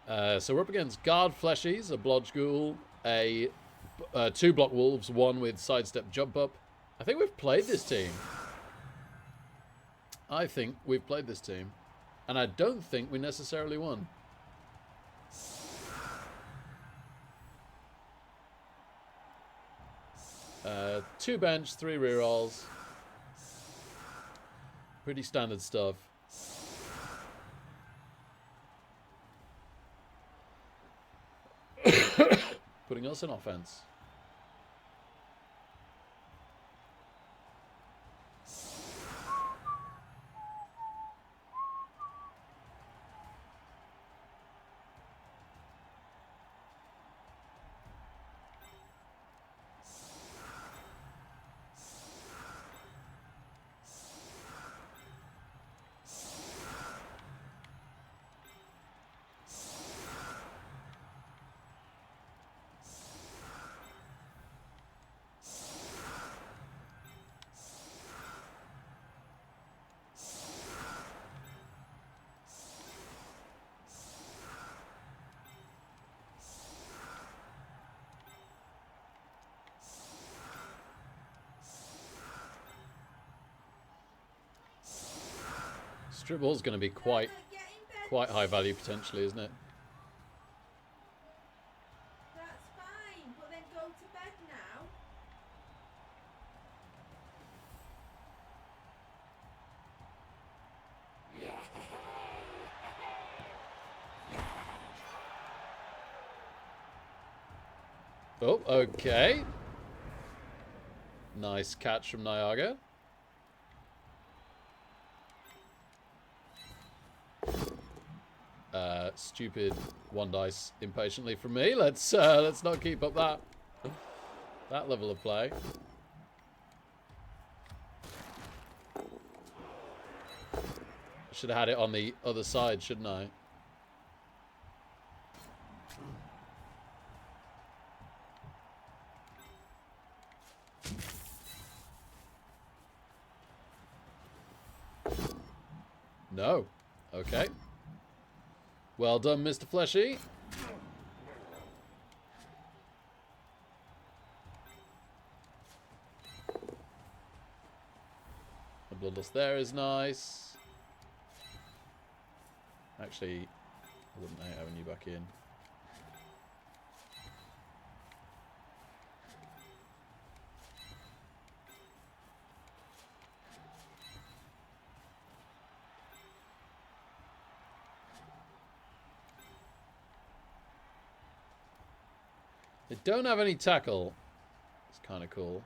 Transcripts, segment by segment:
So we're up against Guard Fleshies, a Blodge Ghoul, a 2 block Wolves, 1 with Sidestep Jump Up. I think we've played this team. And I don't think we necessarily won. Two bench, 3 rerolls. Pretty standard stuff. Putting us in offense. Strip ball's going to be quite high value potentially, isn't it? That's fine, but then go to bed now. Oh, okay. Nice catch from Niaga. Stupid 1 dice impatiently from me. Let's not keep up that level of play. Should have had it on the other side, shouldn't I? No. Okay. Well done, Mr. Fleshy. The bloodlust there is nice. Actually, I wouldn't hate having you back in. They don't have any tackle. It's kind of cool.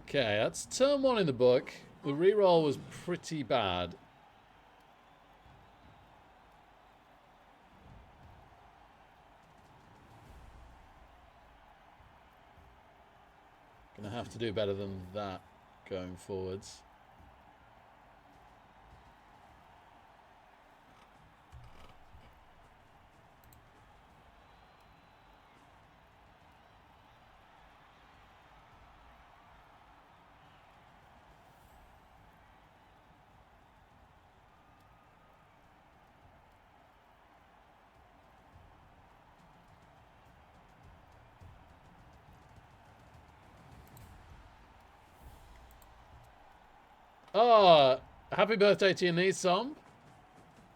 Okay, that's turn 1 in the book. The reroll was pretty bad. Gonna have to do better than that going forwards. Oh, happy birthday to your niece, Som.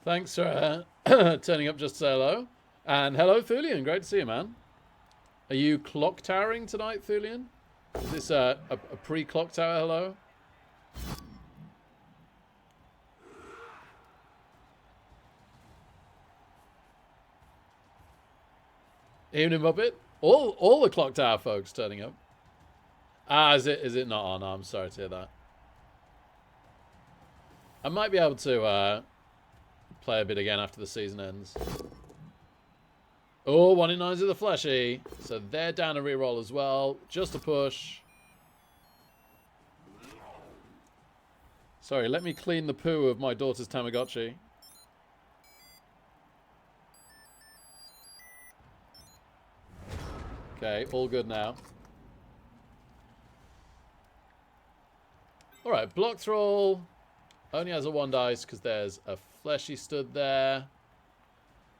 Thanks for turning up just to say hello. And hello, Thulian. Great to see you, man. Are you clock towering tonight, Thulian? Is this a pre-clock tower hello? Evening Muppet. All the clock tower folks turning up. Ah, is it not on? Oh, I'm sorry to hear that. I might be able to play a bit again after the season ends. Oh, 1 in 9s of the Fleshy. So they're down a reroll as well. Just a push. Sorry, let me clean the poo of my daughter's Tamagotchi. Okay, all good now. Alright, block thrall. Only has a 1 dice because there's a fleshy stood there.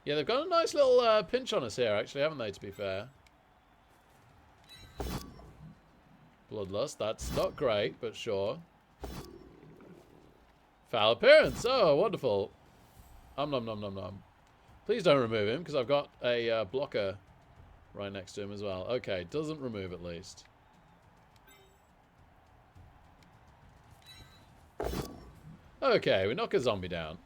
Yeah, they've got a nice little pinch on us here, actually, haven't they, to be fair? Bloodlust, that's not great, but sure. Foul appearance. Oh, wonderful. Nom nom nom nom. Please don't remove him, because I've got a blocker right next to him as well. Okay, doesn't remove at least. Okay, we knock a zombie down.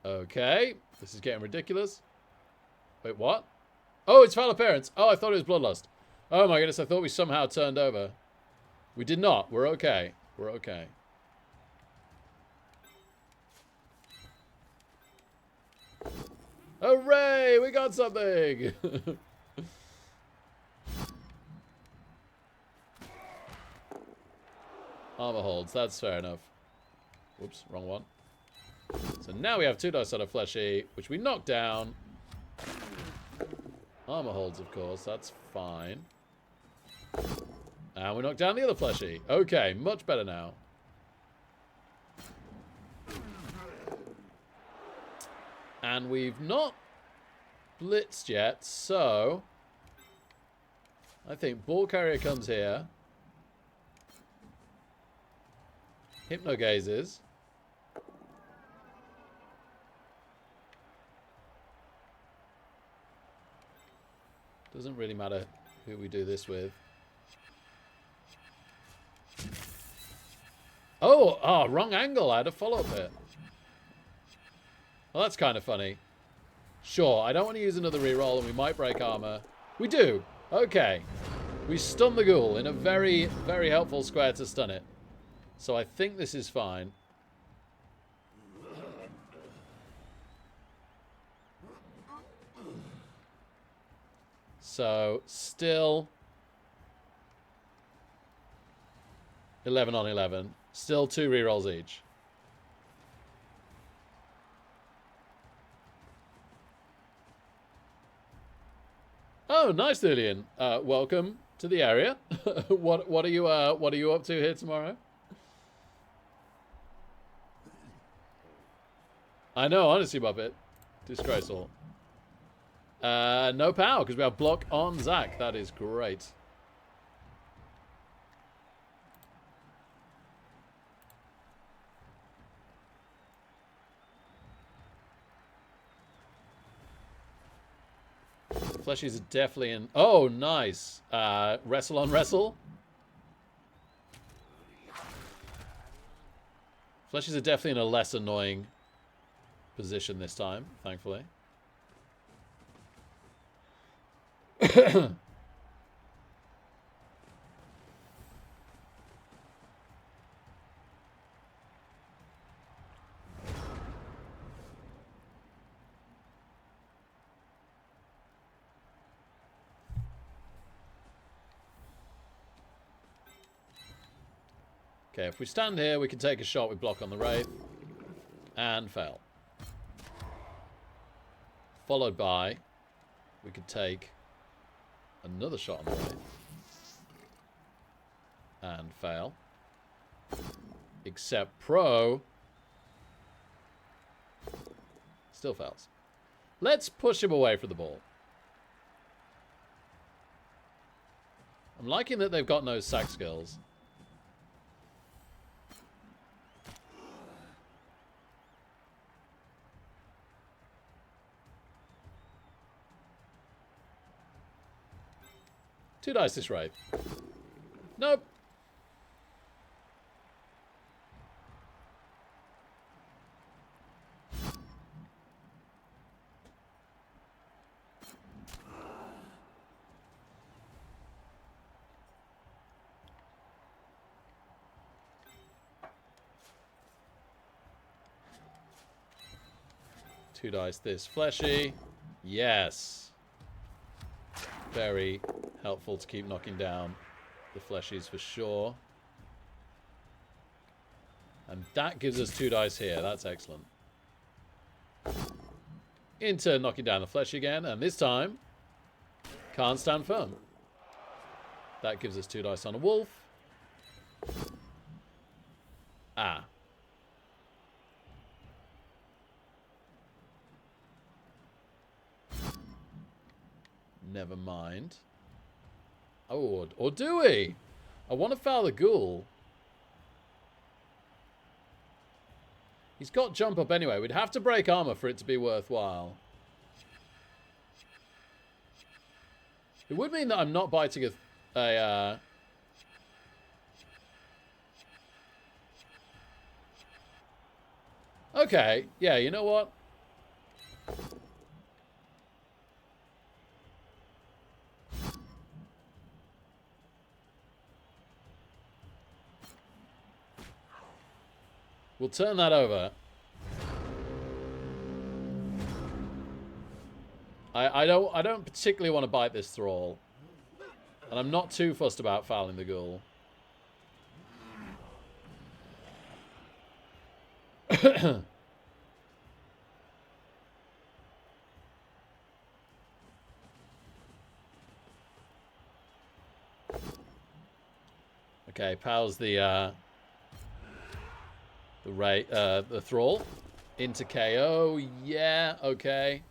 Okay, this is getting ridiculous. Wait, what? Oh, it's foul appearance. Oh, I thought it was bloodlust. Oh my goodness, I thought we somehow turned over. We did not. We're okay. We're okay. Hooray! We got something! Armor holds. That's fair enough. Whoops, wrong one. So now we have 2 dice out of fleshy, which we knock down. Armor holds, of course. That's fine. And we knock down the other fleshy. Okay, much better now. And we've not blitzed yet, so I think ball carrier comes here. Hypno gazes. Doesn't really matter who we do this with. Oh, wrong angle. I had a follow-up hit. Well, that's kind of funny. Sure, I don't want to use another reroll and we might break armor. We do. Okay. We stun the ghoul in a very, very helpful square to stun it. So I think this is fine. So, still 11 on 11. Still 2 rerolls each. Oh, nice, Thulian. Welcome to the area. What are you up to here tomorrow? I know, honestly, Muppet. Disgraceful. No power, because we have block on Zach. That is great. Fleshies are definitely in... Oh, nice. Wrestle on wrestle. Fleshies are definitely in a less annoying position this time, thankfully. Okay, if we stand here, we can take a shot with block on the Wraith. And fail. Followed by, we could take another shot on the Wraith. And fail. Except Pro still fails. Let's push him away from the ball. I'm liking that they've got no sack skills. Two dice this Wraith. Nope. 2 dice this fleshy. Yes. Very helpful to keep knocking down the fleshies for sure. And that gives us 2 dice here. That's excellent. Into knocking down the flesh again. And this time, can't stand firm. That gives us 2 dice on a wolf. Ah. Never mind. Oh, or do we? I want to foul the ghoul. He's got jump up anyway. We'd have to break armor for it to be worthwhile. It would mean that I'm not biting a Okay, yeah, you know what? We'll turn that over. I don't particularly want to bite this thrall. And I'm not too fussed about fouling the ghoul. Okay, powers the thrall into KO. Yeah, okay.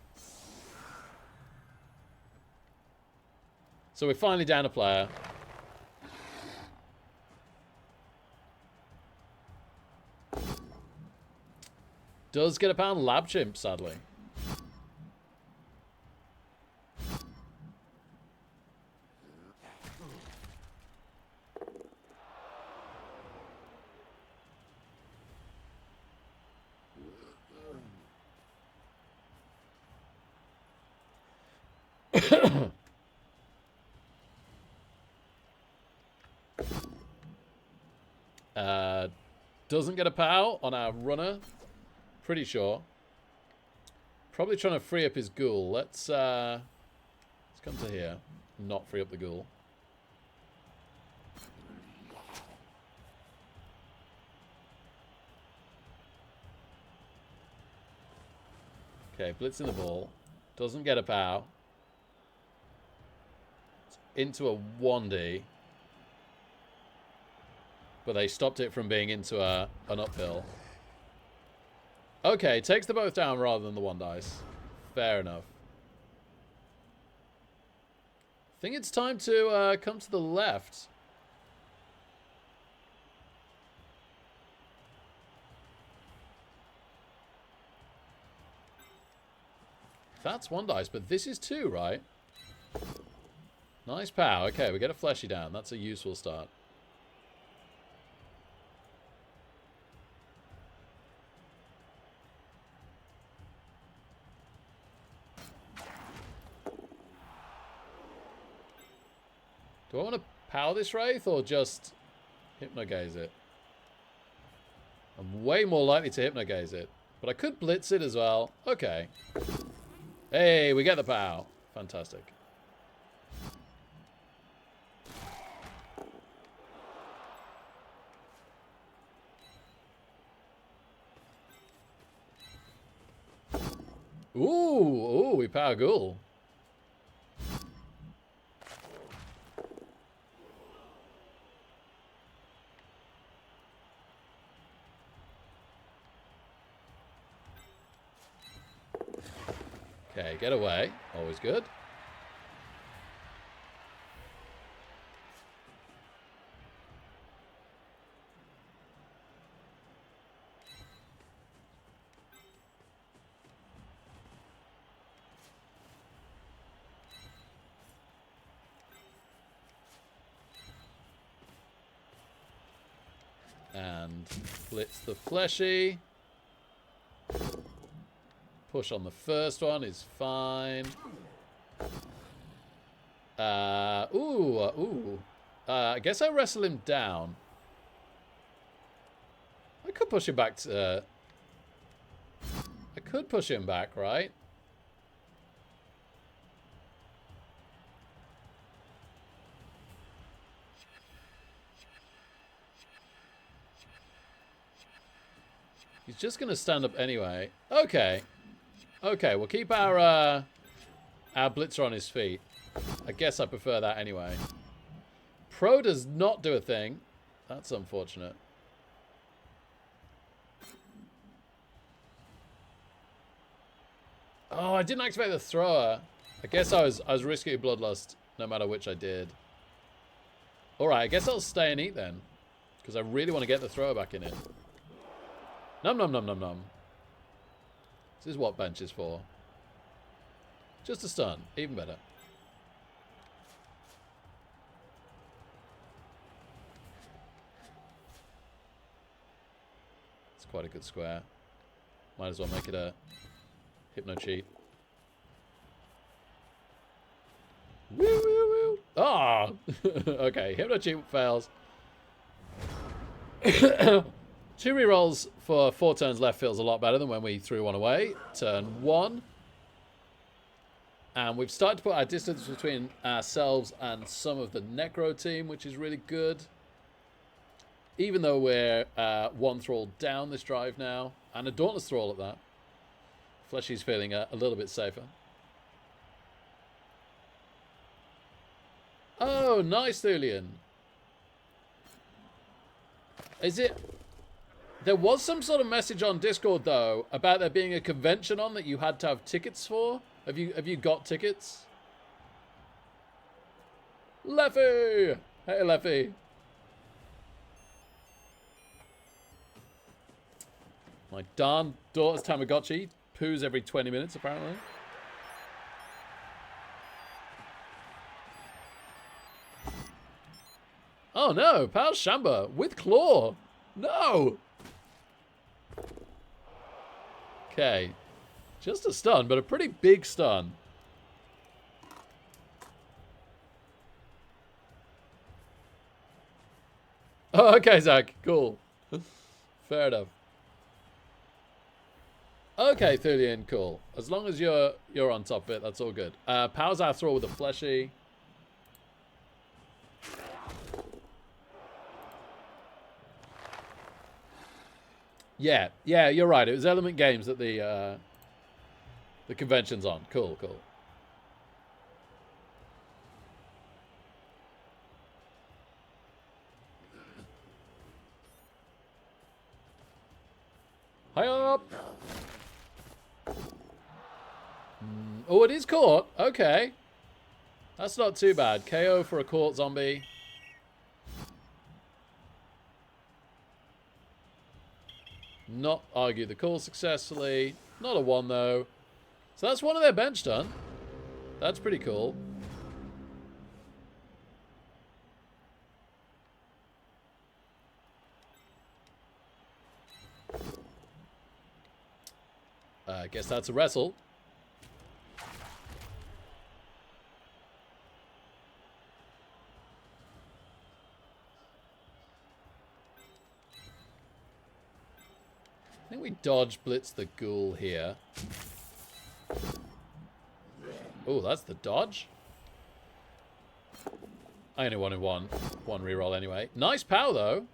So we're finally down a player. Does get a pound lab chimp, sadly. Doesn't get a POW on our runner. Pretty sure. Probably trying to free up his ghoul. Let's come to here. Not free up the ghoul. Okay, blitzing the ball. Doesn't get a POW. It's into a 1D. But they stopped it from being into an uphill. Okay, takes the both down rather than the 1 dice. Fair enough. I think it's time to come to the left. That's 1 dice, but this is 2, right? Nice pow. Okay, we get a fleshy down. That's a useful start. Do I want to power this Wraith or just Hypnogaze it? I'm way more likely to Hypnogaze it. But I could Blitz it as well. Okay. Hey, we get the POW. Fantastic. Ooh, we power Ghoul. Okay, get away. Always good. And blitz the fleshy. Push on the first one is fine. I guess I wrestle him down. I could push him back to... I could push him back, right? He's just going to stand up anyway. Okay. Okay, we'll keep our blitzer on his feet. I guess I prefer that anyway. Pro does not do a thing. That's unfortunate. Oh, I didn't activate the thrower. I guess I was risking bloodlust no matter which I did. Alright, I guess I'll stay and eat then. Because I really want to get the thrower back in it. Num num num num num. This is what bench is for. Just a stun. Even better. It's quite a good square. Might as well make it a hypno cheat. Woo woo woo. Ah! Okay, hypno cheat fails. 2 rerolls for 4 turns left feels a lot better than when we threw one away. Turn 1. And we've started to put our distance between ourselves and some of the Necro team, which is really good. Even though we're 1 thrall down this drive now. And a Dauntless thrall at that. Fleshy's feeling a little bit safer. Oh, nice, Thulian. Is it... There was some sort of message on Discord, though, about there being a convention on that you had to have tickets for. Have you got tickets? Leffy! Hey, Leffy. My darn daughter's Tamagotchi poos every 20 minutes, apparently. Oh, no. Pal Shamba with Claw. No! Okay. Just a stun, but a pretty big stun. Oh, okay, Zach. Cool. Fair enough. Okay, Thulian, cool. As long as you're on top of it, that's all good. Powers our throw with a fleshy. Yeah, you're right. It was Element Games that the convention's on. Cool, cool. Hi up. Oh, it is caught. Okay. That's not too bad. KO for a caught zombie. Not argue the call successfully. Not a 1, though. So that's one of their bench done. That's pretty cool. I guess that's a wrestle. I think we dodge blitz the ghoul here. Oh, that's the dodge. I only wanted one reroll anyway. Nice pow, though.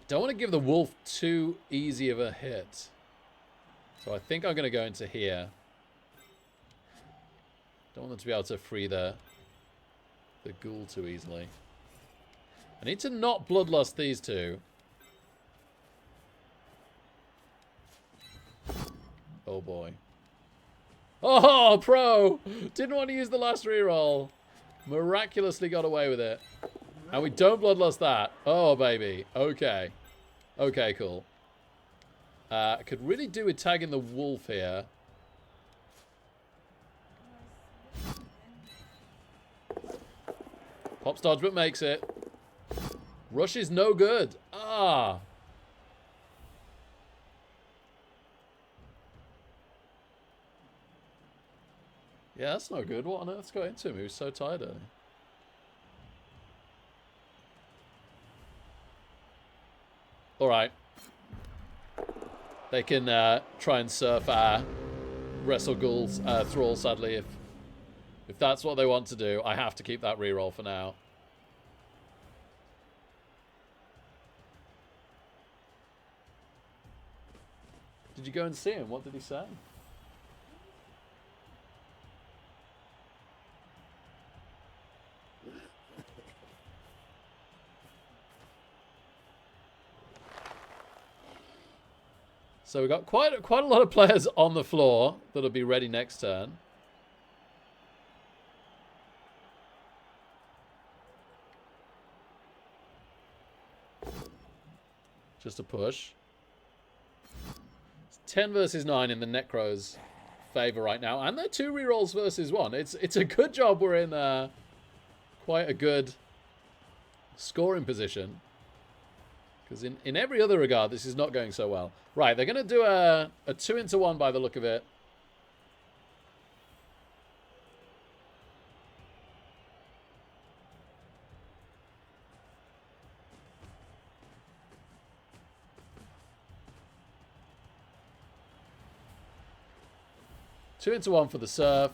Don't want to give the wolf too easy of a hit. So I think I'm going to go into here. Don't want them to be able to free the ghoul too easily. I need to not bloodlust these two. Oh boy. Oh, pro! Didn't want to use the last reroll. Miraculously got away with it. And we don't bloodlust that. Oh, baby. Okay. Okay, cool. I could really do with tagging the wolf here. Pops dodge, but makes it. Rush is no good. Ah. Yeah, that's no good. What on earth's got into him? He was so tired early. Alright. They can try and surf our Wrestle Ghouls Thrall, sadly, if that's what they want to do. I have to keep that reroll for now. Did you go and see him? What did he say? So we've got quite a lot of players on the floor that'll be ready next turn. Just a push. It's 10 versus 9 in the Necro's favor right now. And they're 2 rerolls versus 1. It's a good job we're in quite a good scoring position. Because in every other regard, this is not going so well. Right, they're going to do a 2-into-1 by the look of it. Two into one for the surf.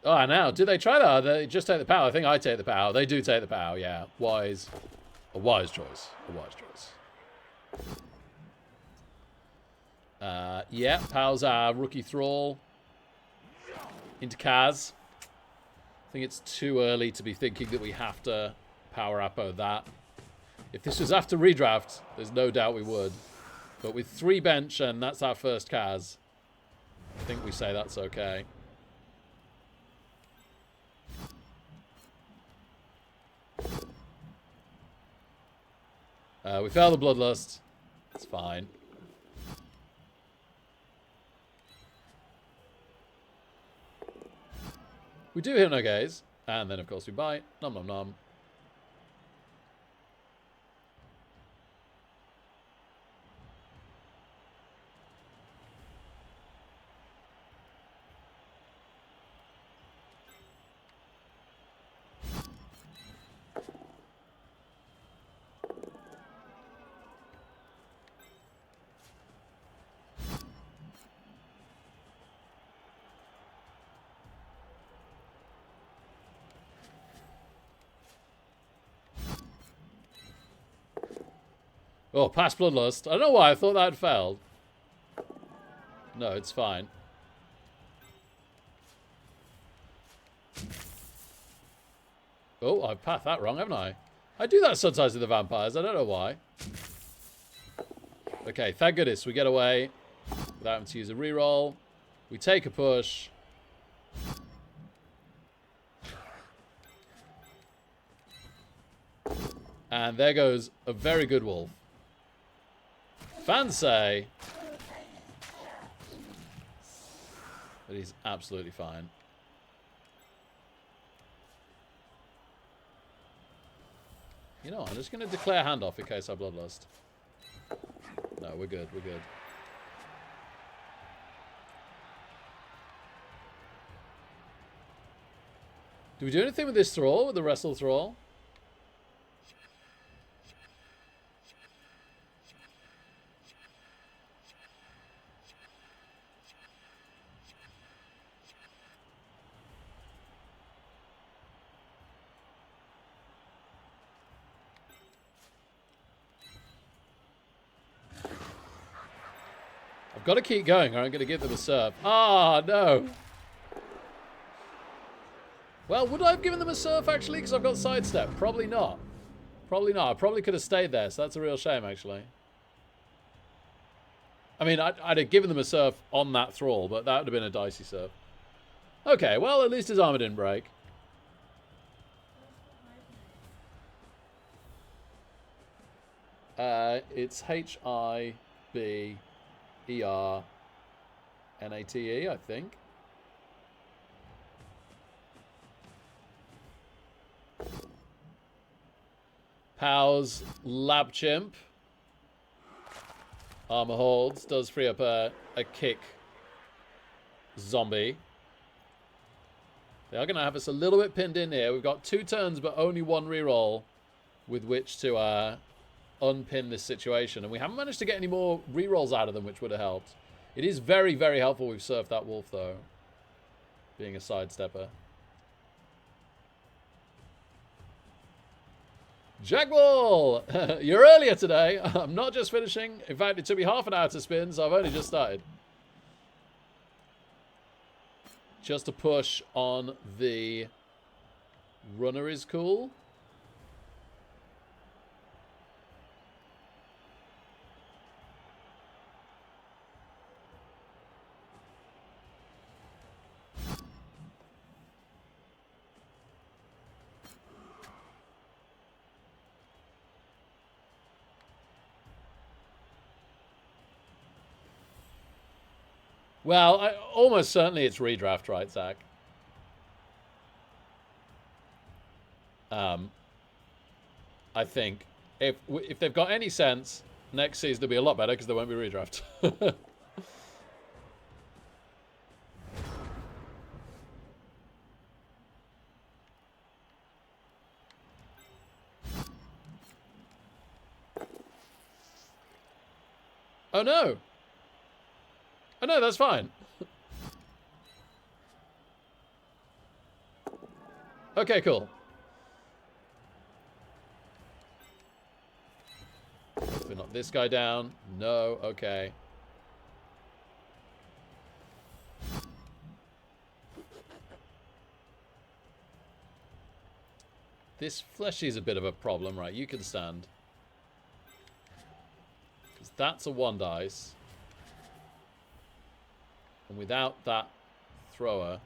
Oh, now, do they try that? They just take the power. I think I take the power. They do take the power, yeah. Wise. A wise choice. A wise choice. Yeah, powers our rookie Thrall into Kaz. I think it's too early to be thinking that we have to power Apo that. If this was after redraft, there's no doubt we would. But with 3 bench and that's our first Kaz, I think we say that's okay. We fail the Bloodlust. It's fine. We do Hypnogaze. And then, of course, we bite. Nom nom nom. Oh, past Bloodlust. I don't know why I thought that had failed. No, it's fine. Oh, I've pathed that wrong, haven't I? I do that sometimes with the vampires. I don't know why. Okay, thank goodness we get away without having to use a reroll. We take a push. And there goes a very good wolf. Fans say that he's absolutely fine. You know, I'm just going to declare handoff in case I bloodlust. No, we're good. We're good. Do we do anything with this Thrall, with the Wrestle Thrall? Got to keep going or I'm going to give them a serve. Ah, no. Well, would I have given them a serve, actually? Because I've got sidestep. Probably not. Probably not. I probably could have stayed there, so that's a real shame, actually. I mean, I'd have given them a serve on that Thrall, but that would have been a dicey serve. Okay, well, at least his armor didn't break. It's H-I-B... E-R-N-A-T-E, I think. Powers, Lab Chimp. Armor holds. Does free up a kick zombie. They are going to have us a little bit pinned in here. We've got 2 turns, but only 1 reroll with which to unpin this situation. And we haven't managed to get any more rerolls out of them, which would have helped. It is very, very helpful we've surfed that wolf, though. Being a sidestepper. Jagwall! You're earlier today. I'm not just finishing. In fact, it took me half an hour to spin, so I've only just started. Just a push on the runner is cool. Well, almost certainly it's redraft, right, Zach? I think if they've got any sense, next season will be a lot better because there won't be redraft. Oh no! Oh no, that's fine. Okay, cool. We knock this guy down. No, okay. This fleshy's a bit of a problem, right? You can stand. Because that's a 1 dice. And without that thrower,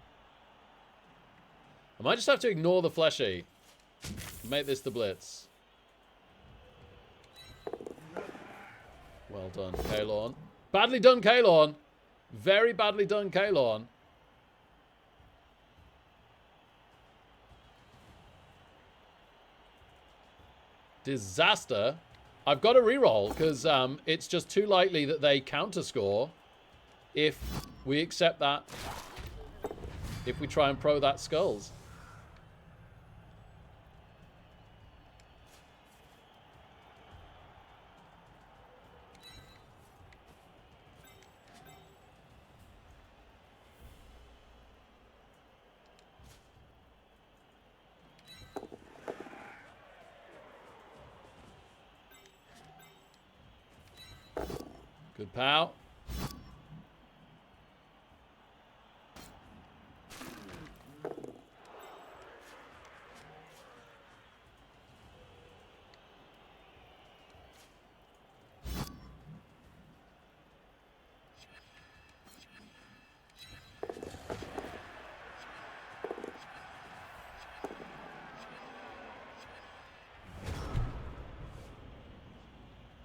I might just have to ignore the fleshy. Make this the blitz. Well done, Kalorn. Badly done, Kalorn. Very badly done, Kalorn. Disaster. I've got to reroll because it's just too likely that they counter score if we accept that. If we try and pro that skulls. Good pow.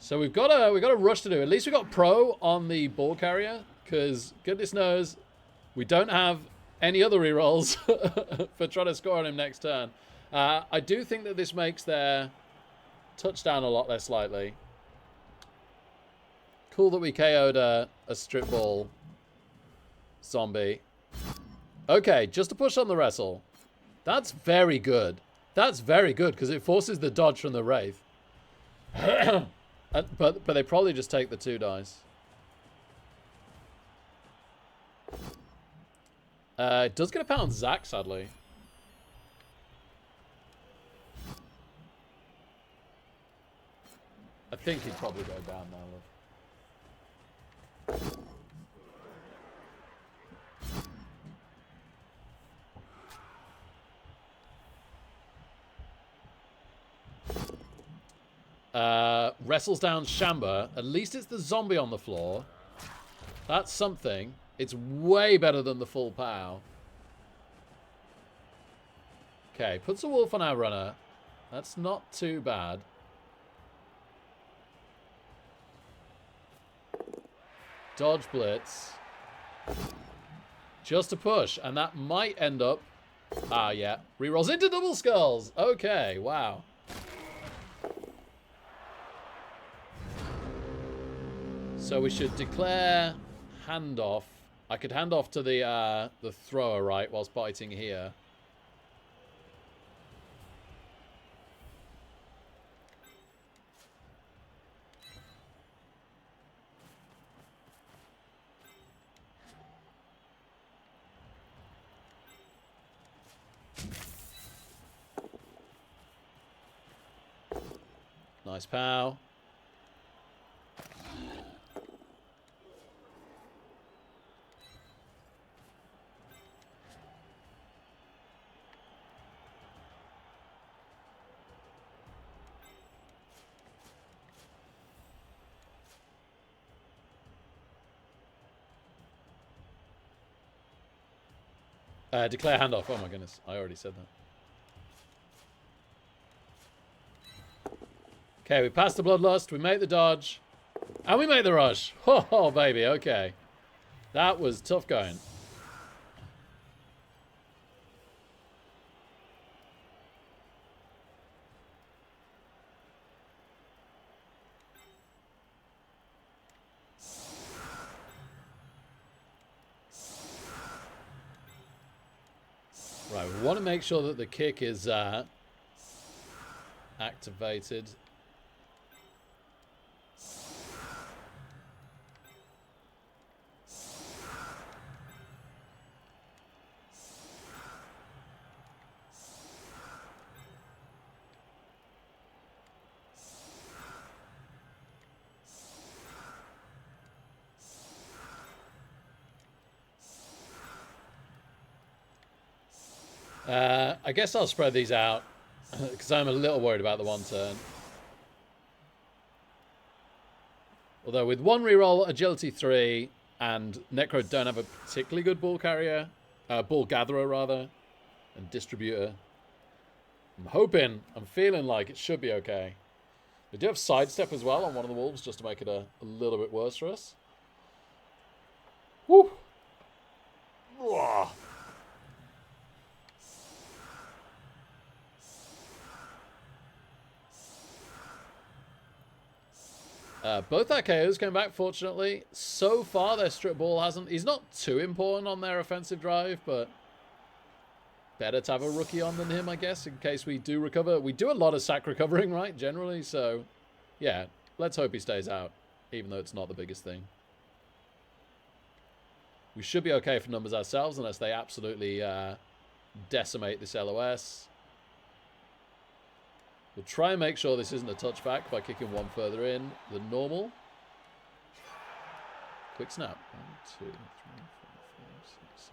So we've got a rush to do. At least we got pro on the ball carrier, because goodness knows we don't have any other rerolls for trying to score on him next turn. I do think that this makes their touchdown a lot less likely. Cool that we KO'd a strip ball zombie. Okay, just a push on the wrestle. That's very good. That's very good because it forces the dodge from the Wraith. But they probably just take the 2 dice. It does get a pound Zach, sadly. I think he'd probably go down now, love. Wrestles down Shamba. At least it's the zombie on the floor. That's something. It's way better than the full POW. Okay, puts a wolf on our runner. That's not too bad. Dodge blitz. Just a push. And that might end up... Ah, yeah. Rerolls into double skulls. Okay, wow. So we should declare handoff. I could hand off to the thrower, right, whilst biting here. Nice pow. Declare handoff. Oh my goodness, I already said that. Okay, we passed the bloodlust, we make the dodge, and we make the rush. Oh, baby, okay. That was tough going. Right, we want to make sure that the kick is activated. I guess I'll spread these out because I'm a little worried about the one turn. Although with one reroll, agility 3, and Necro don't have a particularly good ball carrier, ball gatherer rather, and distributor. I'm feeling like it should be okay. We do have sidestep as well on one of the wolves just to make it a little bit worse for us. Woo! Ugh. Both our KOs came back, fortunately. So far, their strip ball hasn't... He's not too important on their offensive drive, but better to have a rookie on than him, I guess, in case we do recover. We do a lot of sack recovering, right, generally, so yeah, let's hope he stays out, even though it's not the biggest thing. We should be okay for numbers ourselves, unless they absolutely decimate this LOS. We'll try and make sure this isn't a touchback by kicking one further in than normal. Quick snap. 1, 2, 3, 4, 5, 6,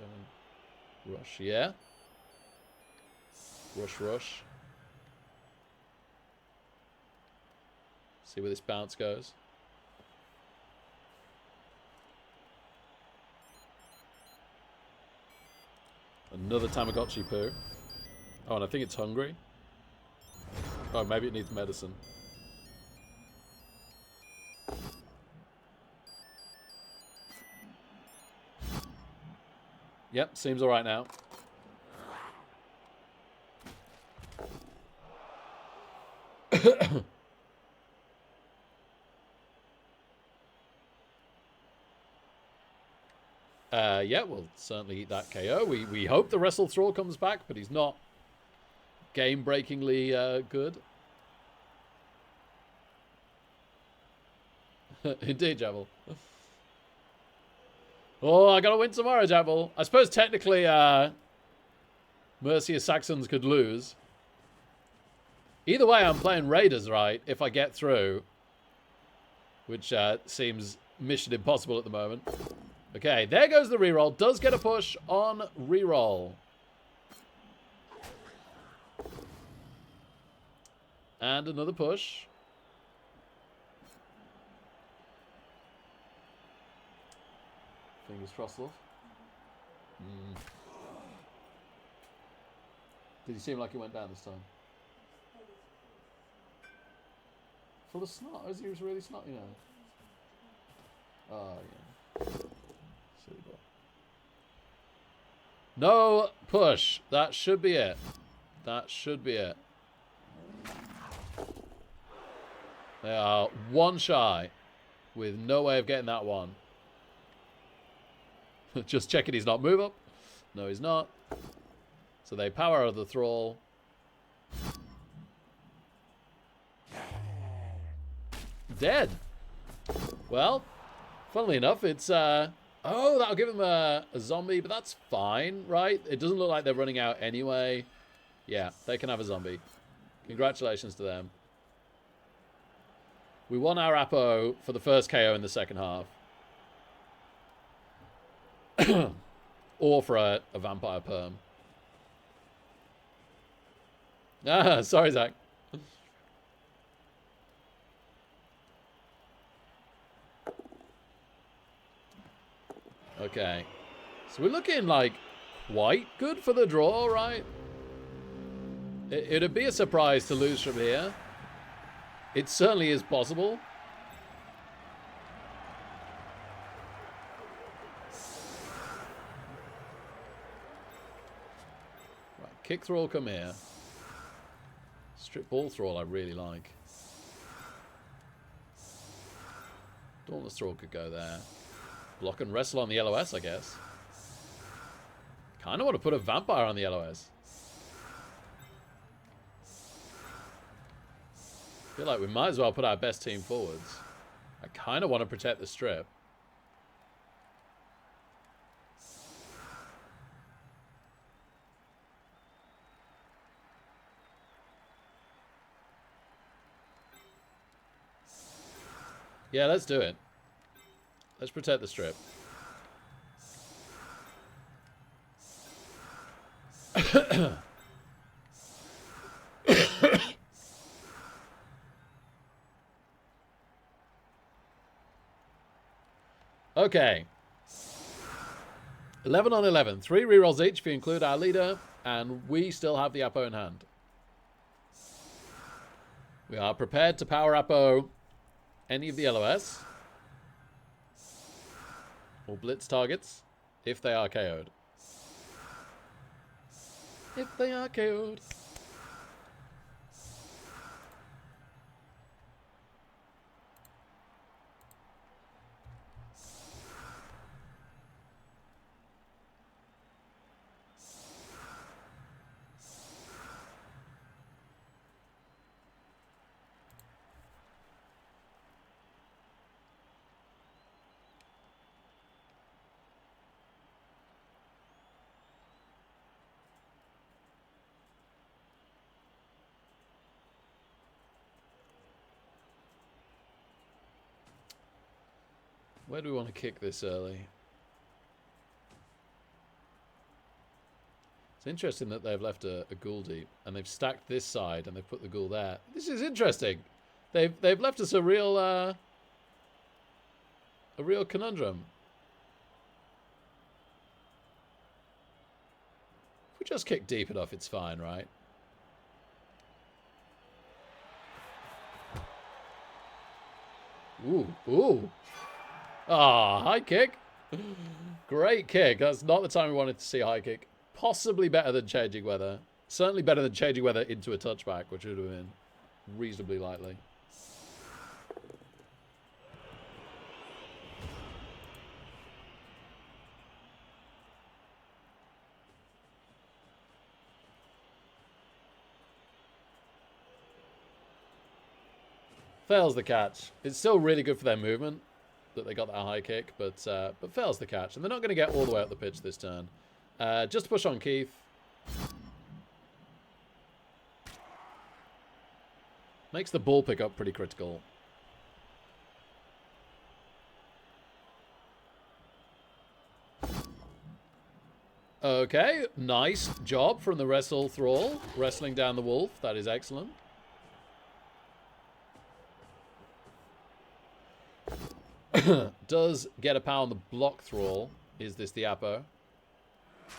7. Rush, yeah. Rush. See where this bounce goes. Another Tamagotchi poo. Oh, and I think it's hungry. Oh, maybe it needs medicine. Yep, seems alright now. Yeah, we'll certainly eat that KO. We hope the Wrestle Thrall comes back, but he's not game-breakingly good. Indeed, Javel. Oh, I gotta win tomorrow, Javel. I suppose technically Mercia Saxons could lose. Either way, I'm playing Raiders, right, if I get through. Which seems mission impossible at the moment. Okay, there goes the reroll. Does get a push on reroll. And another push. Fingers crossed, love. Did he seem like he went down this time? Full of snot? As he was really snot, you know. Oh, yeah. Silly boy. No push. That should be it. That should be it. They are one shy with no way of getting that one. Just checking he's not move up. No, he's not. So they power out of the thrall. Dead. Well, funnily enough, it's... oh, that'll give him a zombie, but that's fine, right? It doesn't look like they're running out anyway. Yeah, they can have a zombie. Congratulations to them. We want our Apo for the first KO in the second half. Or for a vampire perm. Ah, sorry, Zach. Okay. So we're looking like quite good for the draw, right? It'd be a surprise to lose from here. It certainly is possible. Right, kick thrall, come here. Strip ball thrall I really like. Dauntless thrall could go there. Block and wrestle on the LOS, I guess. Kind of want to put a vampire on the LOS. Feel like we might as well put our best team forwards. I kind of want to protect the strip. Yeah, let's do it. Let's protect the strip. Okay. 11 on 11. 3 rerolls each if you include our leader, and we still have the Apo in hand. We are prepared to power Apo any of the LOS or blitz targets if they are KO'd. If they are KO'd. Where do we want to kick this early? It's interesting that they've left a ghoul deep and they've stacked this side and they've put the ghoul there. This is interesting. They've left us a real conundrum. If we just kick deep enough, it's fine, right? Ooh, ooh. Ah, high kick. Great kick. That's not the time we wanted to see a high kick. Possibly better than changing weather. Certainly better than changing weather into a touchback, which would have been reasonably likely. Fails the catch. It's still really good for their movement that they got that high kick, but fails the catch. And they're not going to get all the way up the pitch this turn. Just push on Keith. Makes the ball pick up pretty critical. Okay, nice job from the wrestle thrall. Wrestling down the wolf. That is excellent. Does get a power on the block thrall. Is this the Apo?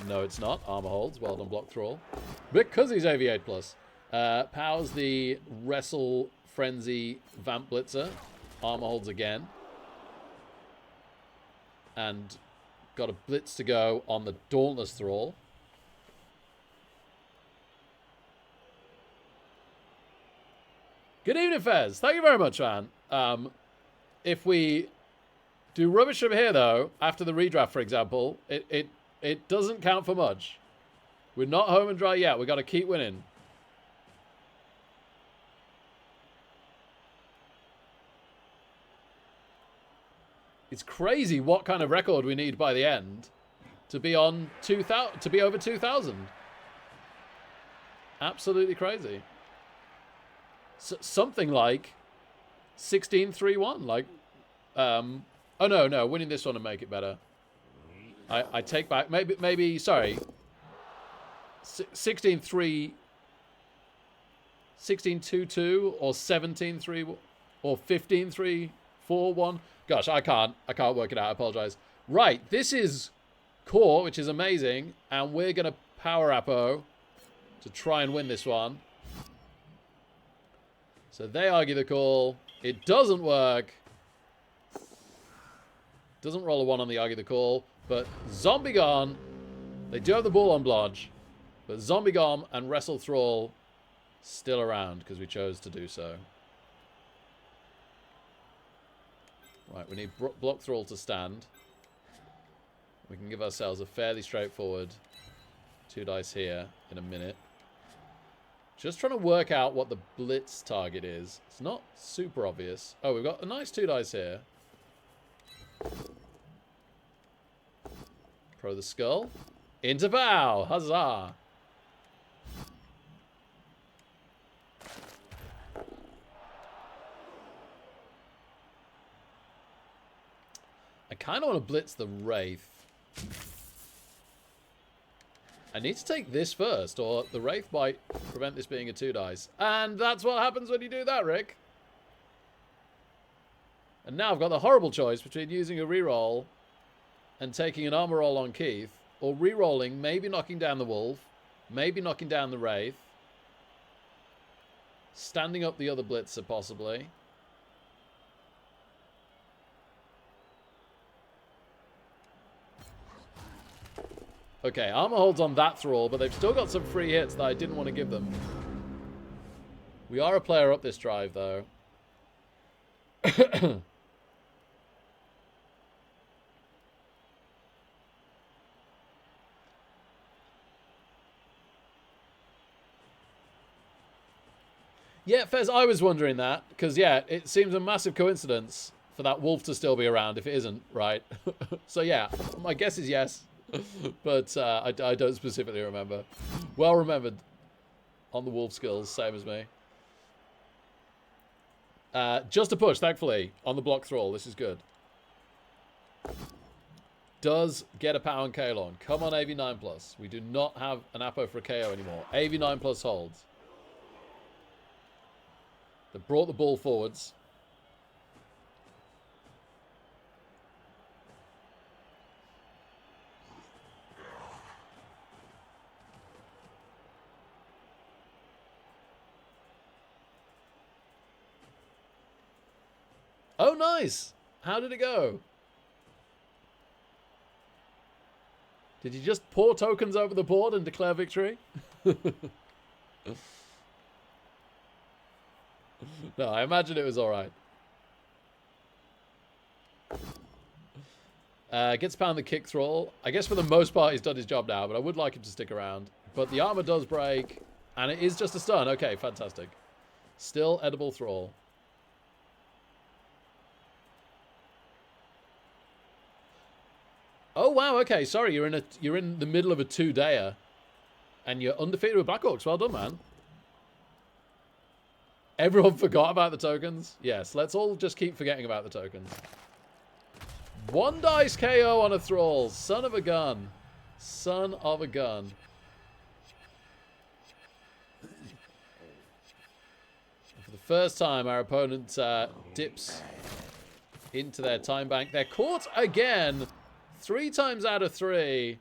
No, it's not. Armor holds. Well done, block thrall. Because he's AV8+. Powers the wrestle frenzy vamp blitzer. Armor holds again. And got a blitz to go on the dauntless thrall. Good evening, Fez. Thank you very much, man. If we do rubbish from here, though, after the redraft, for example, it doesn't count for much. We're not home and dry yet. We've got to keep winning. It's crazy what kind of record we need by the end to be on 2000, to be over 2,000. Absolutely crazy. Something like 16-3-1. Like, oh no, winning this one and make it better. I take back, maybe, sorry. 16-3, 16-2-2, or 17-3, or 15-3-4-1. Gosh, I can't work it out. I apologize. Right, this is core, which is amazing, and we're gonna power Apo to try and win this one. So they argue the call. It doesn't work. Doesn't roll a 1 on the argue the call, but Zombie gone. They do have the ball on Blodge, but Zombie gone and Wrestle Thrall still around because we chose to do so. Right, we need Block Thrall to stand. We can give ourselves a fairly straightforward 2 dice here in a minute. Just trying to work out what the blitz target is. It's not super obvious. Oh, we've got a nice 2 dice here. Pro the skull. Into bow. Huzzah. I kind of want to blitz the Wraith. I need to take this first, or the Wraith might prevent this being a 2 dice. And that's what happens when you do that, Rick. And now I've got the horrible choice between using a reroll and taking an armor roll on Keith, or rerolling, maybe knocking down the Wolf, maybe knocking down the Wraith, standing up the other Blitzer possibly. Okay, armor holds on that Thrall, but they've still got some free hits that I didn't want to give them. We are a player up this drive, though. Yeah, Fez, I was wondering that, because, yeah, it seems a massive coincidence for that Wolf to still be around if it isn't, right? So, yeah, my guess is yes. But I don't specifically remember. Well remembered on the Wolf skills, same as me. Just a push, thankfully, on the Block Thrall. This is good. Does get a power on Kalon. Come on, AV9+. We do not have an Apo for a KO anymore. AV9+ holds. They brought the ball forwards. Oh, nice. How did it go? Did you just pour tokens over the board and declare victory? No, I imagine it was all right. Gets pound the kick Thrall. I guess for the most part he's done his job now, but I would like him to stick around. But the armor does break, and it is just a stun. Okay, fantastic. Still edible Thrall. Oh wow, okay, sorry, you're in the middle of a 2-dayer. And you're undefeated with Black Orcs. Well done, man. Everyone forgot about the tokens? Yes, let's all just keep forgetting about the tokens. 1 dice KO on a Thrall. Son of a gun. Son of a gun. For the first time, our opponent dips into their time bank. They're caught again. 3 times out of 3.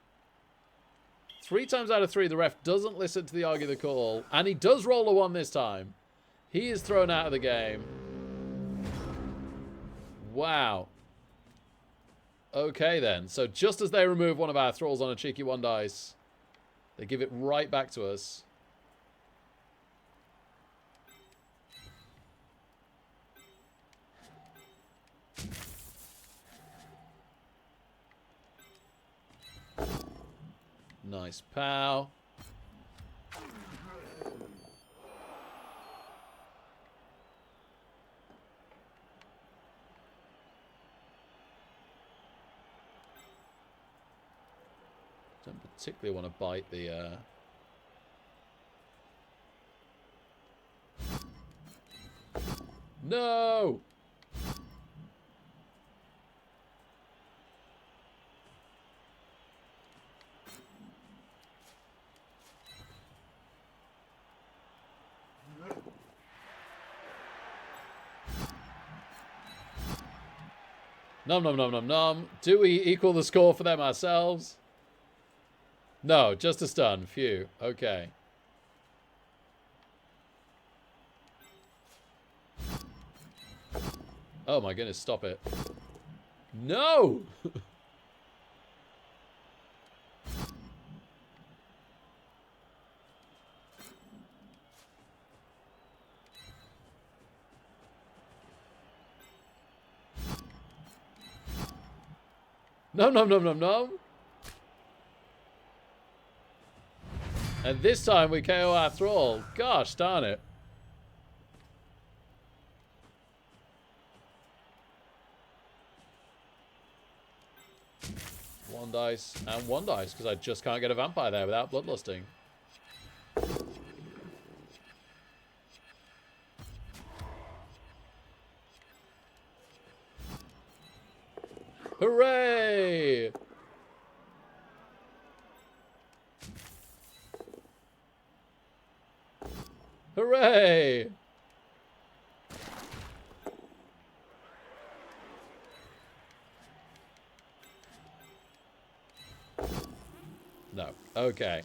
3 times out of 3, the ref doesn't listen to the argue the call. And he does roll a 1 this time. He is thrown out of the game. Wow. Okay, then. So just as they remove one of our Thralls on a cheeky 1 dice, they give it right back to us. Nice pow. Don't particularly want to bite the No! Nom nom nom nom nom. Do we equal the score for them ourselves? No, just a stun. Phew. Okay. Oh my goodness, stop it. No! Nom nom nom nom nom. And this time we KO our thrall. Gosh darn it. One dice and one dice, because I just can't get a vampire there without bloodlusting. Hooray! Hooray! No. Okay.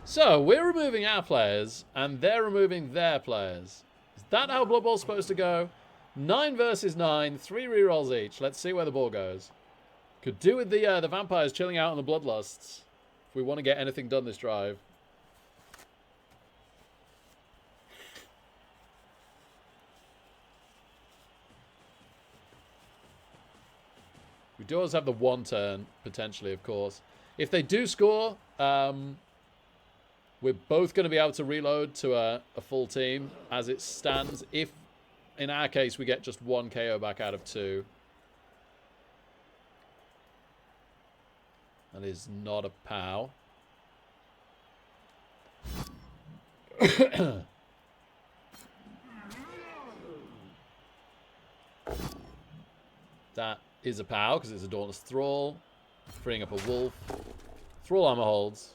So, we're removing our players, and they're removing their players. Is that how Blood Bowl's supposed to go? 9 versus 9, 3 rerolls each. Let's see where the ball goes. Could do with the vampires chilling out on the bloodlusts if we want to get anything done this drive. We do always have the one turn, potentially, of course. If they do score, we're both going to be able to reload to a full team as it stands. If, in our case, we get just 1 KO back out of 2. That is not a POW. That is a POW because it's a Dauntless Thrall. Freeing up a Wolf. Thrall armor holds.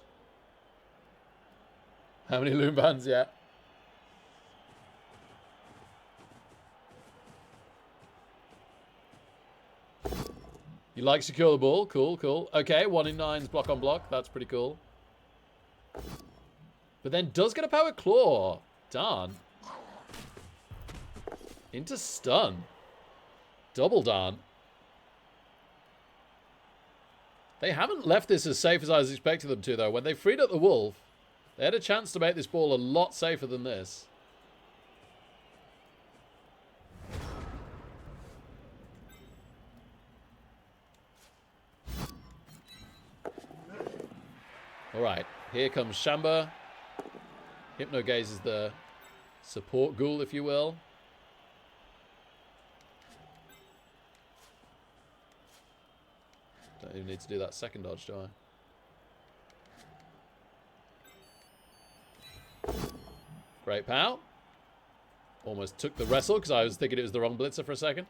How many loom bands yet? You like secure the ball? Cool, cool. Okay, 1 in 9's block on block. That's pretty cool. But then does get a power claw. Darn. Into stun. Double darn. They haven't left this as safe as I was expecting them to, though. When they freed up the wolf, they had a chance to make this ball a lot safer than this. Alright, here comes Shamba. Hypnogaze is the support ghoul, if you will. Don't even need to do that second dodge, do I? Great pow. Almost took the wrestle because I was thinking it was the wrong blitzer for a second.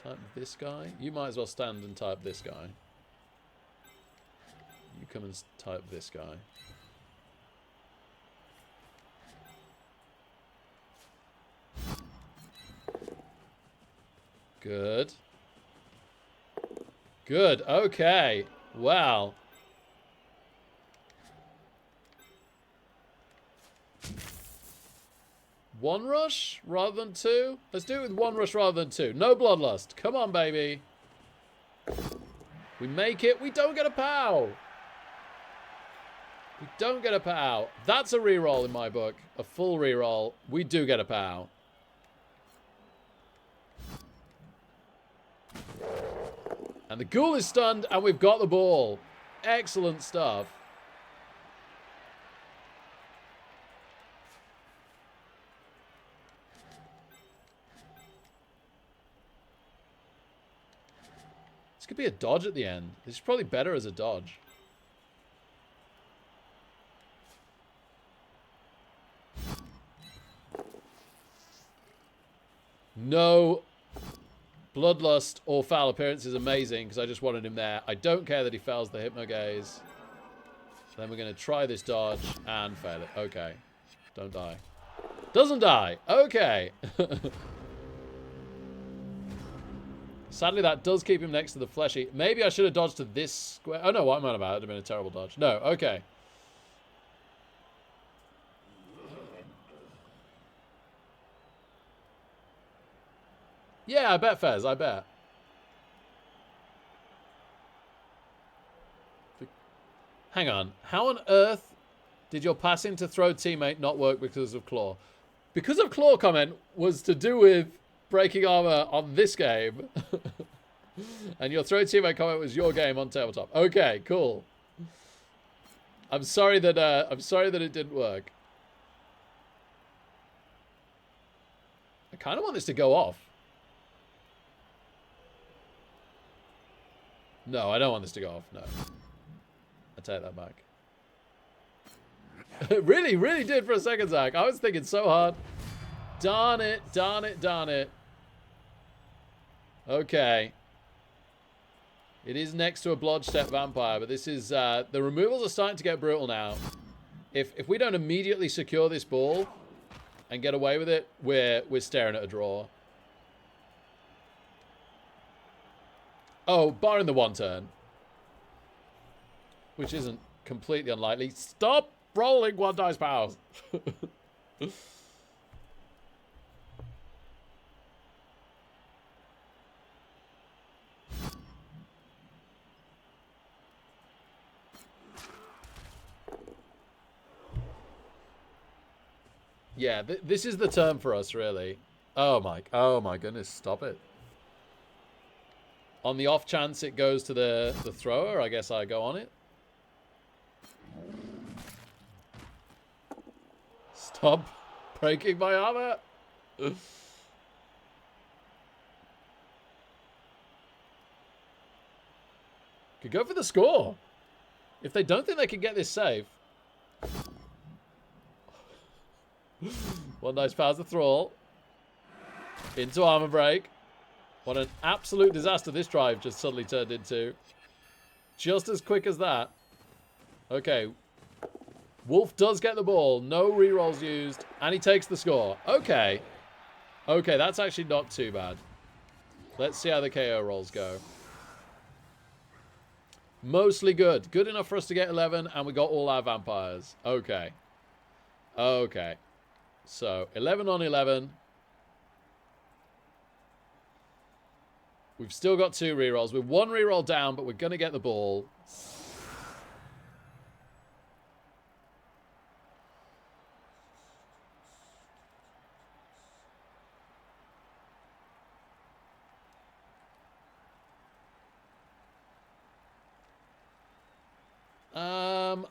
Type this guy. You might as well stand and type this guy. You come and type this guy. Good. Good. Okay. Wow. One rush rather than 2? Let's do it with 1 rush rather than 2. No bloodlust. Come on, baby. We make it. We don't get a POW. We don't get a POW. That's a reroll in my book. A full reroll. We do get a POW. And the ghoul is stunned, and we've got the ball. Excellent stuff. This could be a dodge at the end. This is probably better as a dodge. No bloodlust or foul appearance is amazing because I just wanted him there. I don't care that he fails the hypno gaze. Then we're going to try this dodge and fail it. Okay. Don't die. Doesn't die. Okay. Sadly, that does keep him next to the fleshy. Maybe I should have dodged to this square. Oh, no. What am I about? It would have been a terrible dodge. No. Okay. Yeah, I bet, Fez. I bet. Hang on. How on earth did your passing to throw teammate not work because of claw? Because of claw comment was to do with breaking armor on this game. And your throw teammate comment was your game on tabletop. Okay, cool. I'm sorry that it didn't work. I kind of want this to go off. No, I don't want this to go off. No. I take that back. It really, really did for a second, Zach. I was thinking so hard. Darn it, darn it, darn it. Okay. It is next to a Bloodstep Vampire, but this is... the removals are starting to get brutal now. If we don't immediately secure this ball and get away with it, we're staring at a draw. Oh, barring the one turn. Which isn't completely unlikely. Stop rolling one dice powers. Yeah, this is the turn for us, really. Oh my goodness, stop it. On the off chance it goes to the thrower, I guess I go on it. Stop breaking my armor. Could go for the score. If they don't think they can get this safe. One nice powers the thrall. Into armor break. What an absolute disaster this drive just suddenly turned into. Just as quick as that. Okay. Wolf does get the ball. No rerolls used. And he takes the score. Okay. Okay, that's actually not too bad. Let's see how the KO rolls go. Mostly good. Good enough for us to get 11. And we got all our vampires. Okay. Okay. So, 11 on 11. We've still got 2 rerolls. We're 1 reroll down, but we're going to get the ball.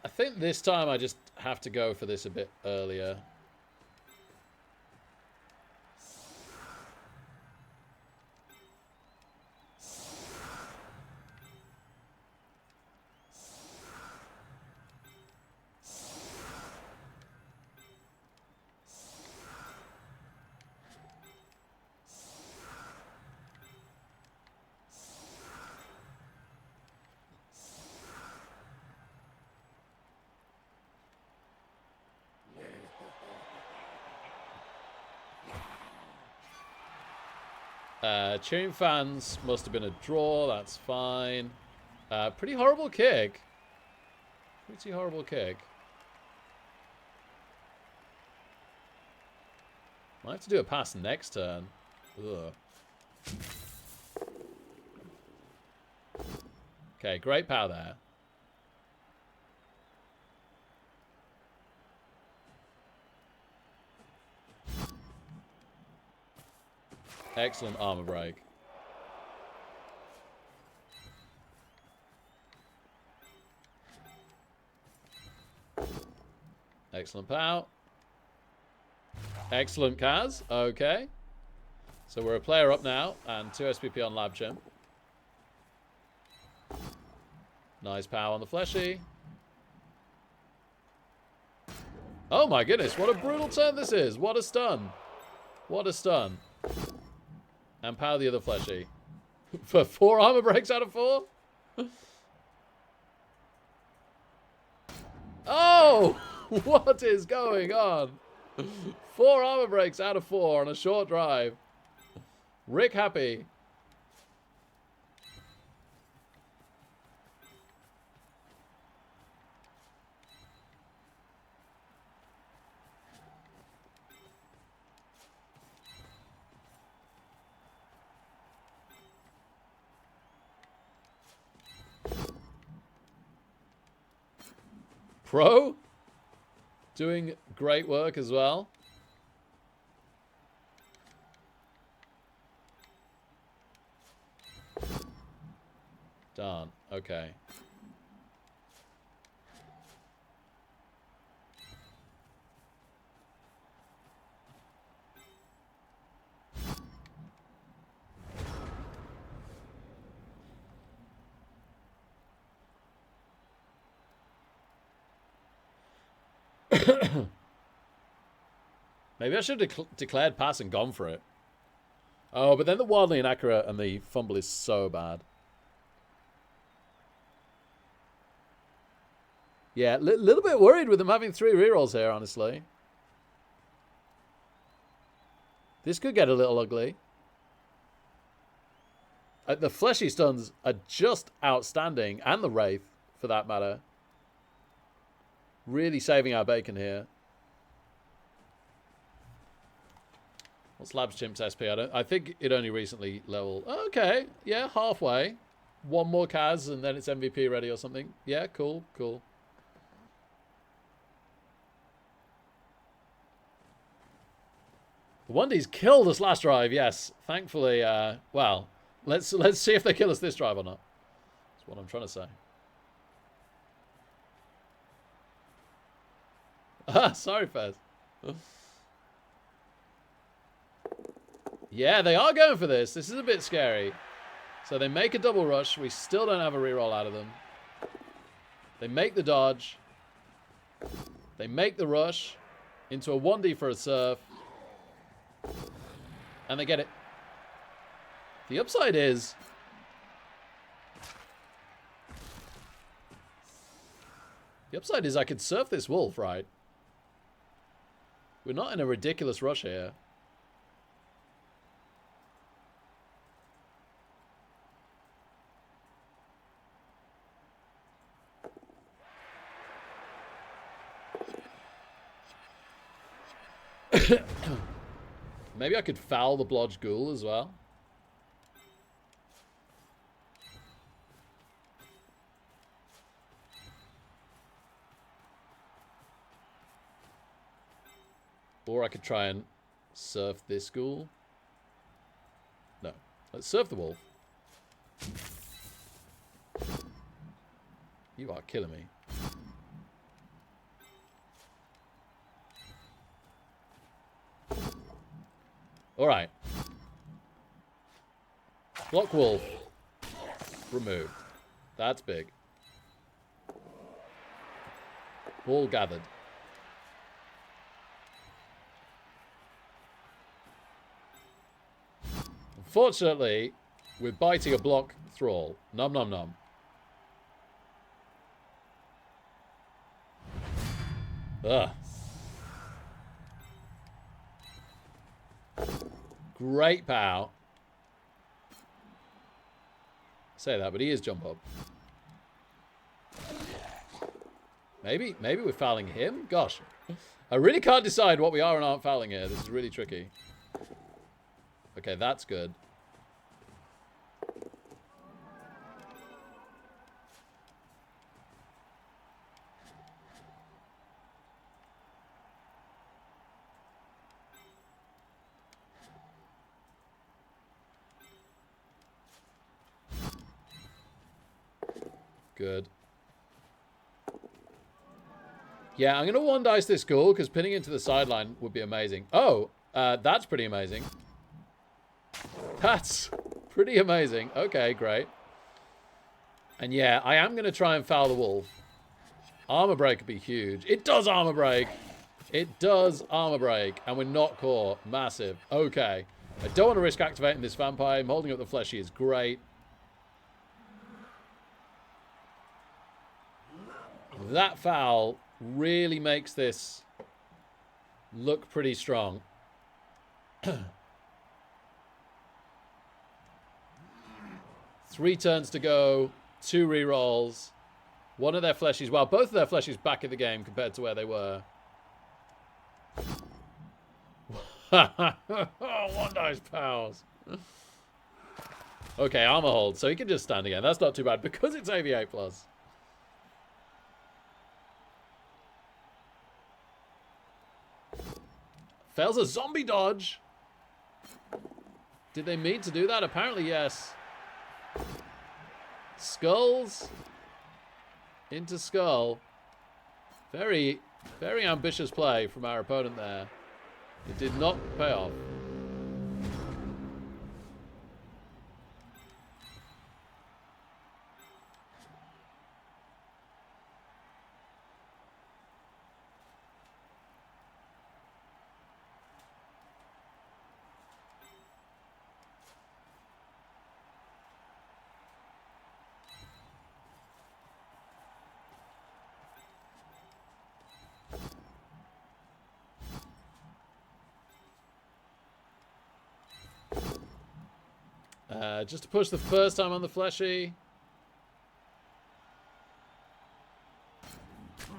I think this time I just have to go for this a bit earlier. Cheering fans must have been a draw. That's fine. Pretty horrible kick. Pretty horrible kick. Might have to do a pass next turn. Ugh. Okay, great power there. Excellent armor break. Excellent pow. Excellent Kaz. Okay. So we're a player up now and 2 SPP on Lab Chimp. Nice pow on the fleshy. Oh my goodness, what a brutal turn this is. What a stun. What a stun. And power the other fleshy. For 4 armor breaks out of 4? Oh! What is going on? 4 armor breaks out of 4 on a short drive. Rick happy. Pro doing great work as well. Darn. Okay. Maybe I should have declared pass and gone for it. Oh, but then the wildly inaccurate and the fumble is so bad. Yeah, little bit worried with them having 3 rerolls here, honestly. This could get a little ugly. The fleshy stuns are just outstanding, and the wraith, for that matter. Really saving our bacon here. What's Labs Chimp's SP? I think it only recently leveled. Okay, yeah, halfway. 1 more Kaz and then it's MVP ready or something. Yeah, cool, cool. The Wondies killed us last drive, yes. Thankfully, well, let's see if they kill us this drive or not. That's what I'm trying to say. Sorry, Fez. Yeah, they are going for this. This is a bit scary. So they make a double rush. We still don't have a reroll out of them. They make the dodge. They make the rush into a 1D for a surf. And they get it. The upside is... The upside is I could surf this wolf, right? We're not in a ridiculous rush here. Maybe I could foul the Blodge Ghoul as well. Or I could try and surf this ghoul. No. Let's surf the wolf. You are killing me. Alright. Block wolf. Removed. That's big. Ball gathered. Unfortunately, we're biting a block thrall. Nom nom nom. Ugh. Great pow. Say that, but he is jump up. Maybe we're fouling him? Gosh. I really can't decide what we are and aren't fouling here. This is really tricky. Okay, that's good. Good. Yeah, I'm going to one dice this ghoul because pinning into the sideline would be amazing. Oh, that's pretty amazing. That's pretty amazing. Okay, great. And yeah, I am going to try and foul the wolf. Armor break would be huge. It does armor break. It does armor break. And we're not caught. Massive. Okay. I don't want to risk activating this vampire. I'm holding up the fleshy is great. That foul really makes this look pretty strong. 3 turns to go, 2 rerolls. One of their fleshies, well, both of their fleshies back in the game compared to where they were. One nice pals. Okay, armor hold, so he can just stand again. That's not too bad because it's AV8 plus. Fails a zombie dodge. Did they mean to do that? Apparently, yes. Skulls into skull. Very, very ambitious play from our opponent there. It did not pay off. Just to push the first time on the fleshy.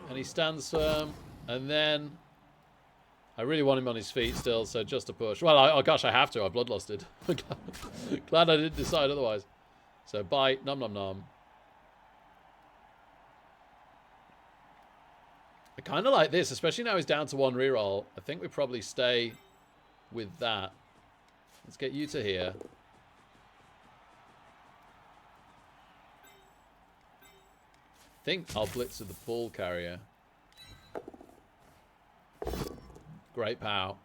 And he stands firm. And then I really want him on his feet still, so just to push. Well, oh gosh, I have to. I bloodlusted. Glad I didn't decide otherwise. So bite, nom nom nom. I kind of like this, especially now he's down to 1 reroll. I think we probably stay with that. Let's get you to here. I think I'll blitz with the ball carrier. Great pow.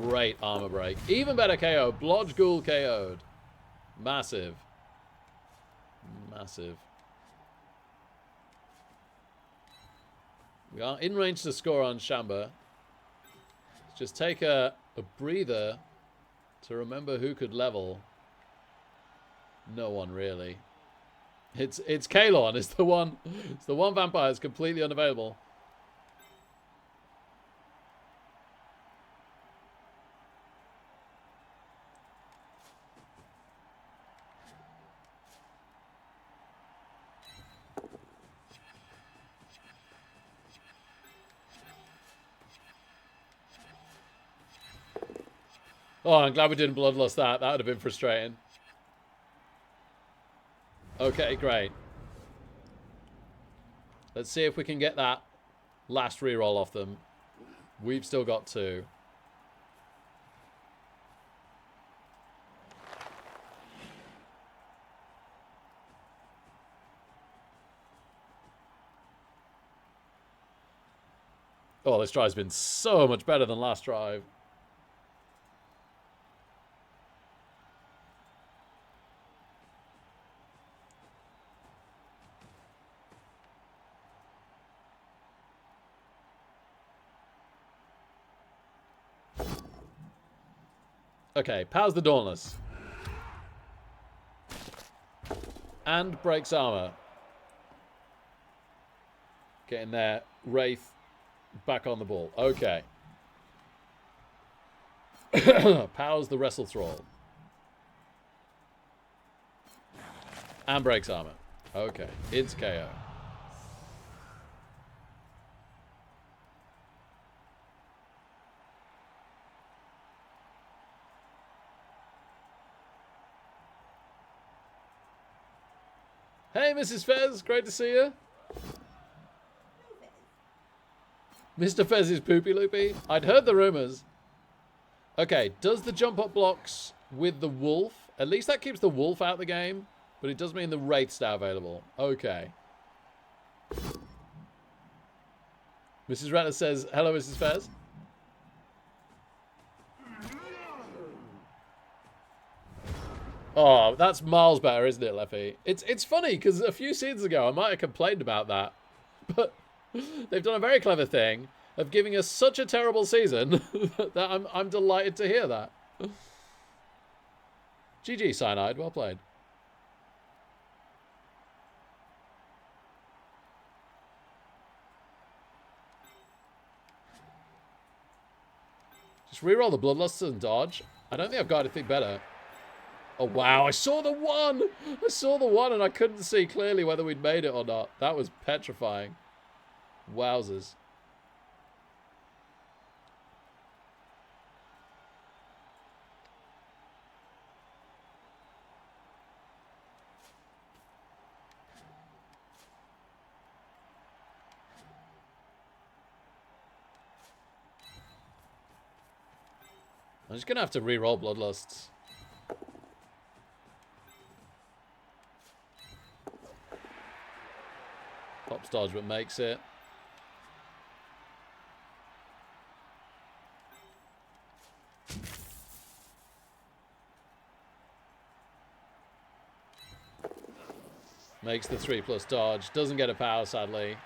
Great armor break. Even better KO. Blodge Ghoul KO'd. Massive. Massive. We are in range to score on Shamba. Let's just take a breather to remember who could level. No one really. It's Kalon. It's the one vampire that's completely unavailable. Oh, I'm glad we didn't bloodlust that. That would have been frustrating. Okay, great. Let's see if we can get that last reroll off them. We've still got 2. Oh, this drive's been so much better than last drive. Okay, powers the Dauntless. And breaks armor. Getting there. Wraith back on the ball. Okay. Powers the Wrestle Thrall. And breaks armor. Okay, it's KO. Hey, Mrs. Fez, great to see you. Mr. Fez is poopy loopy. I'd heard the rumors. Okay, does the jump up blocks with the wolf? At least that keeps the wolf out of the game, but it does mean the wraith's now available. Okay. Mrs. Rattler says, hello, Mrs. Fez. Oh, that's miles better, isn't it, Leffy? It's funny, because a few seasons ago, I might have complained about that. But they've done a very clever thing. of giving us such a terrible season that I'm delighted to hear that. GG, Cyanide. Well played. Just reroll the Bloodlusts and dodge. I don't think I've got anything better. Oh, wow. I saw the one. I saw the one and I couldn't see clearly whether we'd made it or not. That was petrifying. Wowzers. I'm just going to have to re-roll Bloodlusts. Pops dodge, but makes it. Makes the 3+ dodge. Doesn't get a power, sadly.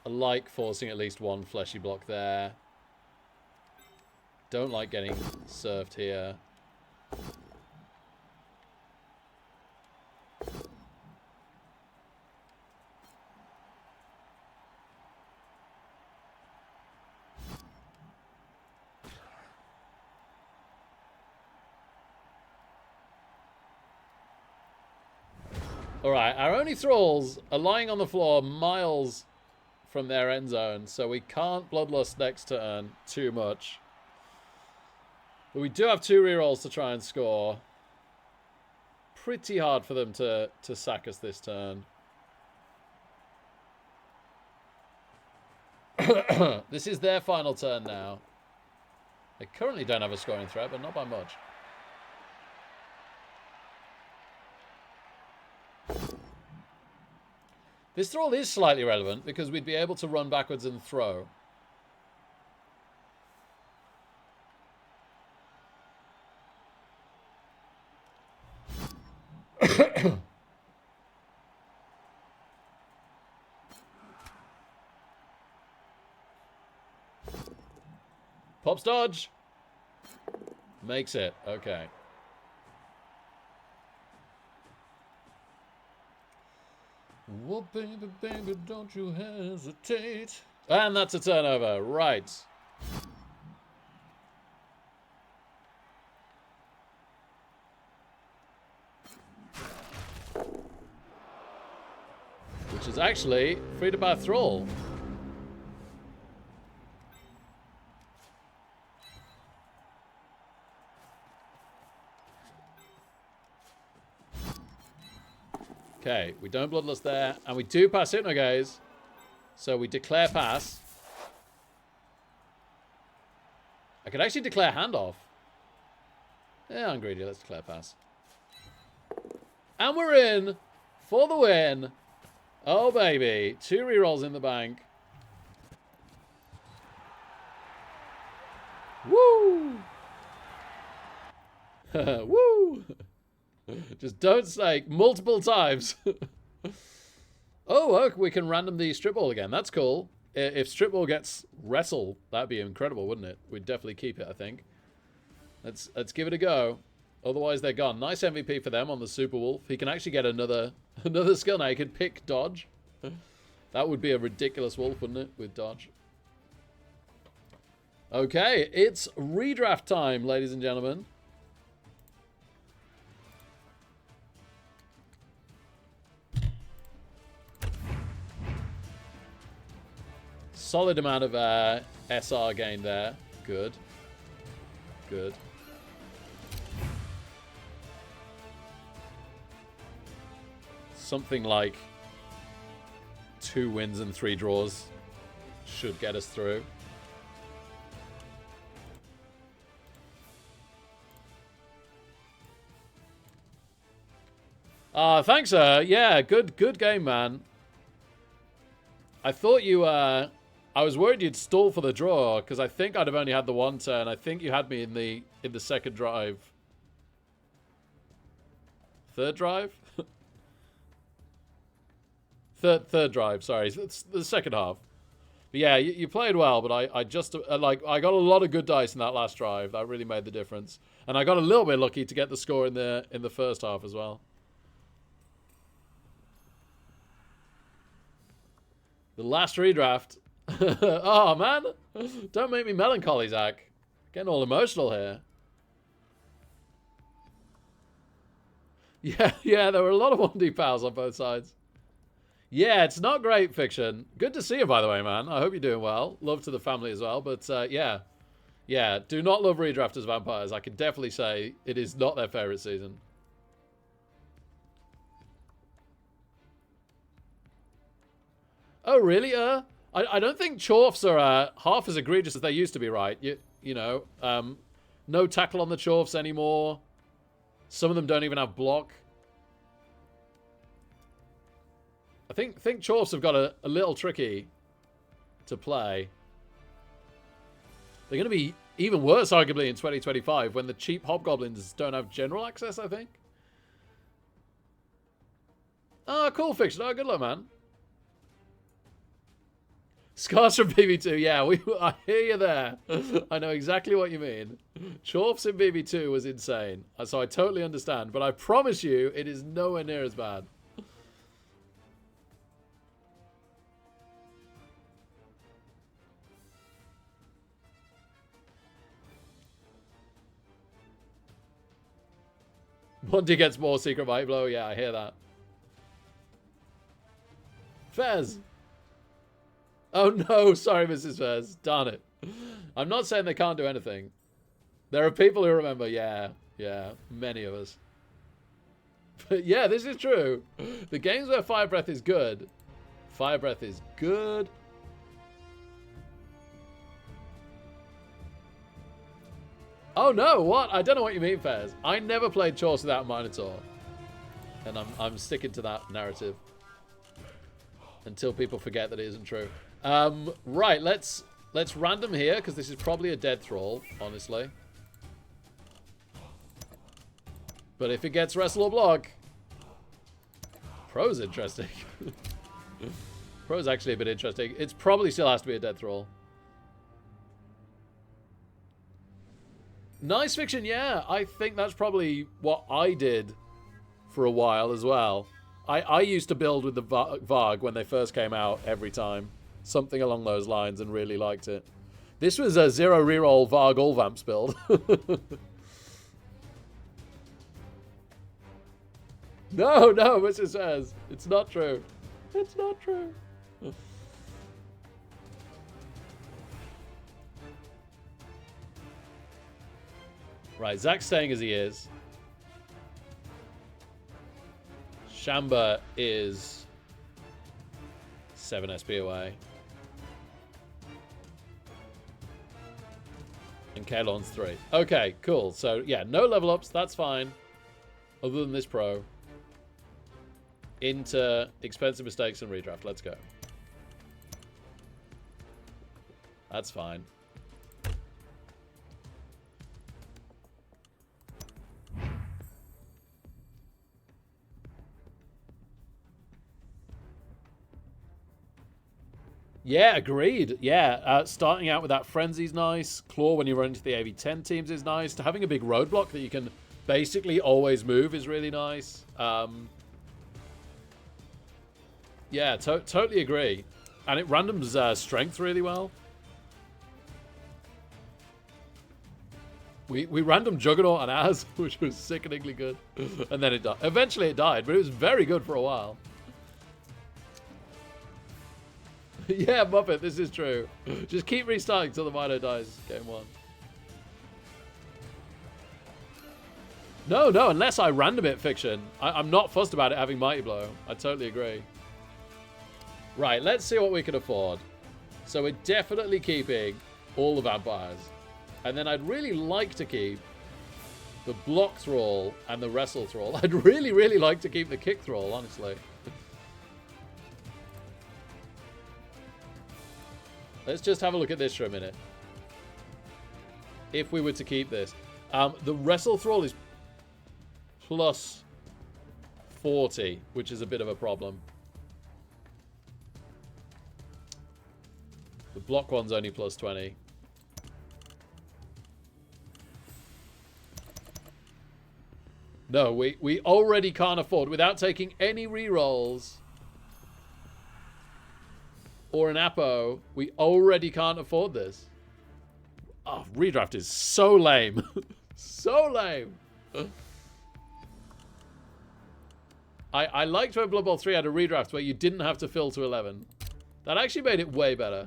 I like forcing at least one fleshy block there. Don't like getting surfed here. Alright, our only thralls are lying on the floor miles from their end zone, so we can't Bloodlust next turn too much. But we do have 2 rerolls to try and score. Pretty hard for them to sack us this turn. This is their final turn now. They currently don't have a scoring threat, but not by much. This thrall is slightly relevant because we'd be able to run backwards and throw. Pops dodge. Makes it. Okay. Well, baby, baby, don't you hesitate. And that's a turnover. Right. Which is actually free to buy thrall. Okay, we don't Bloodlust there. And we do pass Hypno Gaze. So we declare pass. I could actually declare handoff. Yeah, I'm greedy. Let's declare pass. And we're in for the win. Oh, baby. 2 rerolls in the bank. Woo! Woo! Just don't snake multiple times. Oh, look, we can random the strip ball again. That's cool. If strip ball gets wrestle, that'd be incredible, wouldn't it? We'd definitely keep it, I think. Let's give it a go. Otherwise, they're gone. Nice MVP for them on the Super Wolf. He can actually get another skill now. He could pick dodge. That would be a ridiculous wolf, wouldn't it, with dodge? Okay, it's redraft time, ladies and gentlemen. Solid amount of SR gain there. Good. Good. Something like 2 wins and 3 draws should get us through. Thanks, yeah, good game, man. I thought you I was worried you'd stall for the draw, because I think I'd have only had the one turn. I think you had me in the second drive. Third drive? third drive, sorry. It's the second half. But yeah, you played well, but I just, like, I got a lot of good dice in that last drive. That really made the difference. And I got a little bit lucky to get the score in the first half as well. The last redraft. Oh, man. Don't make me melancholy, Zach. Getting all emotional here. Yeah, there were a lot of 1D pals on both sides. Yeah, it's not great, Fiction. Good to see you, by the way, man. I hope you're doing well. Love to the family as well. But, yeah. Yeah, do not love Redraft as vampires. I can definitely say it is not their favorite season. Oh, really? I don't think Chorfs are half as egregious as they used to be, right? You know, no tackle on the Chorfs anymore. Some of them don't even have block. I think Chorfs have got a little tricky to play. They're going to be even worse, arguably, in 2025 when the cheap Hobgoblins don't have general access, I think. Oh, cool, Fiction. Oh, good luck, man. Scars from BB2. Yeah, I hear you there. I know exactly what you mean. Chorfs in BB2 was insane. So I totally understand. But I promise you, it is nowhere near as bad. Monty gets more secret might blow. Yeah, I hear that. Fez. Oh no, sorry, Mrs. Fez. Darn it. I'm not saying they can't do anything. There are people who remember. Yeah, many of us. But yeah, this is true. The games where Fire Breath is good. Fire Breath is good. Oh no, what? I don't know what you mean, Fez. I never played Chorfs without Minotaur. And I'm sticking to that narrative. Until people forget that it isn't true. Right, let's random here, because this is probably a dead thrall, honestly. But if it gets wrestle or block, Pro's interesting. Pro's actually a bit interesting. It probably still has to be a dead thrall. Nice Fiction, yeah. I think that's probably what I did for a while as well. I used to build with the Varg when they first came out every time. Something along those lines, and really liked it. This was a 0 reroll Varg all Vamps build. No, Mrs. says. It's not true. It's not true. Right, Zach's staying as he is. Shamba is 7 SP away. And Kalon's 3. Okay, cool. So, yeah, no level ups. That's fine. Other than this pro. Into expensive mistakes and redraft. Let's go. That's fine. Yeah, agreed. Yeah, starting out with that Frenzy's nice. Claw when you run into the AV10 teams is nice. Having a big roadblock that you can basically always move is really nice. Yeah, totally agree. And it randoms strength really well. We random Juggernaut on Az, which was sickeningly good. And then it died. Eventually it died, but it was very good for a while. Yeah, Muppet, this is true. Just keep restarting till the Mino dies. Game 1. No, unless I random it, Fiction. I'm not fussed about it having Mighty Blow. I totally agree. Right, let's see what we can afford. So we're definitely keeping all the vampires. And then I'd really like to keep the block thrall and the wrestle thrall. I'd really, really like to keep the kick thrall, honestly. Let's just have a look at this for a minute. If we were to keep this. The Wrestle Thrall is plus 40, which is a bit of a problem. The block one's only plus 20. No, we already can't afford, without taking any rerolls or an Apo, we already can't afford this. Oh, redraft is so lame. So lame. I liked when Blood Bowl 3 had a redraft where you didn't have to fill to 11. That actually made it way better.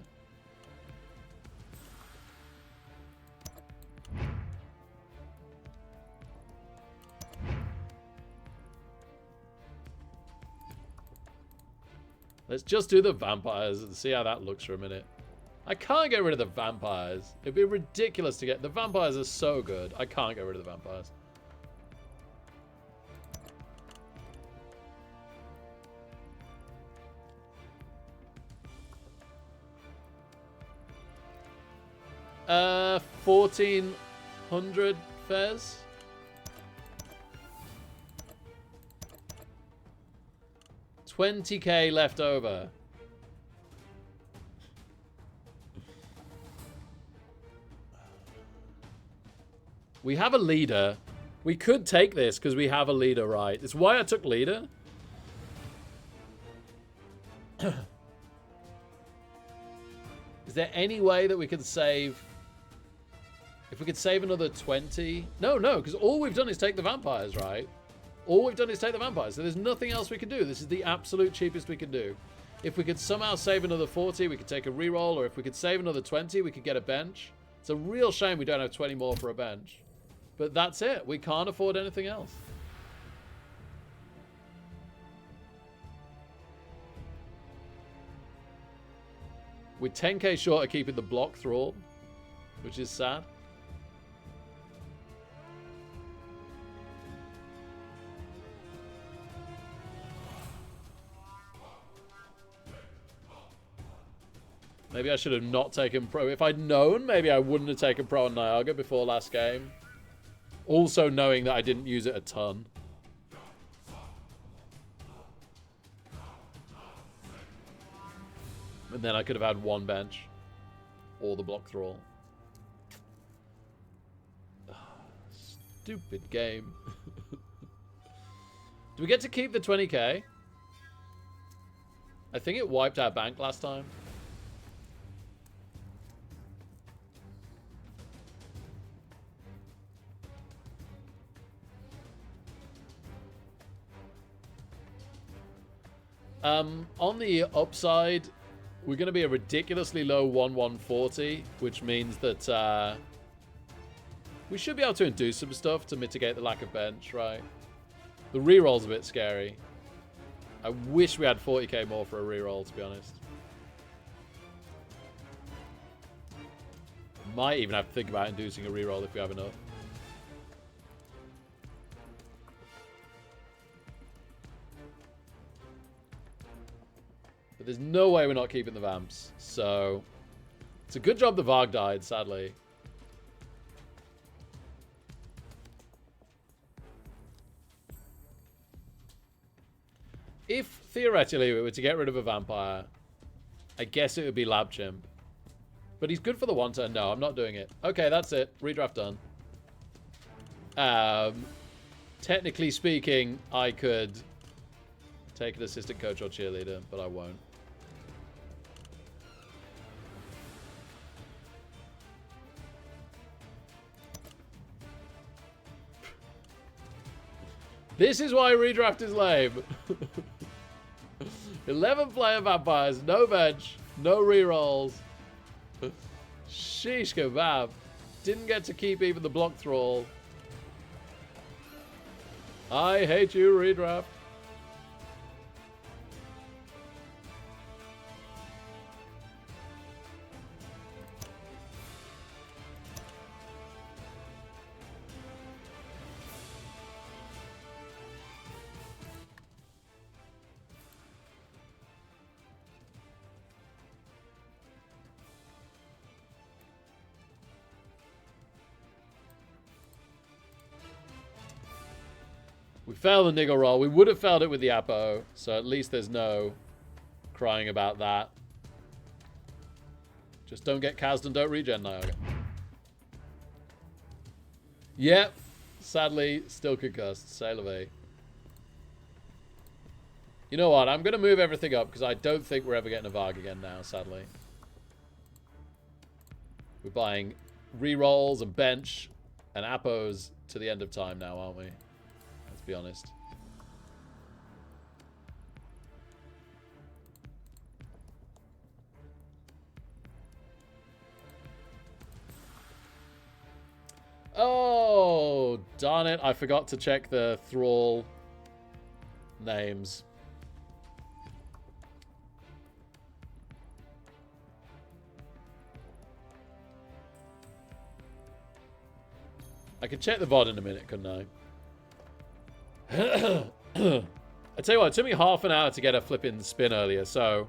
Let's just do the vampires and see how that looks for a minute. I can't get rid of the vampires. It'd be ridiculous to get... The vampires are so good. I can't get rid of the vampires. Uh, 1,400 Fez. $20K left over. We have a leader. We could take this because we have a leader, right? It's why I took leader. Is there any way that we could save... If we could save another 20... No, because all we've done is take the vampires, right? All we've done is take the vampires, so there's nothing else we can do. This is the absolute cheapest we can do. If we could somehow save another 40, we could take a reroll, or if we could save another 20, we could get a bench. It's a real shame we don't have 20 more for a bench. But that's it. We can't afford anything else. We're 10k short of keeping the block thrall, which is sad. Maybe I should have not taken pro. If I'd known, maybe I wouldn't have taken pro on Niagara before last game. Also knowing that I didn't use it a ton. And then I could have had one bench. Or the block thrall. Stupid game. Do we get to keep the 20k? I think it wiped our bank last time. On the upside, we're going to be a ridiculously low 1-1-40, which means that we should be able to do some stuff to mitigate the lack of bench, right? The reroll's a bit scary. I wish we had 40k more for a reroll, to be honest. Might even have to think about inducing a reroll if we have enough. But there's no way we're not keeping the Vamps. So, it's a good job the Varg died, sadly. If, theoretically, we were to get rid of a Vampire, I guess it would be Lab Chimp. But he's good for the one turn. No, I'm not doing it. Okay, that's it. Redraft done. Technically speaking, I could take an assistant coach or cheerleader, but I won't. This is why redraft is lame. 11 player vampires, no bench, no rerolls. Sheesh kebab. Didn't get to keep even the block thrall. I hate you, redraft. We failed the niggle roll. We would have failed it with the Apo, so at least there's no crying about that. Just don't get cased and don't regen, Niagara. Yep. Sadly, still concussed. Say la vie. You know what? I'm going to move everything up because I don't think we're ever getting a Varg again now, sadly. We're buying rerolls and bench and Apos to the end of time now, aren't we? Let's be honest. Oh, darn it. I forgot to check the thrall names. I could check the VOD in a minute, couldn't I? I tell you what, it took me half an hour to get a flipping spin earlier, so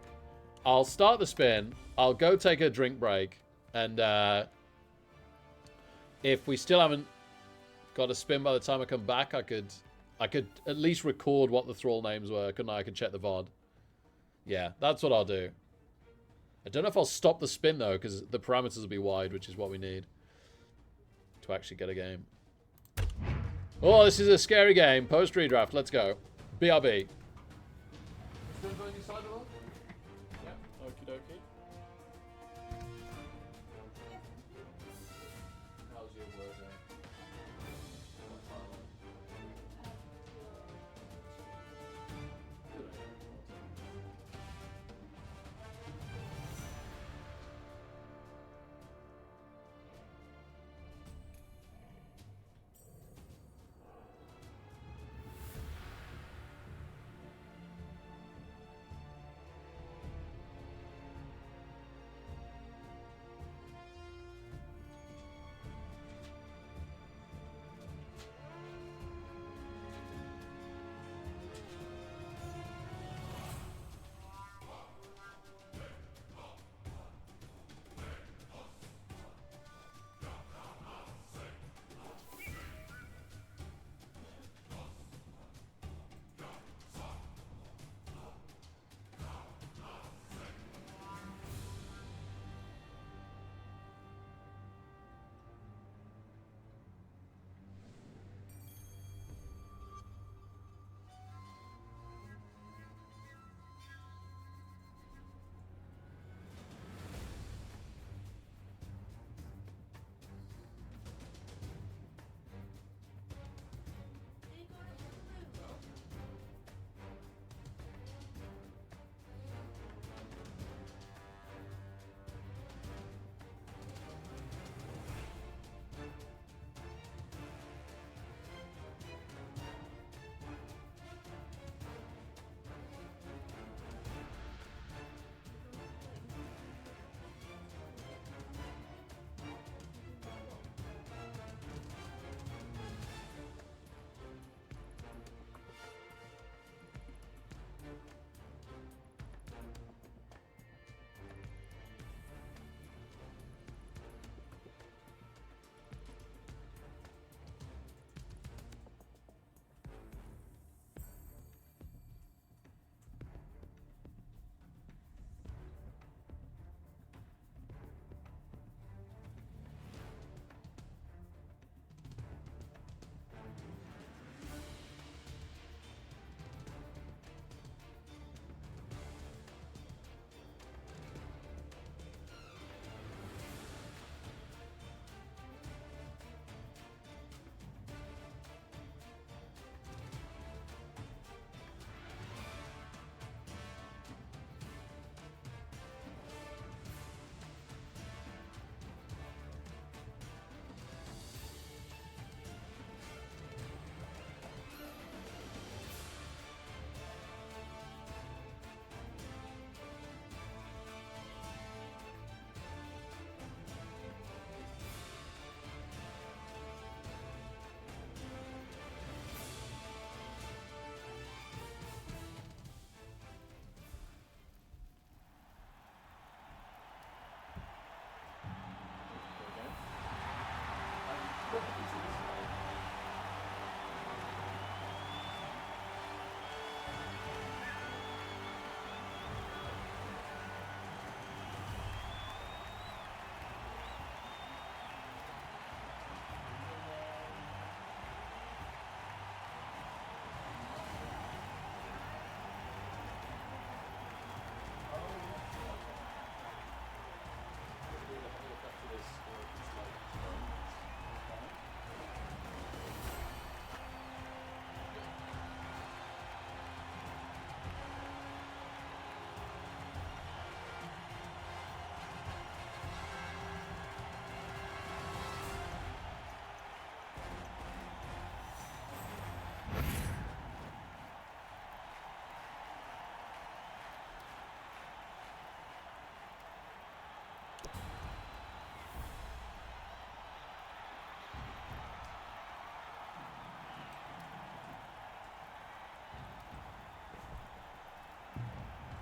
I'll start the spin. I'll go take a drink break, and if we still haven't got a spin by the time I come back, I could at least record what the thrall names were, couldn't I? I could check the VOD. Yeah, that's what I'll do. I don't know if I'll stop the spin, though, because the parameters will be wide, which is what we need to actually get a game. Oh, this is a scary game. Post redraft. Let's go. BRB. Still going inside the room? Yeah. Okie dokie. How's your word there?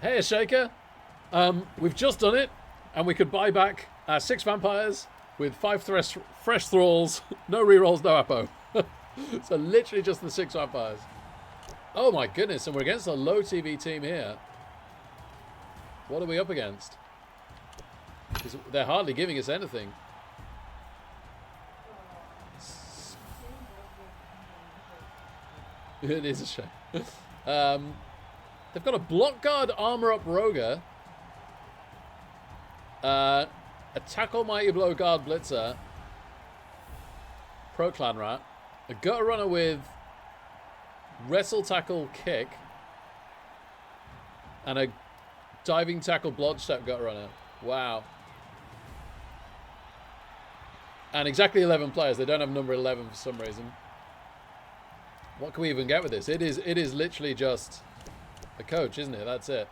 Hey, Shaker. We've just done it, and we could buy back 6 vampires with 5 fresh thralls, no rerolls, no apo. So literally just the 6 vampires. Oh my goodness, and we're against a low TV team here. What are we up against? Because they're hardly giving us anything. It is a shame. They've got a block guard, armor up Roger, a tackle mighty blow guard blitzer, pro clan rat, a gutter runner with wrestle tackle kick, and a diving tackle blood step gutter runner. Wow. And exactly 11 players. They don't have number 11 for some reason. What can we even get with this? It is literally just a coach, isn't it? That's it.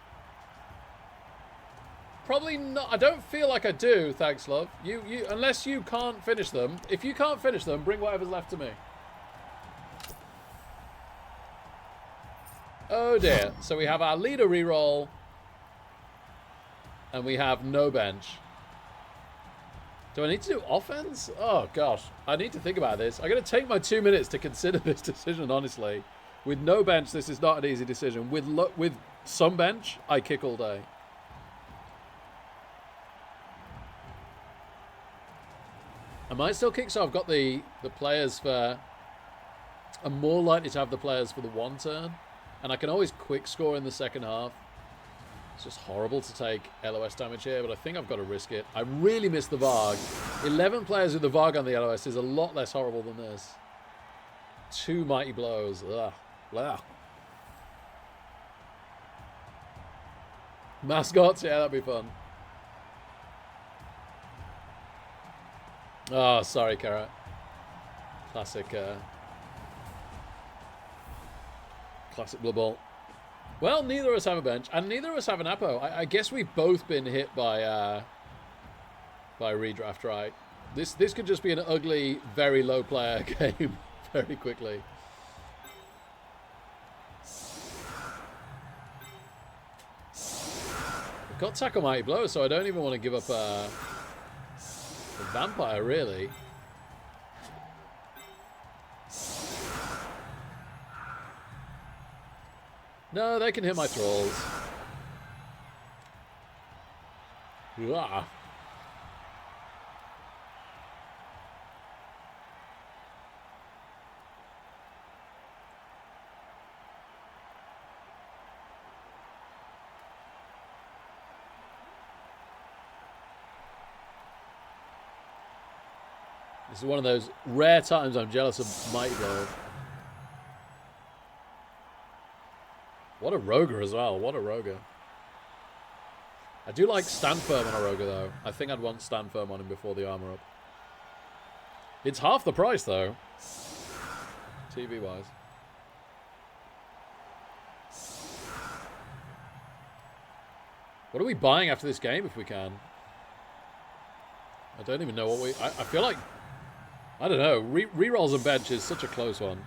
Probably not. I don't feel like I do, thanks, love. You unless you can't finish them. If you can't finish them, bring whatever's left to me. Oh dear. So we have our leader reroll. And we have no bench. Do I need to do offense? Oh gosh. I need to think about this. I'm going to take my 2 minutes to consider this decision, honestly. With no bench, this is not an easy decision. With some bench, I kick all day. I might still kick, so I've got the players for... I'm more likely to have the players for the 1 turn. And I can always quick score in the second half. It's just horrible to take LOS damage here, but I think I've got to risk it. I really miss the Varg. 11 players with the Varg on the LOS is a lot less horrible than this. 2 mighty blows. Ugh. Blah. Mascots, yeah, that'd be fun. Oh, sorry, Carrot. Classic Blood Bowl. Well, neither of us have a bench, and neither of us have an Apo. I guess we've both been hit by redraft, right? This could just be an ugly, very low player game very quickly. I've got Tackle Mighty Blow, so I don't even want to give up a vampire, really. No, they can hit my thralls. Uah. This is one of those rare times I'm jealous of Mighty Blow. What a Roger as well. What a Roger. I do like Stand Firm on a Roger, though. I think I'd want Stand Firm on him before the armor up. It's half the price, though. TV-wise. What are we buying after this game, if we can? I don't even know what we... I feel like... I don't know. Rerolls and bench is such a close one.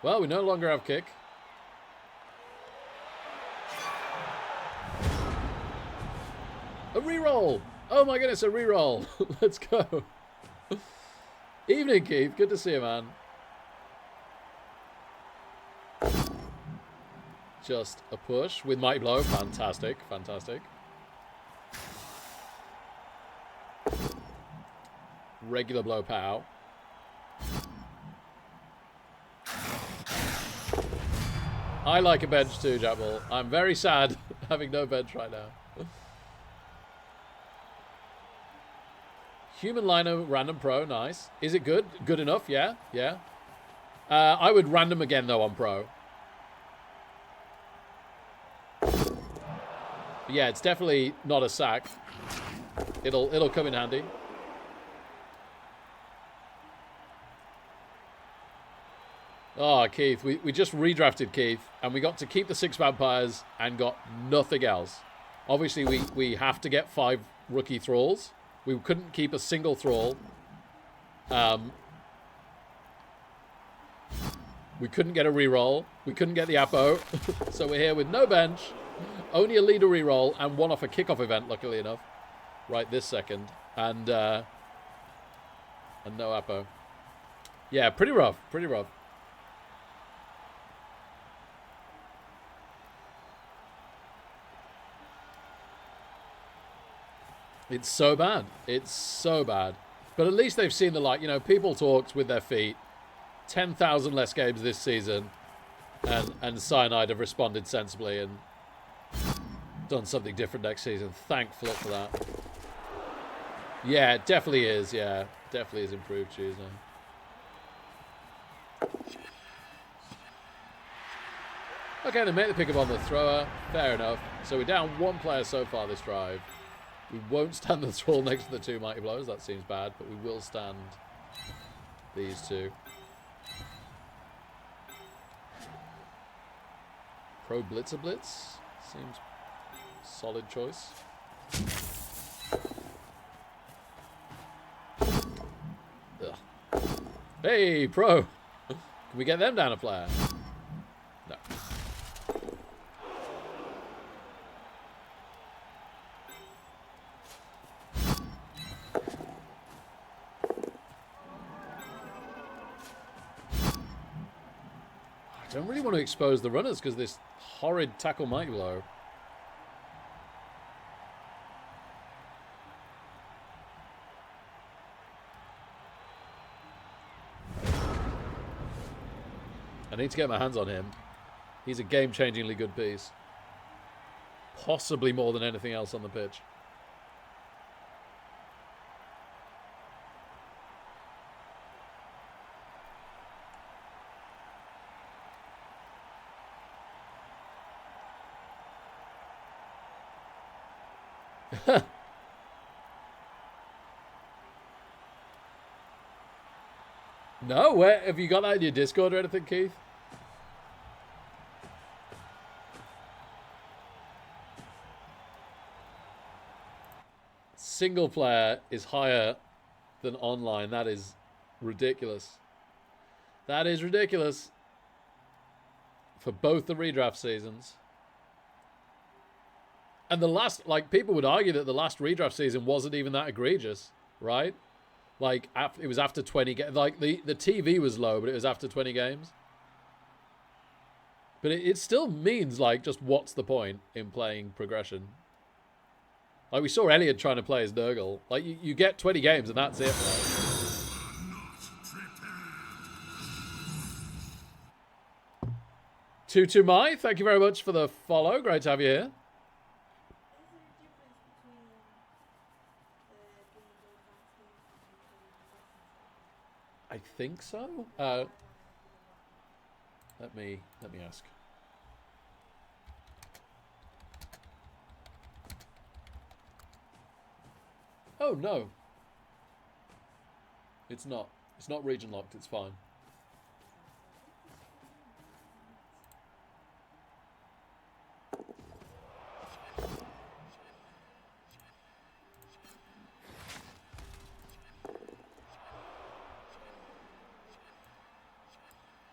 Well, we no longer have kick. A reroll! Oh my goodness, a reroll! Let's go. Evening, Keith. Good to see you, man. Just a push with Mighty Blow. Fantastic, fantastic. Regular blow pow. I like a bench too, Jabble. I'm very sad having no bench right now. Human Lino random pro, nice. Is it good? Good enough? Yeah, yeah. I would random again though on pro. But yeah, it's definitely not a sack. It'll come in handy. Oh, Keith, we just redrafted Keith, and we got to keep the 6 vampires and got nothing else. Obviously, we have to get 5 rookie thralls. We couldn't keep a single thrall. We couldn't get a reroll. We couldn't get the Apo. So we're here with no bench. Only a leader reroll and one off a kickoff event, luckily enough. Right this second. And no Apo. Yeah, pretty rough. Pretty rough. It's so bad. It's so bad. But at least they've seen the light. You know, people talked with their feet. 10,000 less games this season. And Cyanide have responded sensibly and done something different next season. Thank Flip for that. Yeah, it definitely is. Yeah, definitely is improved Tuesday. Okay, they make the pickup on the thrower. Fair enough. So we're down one player so far this drive. We won't stand the thrall next to the two mighty blows. That seems bad, but we will stand these two. Pro Blitzer Blitz seems solid choice. Ugh. Hey, Pro! Can we get them down a player? No. I don't really want to expose the runners because this horrid tackle might blow. I need to get my hands on him. He's a game-changingly good piece. Possibly more than anything else on the pitch. No, where have you got that in your Discord or anything, Keith? Single player is higher than online. That is ridiculous. That is ridiculous. For both the redraft seasons. And the last, like, people would argue that the last redraft season wasn't even that egregious, right? Like, it was after 20 games. Like, the TV was low, but it was after 20 games. But it still means, like, just what's the point in playing progression? Like, we saw Elliot trying to play as Nurgle. Like, you get 20 games and that's it. Right? Tutu Mai, thank you very much for the follow. Great to have you here. I think so. Let me ask. Oh no. It's not. It's not region locked. It's fine.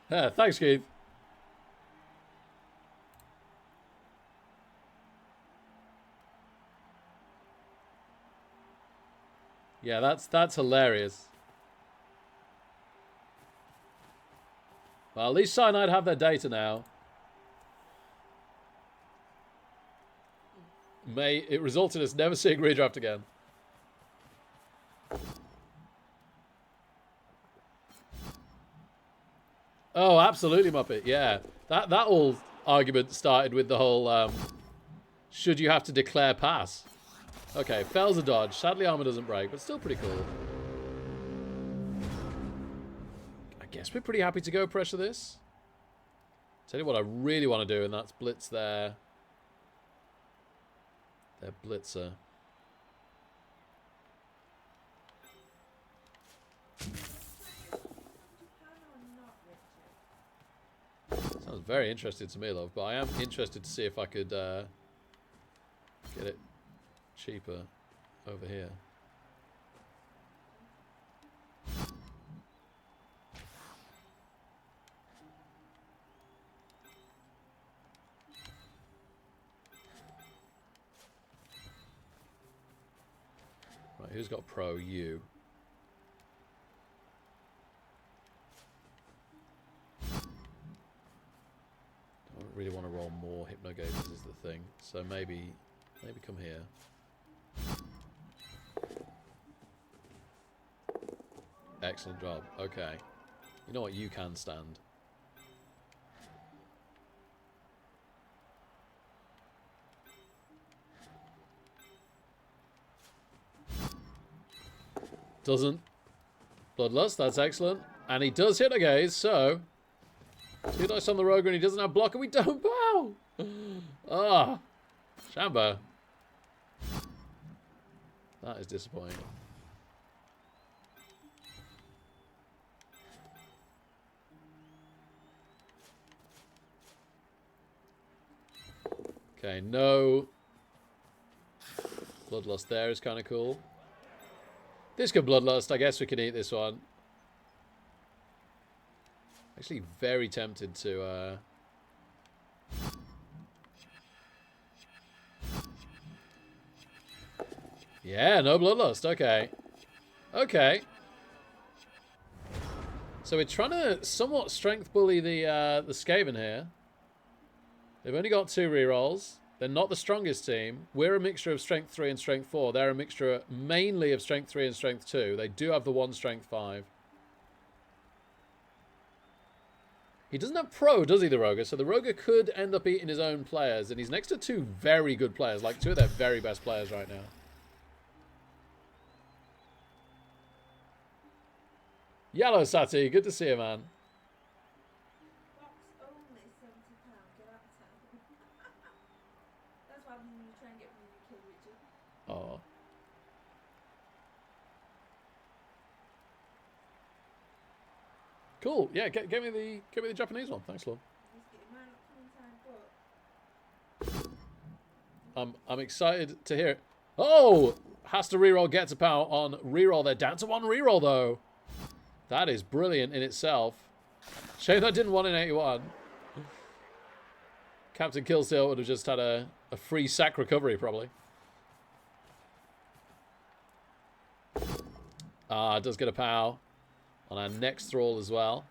Yeah, thanks, Keith. Yeah, that's hilarious. Well, at least Cyanide have their data now. May it result in us never seeing redraft again. Oh, absolutely, Muppet. Yeah, that whole argument started with the whole should you have to declare pass? Okay, fails a dodge. Sadly, armor doesn't break, but still pretty cool. I guess we're pretty happy to go pressure this. Tell you what I really want to do, and that's blitz their blitzer. Sounds very interesting to me, love, but I am interested to see if I could get it cheaper over here. Right, who's got pro? You. I don't really want to roll more Hypno Gauges is the thing. So maybe come here. Excellent job. Okay. You know what? You can stand. Doesn't. Bloodlust, that's excellent. And he does hit a gaze, so 2 dice on the rogue and he doesn't have block and we don't bow! Ah. Shambo. That is disappointing. Okay, no Bloodlust there is kind of cool. This could Bloodlust. I guess we can eat this one. Actually, very tempted to... Yeah, no Bloodlust. Okay. Okay. So we're trying to somewhat strength bully the Skaven here. They've only got 2 rerolls. They're not the strongest team. We're a mixture of strength 3 and strength 4. They're a mixture mainly of strength 3 and strength 2. They do have the 1 strength 5. He doesn't have pro, does he, the Roger? So the Roger could end up eating his own players. And he's next to 2 very good players. Like 2 of their very best players right now. Yellow Sati, good to see you, man. Box only £70. Get out of town. That's why I'm going to try and get rid of your kill, Richard. Oh. Cool. Yeah, give me the Japanese one. Thanks, Lord. I'm excited to hear it. Oh! Has to reroll, gets a power on reroll. They're down to 1 reroll, though. That is brilliant in itself. Shame that didn't 1 in 81. Captain Killsteel would have just had a free sack recovery, probably. Ah, does get a pow on our next thrall as well.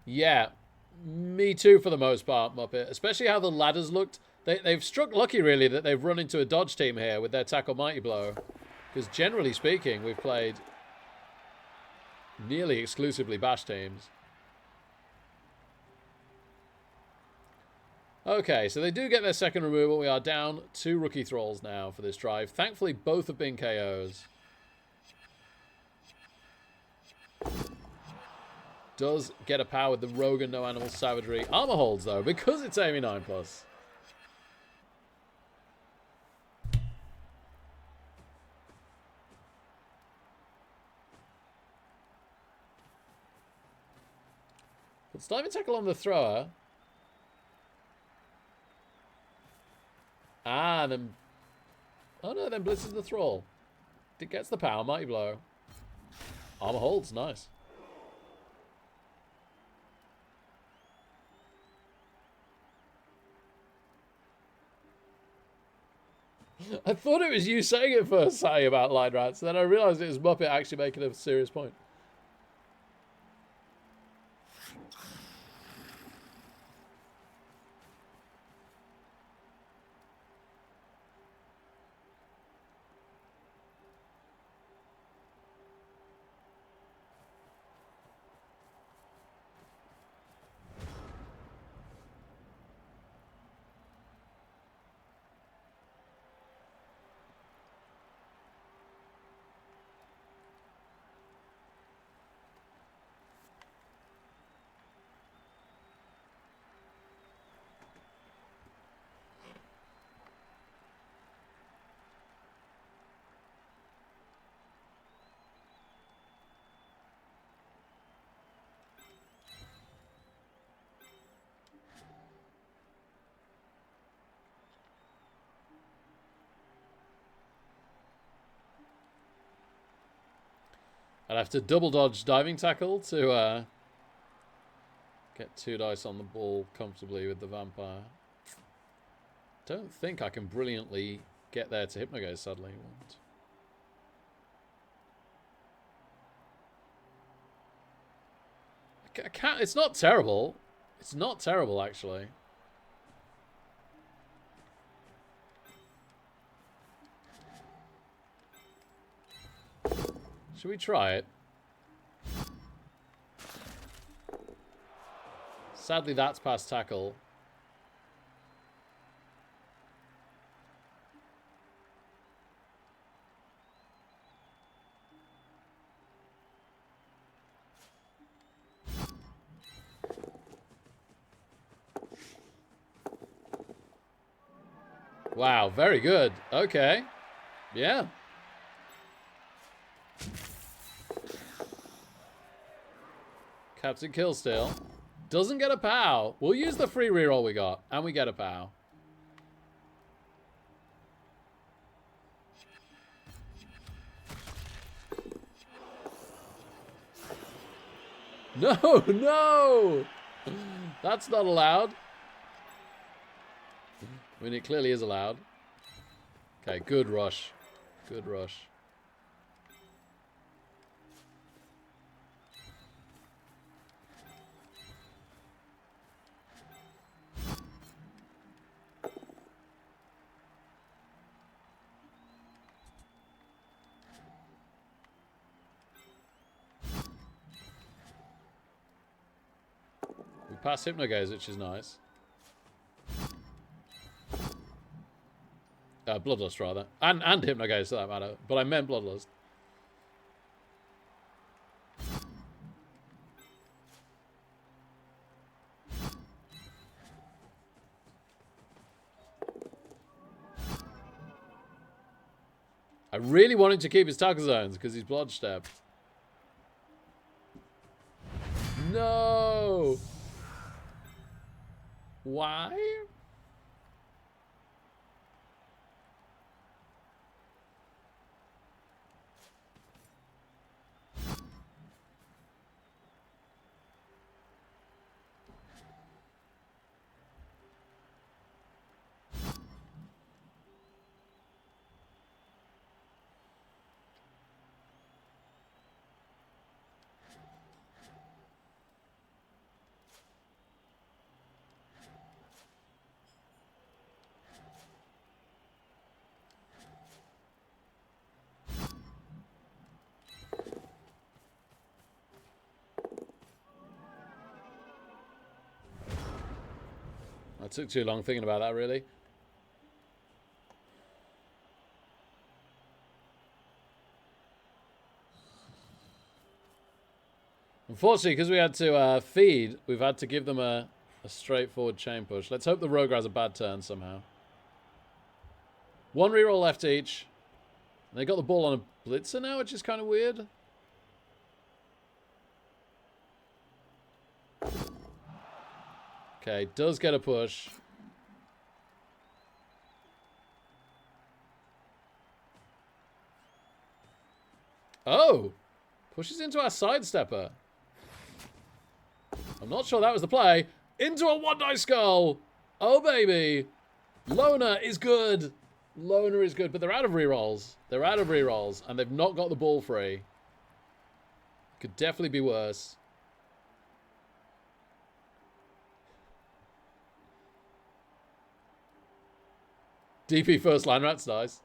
Yeah, me too for the most part, Muppet. Especially how the ladders looked. They've struck lucky, really, that they've run into a dodge team here with their tackle mighty blow. Because generally speaking, we've played nearly exclusively bash teams. Okay, so they do get their second removal. We are down 2 rookie thralls now for this drive. Thankfully, both have been KOs. Does get a power with the Rogue and no animal savagery. Armor holds, though, because it's AME 9+. Puts diving tackle on the thrower. Ah, then... Oh no, then blitzes the thrall. It gets the power, mighty blow. Armor holds, nice. I thought it was you saying it first, Sai, about line rats. Then I realised it was Muppet actually making a serious point. I'd have to double dodge diving tackle to Get 2 dice on the ball comfortably with the vampire. Don't think I can brilliantly get there to Hypnogaze, sadly. I can't, it's not terrible. It's not terrible, actually. Should we try it? Sadly, that's past tackle. Wow, very good. Okay. Yeah. Captain Killsteel. Doesn't get a POW. We'll use the free reroll we got, and we get a POW. No, no! That's not allowed. I mean, it clearly is allowed. Okay, good rush. Good rush. We pass Hypnogaze, which is nice. Bloodlust, rather. And Hypnogaze, for that matter. But I meant Bloodlust. I really wanted to keep his tackle zones because he's Bloodstep. No! Why? I took too long thinking about that, really. Unfortunately, because we had to feed, we've had to give them a straightforward chain push. Let's hope the Rogue has a bad turn somehow. 1 reroll left each. And they got the ball on a blitzer now, which is kind of weird. Okay, does get a push. Oh! Pushes into our sidestepper. I'm not sure that was the play. Into a 1-dice skull! Oh, baby! Loner is good. Loner is good, but they're out of rerolls. They're out of rerolls, and they've not got the ball free. Could definitely be worse. DP first line, that's nice.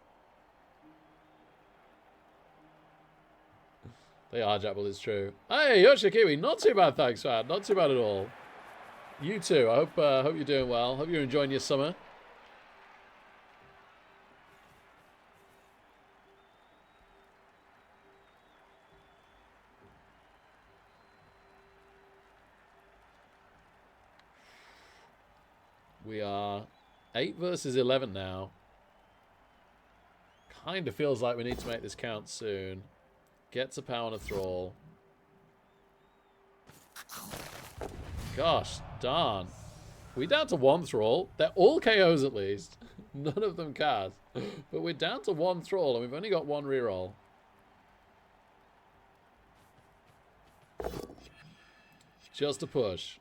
They are Jackal, it's true. Hey, Yoshikiwi, not too bad, thanks, man. Not too bad at all. You too. I hope you're doing well. Hope you're enjoying your summer. We are 8 versus 11 now. Kind of feels like we need to make this count soon. Gets a power on a thrall. Gosh, darn. We're down to 1 thrall. They're all KOs at least. None of them cast. But we're down to 1 thrall and we've only got 1 reroll. Just a push.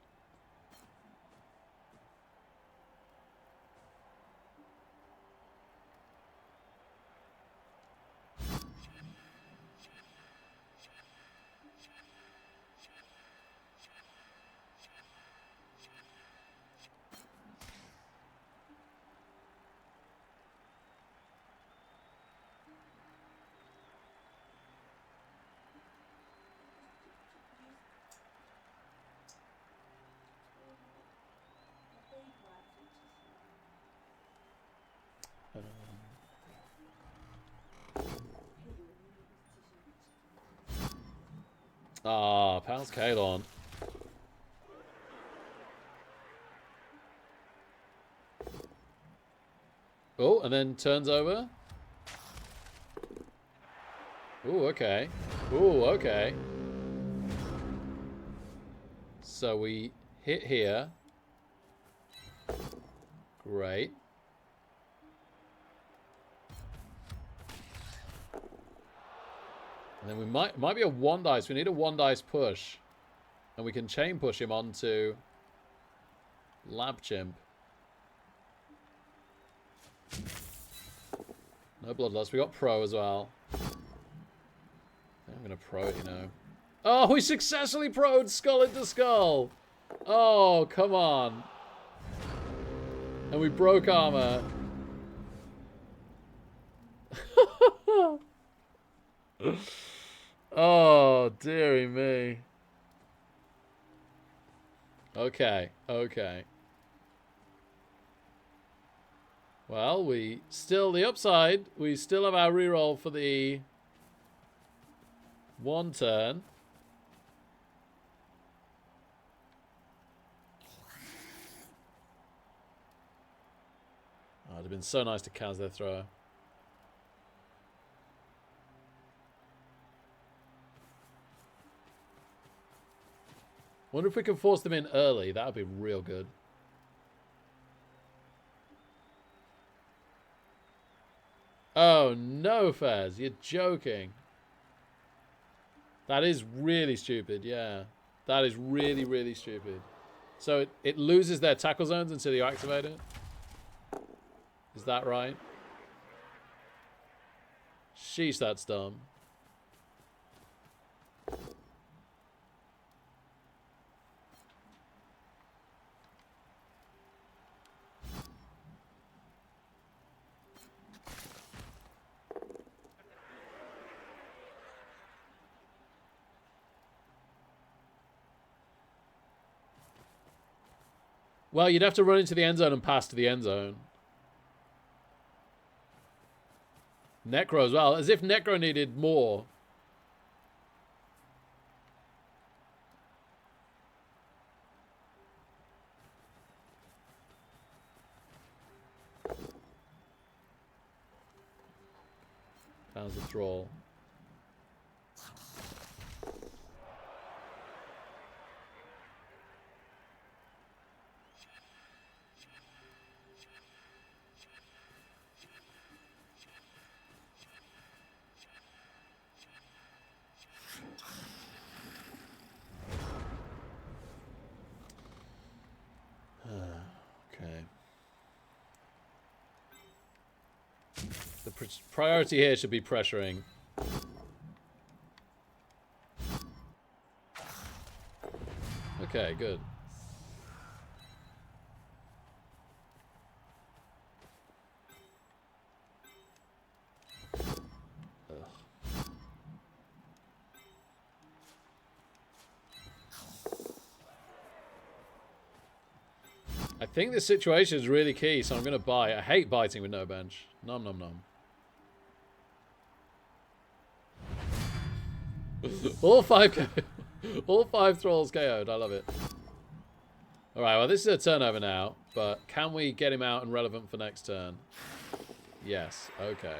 Ah, Pal's Kalon. Oh, and then turns over. Ooh, okay. Ooh, okay. So we hit here. Great. And then we might be a 1 dice. We need a 1 dice push. And we can chain push him onto Lab Chimp. No bloodlust. We got pro as well. I'm gonna pro it, you know. Oh, we successfully pro'd skull into skull. Oh, come on. And we broke armor. Oh, dearie me. Okay, okay. Well, we still, the upside, we still have our reroll for the 1 turn. Oh, it'd have been so nice to Kaz their thrower. Wonder if we can force them in early. That would be real good. Oh, no, Fez. You're joking. That is really stupid, yeah. That is really, really stupid. So it loses their tackle zones until you activate it? Is that right? Sheesh, that's dumb. Well, you'd have to run into the end zone and pass to the end zone. Necro as well. As if Necro needed more. How's the thrall? Okay. The priority here should be pressuring. Okay, good. I think this situation is really key, so I'm going to buy. I hate biting with no bench. Nom nom nom. All 5 thralls KO'd. I love it. Alright, well this is a turnover now, but can we get him out and relevant for next turn? Yes, okay.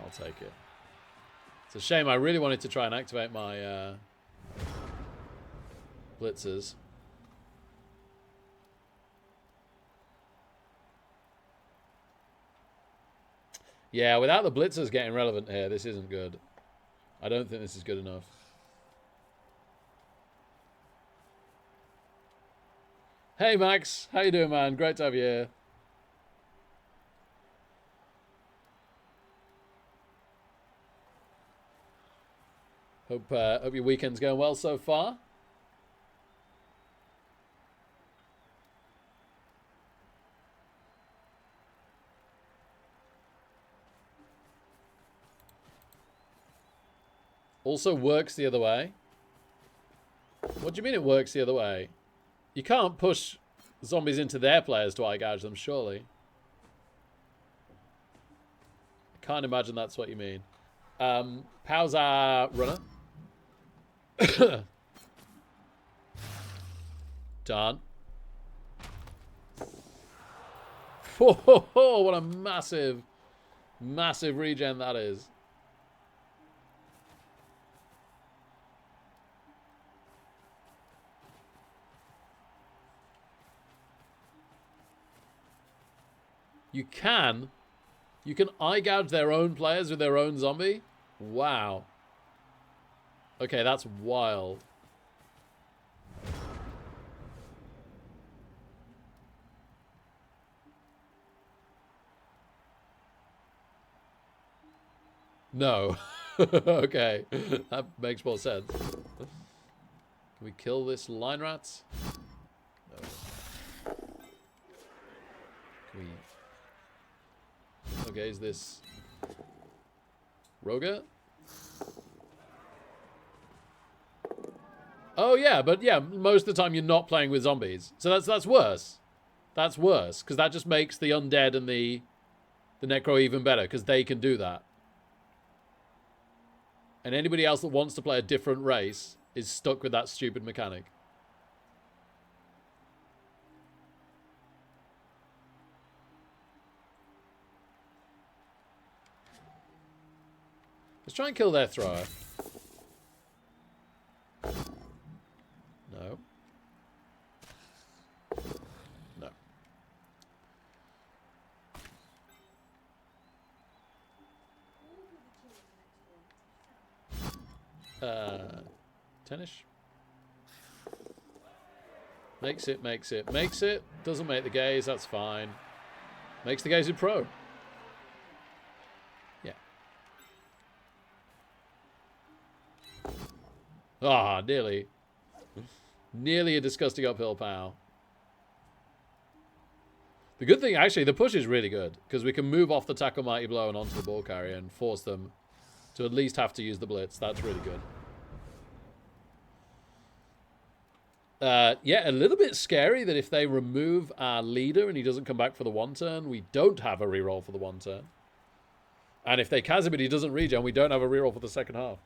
I'll take it. It's a shame, I really wanted to try and activate my blitzers. Yeah, without the blitzers getting relevant here, this isn't good. I don't think this is good enough. Hey Max, how you doing, man? Great to have you here. Hope your weekend's going well so far. Also works the other way. What do you mean it works the other way? You can't push zombies into their players to eye gouge them, surely. I can't imagine that's what you mean. How's our runner? Done. Whoa, what a massive, massive regen that is. You can eye gouge their own players with their own zombie? Wow. Okay, that's wild. No. Okay, that makes more sense. Can we kill this line rat? No. Can we... Okay, is this... Roger? Oh yeah, but yeah, most of the time you're not playing with zombies. So that's worse. That's worse, because that just makes the undead and the necro even better, because they can do that. And anybody else that wants to play a different race is stuck with that stupid mechanic. Let's try and kill their thrower. No. No. 10-ish. Makes it. Doesn't make the gaze, that's fine. Makes the gaze in pro. Yeah. Ah, nearly. Nearly a disgusting uphill pow. The good thing, actually, the push is really good, because we can move off the tackle mighty blow and onto the ball carrier and force them to at least have to use the blitz. That's really good. Yeah, a little bit scary that if they remove our leader and he doesn't come back for the one turn, we don't have a reroll for the one turn. And if they Kazim it, he doesn't regen, we don't have a reroll for the second half.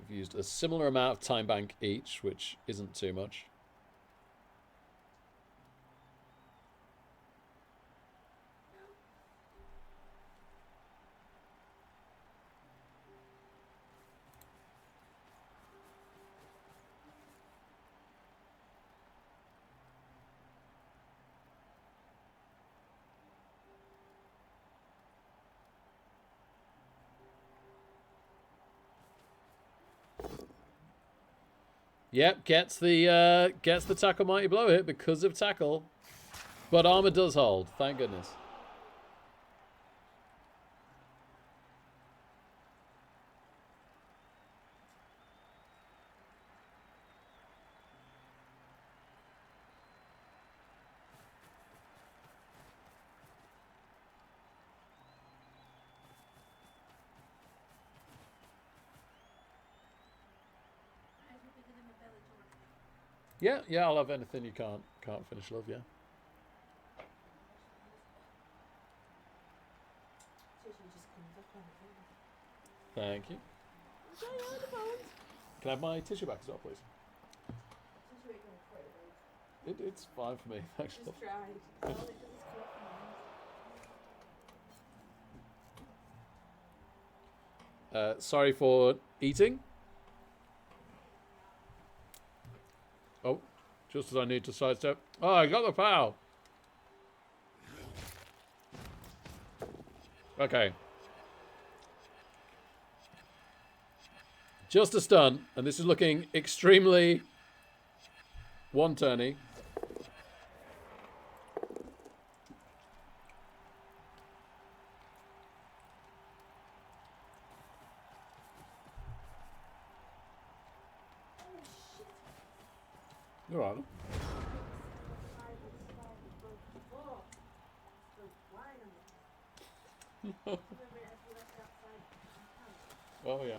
We've used a similar amount of time bank each, which isn't too much. Yep, gets the tackle mighty blow hit because of tackle. But armor does hold, thank goodness. Yeah, I'll have anything you can't finish, love, yeah. Thank you. Can I have my tissue back as well, please? It's fine for me, thanks. Just tried. Sorry for eating. Oh, just as I need to sidestep. Oh, I got the pow. Okay. Just a stun, and this is looking extremely one-turny. You're right. Oh, yeah.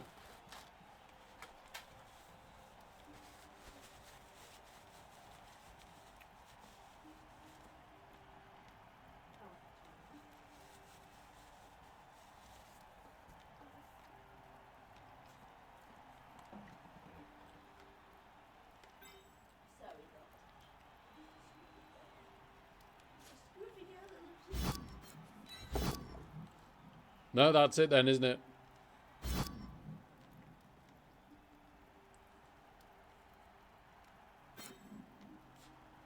No, that's it then, isn't it?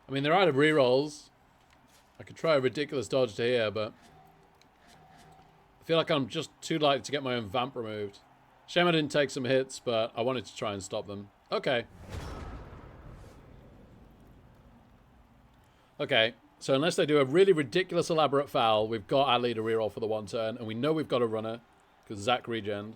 I mean, they're out of rerolls. I could try a ridiculous dodge to here, but I feel like I'm just too light to get my own Vamp removed. Shame I didn't take some hits, but I wanted to try and stop them. Okay. Okay, so unless they do a really ridiculous elaborate foul, we've got our leader reroll for the 1 turn, and we know we've got a runner, because Zach regened.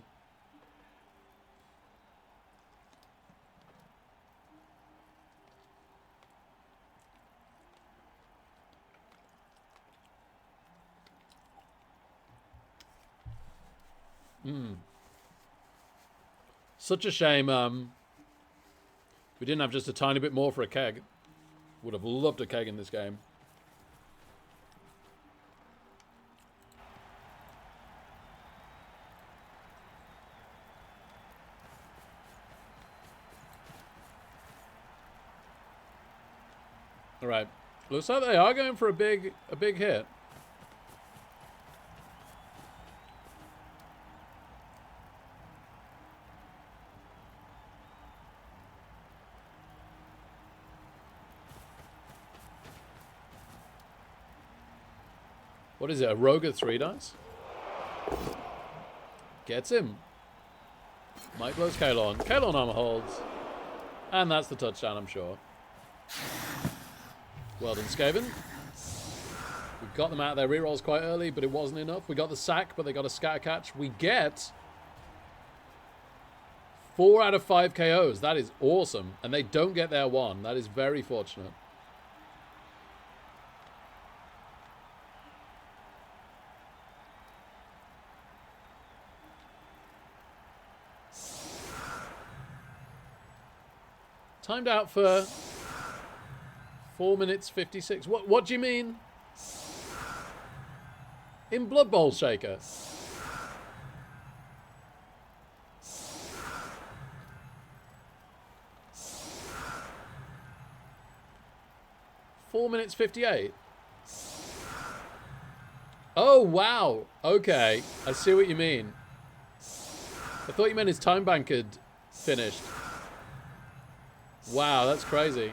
Such a shame we didn't have just a tiny bit more for a keg. Would have loved a keg in this game. All right, looks like they are going for a big hit. What is it, a rogue at 3 dice? Gets him. Mike blows Kalon. Kalon armor holds. And that's the touchdown, I'm sure. Well done, Skaven. We got them out of their rerolls quite early, but it wasn't enough. We got the sack, but they got a scatter catch. We get 4 out of 5 KOs. That is awesome. And they don't get their 1. That is very fortunate. Timed out for 4 minutes 56. What do you mean? In Blood Bowl Shaker. Four minutes 58. Oh wow. Okay, I see what you mean. I thought you meant his time bank had finished. Wow, that's crazy.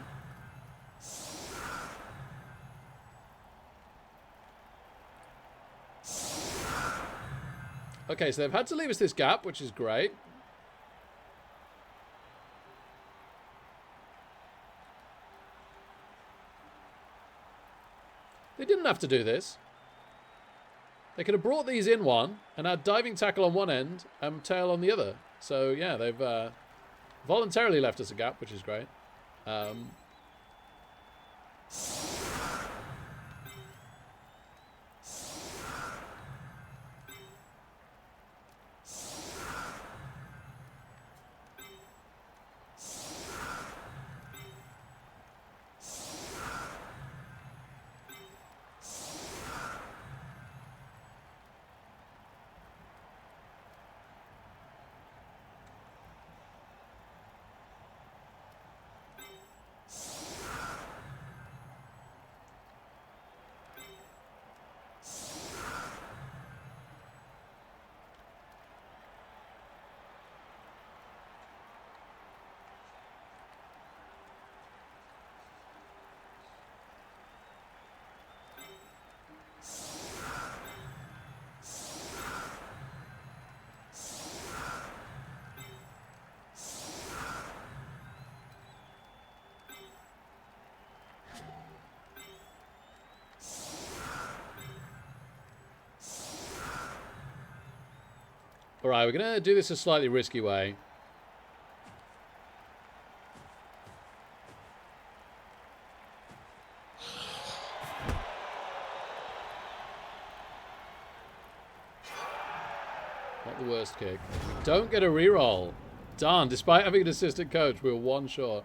Okay, so they've had to leave us this gap, which is great. They didn't have to do this. They could have brought these in one and had diving tackle on one end and tail on the other. So, yeah, they've voluntarily left us a gap, which is great. All right, we're going to do this a slightly risky way. Not the worst kick. We don't get a reroll. Darn, despite having an assistant coach, we were one short.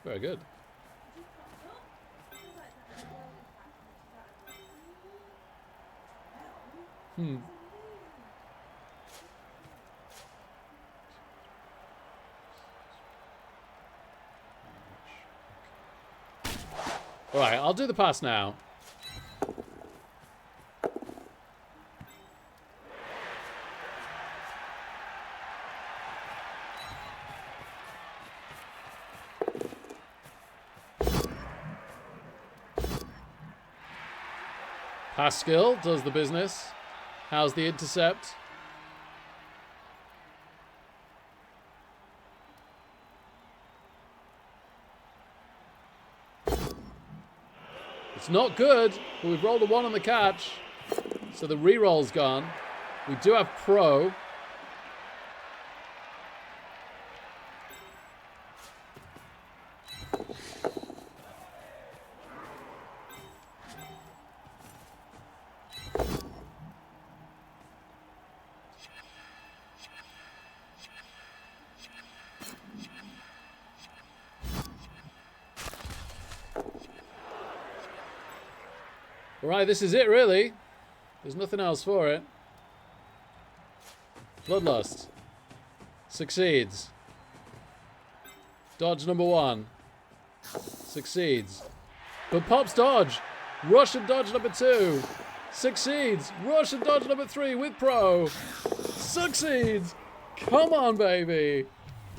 Very good. It just popped up. It was like that in the welcome pack and it started like, well, Hmm. it's amazing. All right, I'll do the pass now. Pass skill does the business. How's the intercept? It's not good, but we've rolled a 1 on the catch. So the reroll's gone. We do have pro. Alright, this is it really. There's nothing else for it. Bloodlust. Succeeds. Dodge number 1. Succeeds. But pops dodge. Rush and dodge number 2. Succeeds. Rush and dodge number 3 with pro. Succeeds. Come on, baby.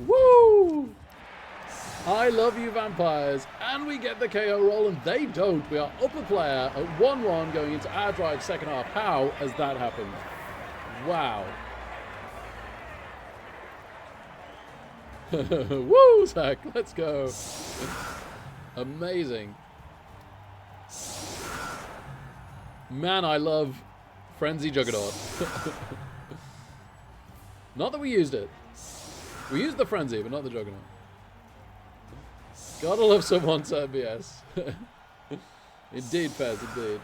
Woo! I love you, vampires. And we get the KO roll, and they don't. We are up a player at 1-1 going into our drive second half. How has that happened? Wow. Woo, Zach. Let's go. Amazing. Man, I love Frenzy Juggernaut. Not that we used it. We used the Frenzy, but not the Juggernaut. Gotta love some one-turn BS. Indeed, Fez, indeed.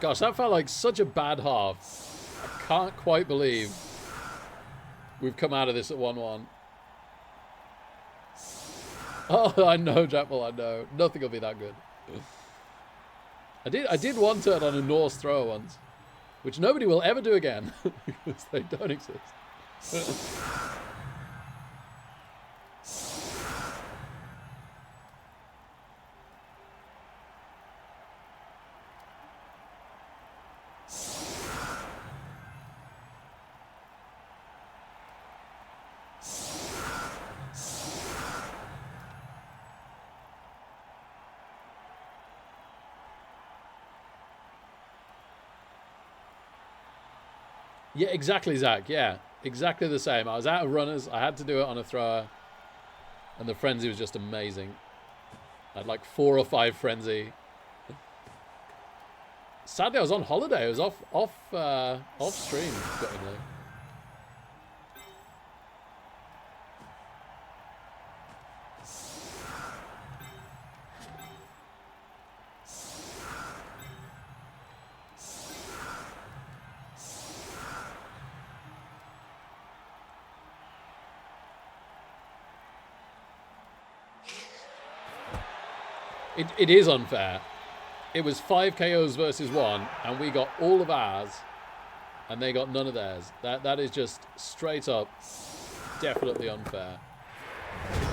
Gosh, that felt like such a bad half. I can't quite believe we've come out of this at 1-1. Oh, I know, Jackal, I know. Nothing will be that good. I did one turn on a Norse thrower once, which nobody will ever do again because they don't exist. Yeah, exactly, Zach. Yeah, exactly the same. I was out of runners. I had to do it on a thrower. And the frenzy was just amazing. I had like 4 or 5 frenzy. Sadly, I was on holiday. I was off stream, guttingly. It is unfair. It was 5 KOs versus 1, and we got all of ours, and they got none of theirs. That is just straight up, definitely unfair.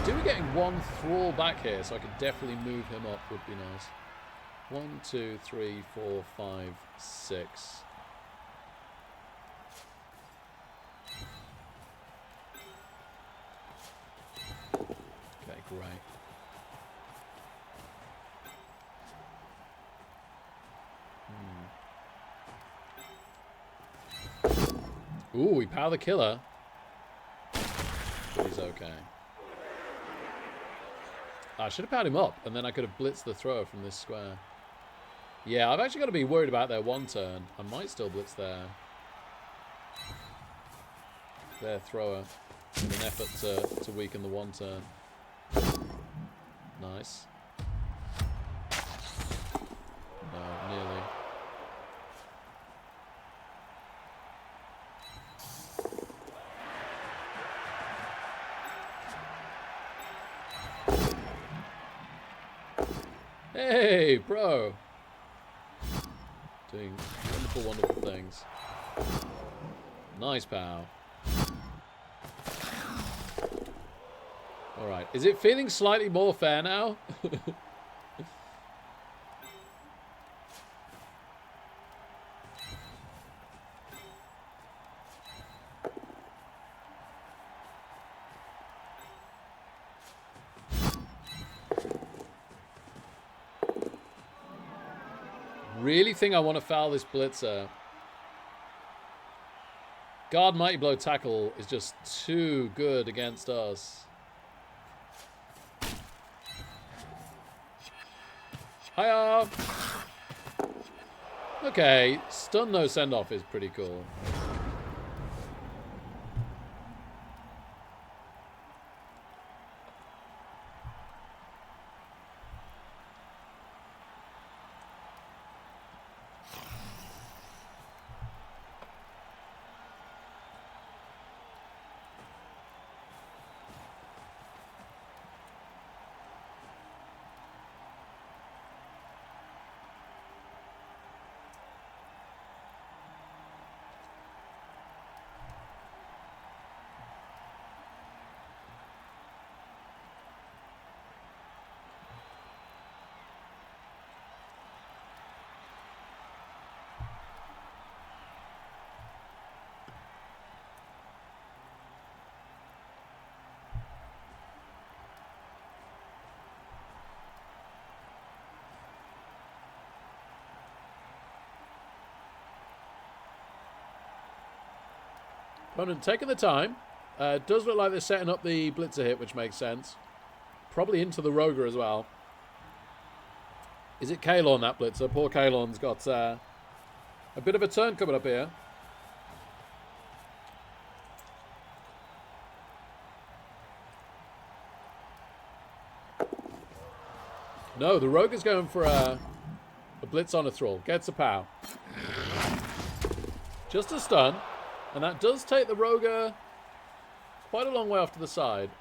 Do we getting 1 thrall back here, so I could definitely move him up would be nice. 1, 2, 3, 4, 5, 6. Okay, great. Ooh, we power the killer. But he's okay. I should have powered him up, and then I could have blitzed the thrower from this square. Yeah, I've actually got to be worried about their 1 turn. I might still blitz their thrower in an effort to weaken the 1 turn. Nice. No, nearly. Hey, bro. Doing wonderful, wonderful things. Nice pow. Alright. Is it feeling slightly more fair now? Really think I want to foul this blitzer. Guard Mighty Blow tackle is just too good against us. Hiya! Okay, stun no send off is pretty cool. Opponent taking the time. It does look like they're setting up the blitzer hit, which makes sense. Probably into the Roger as well. Is it Kalon, that blitzer? Poor Kalon's got a bit of a turn coming up here. No, the Rogue is going for a blitz on a thrall. Gets a pow. Just a stun. And that does take the Roger quite a long way off to the side.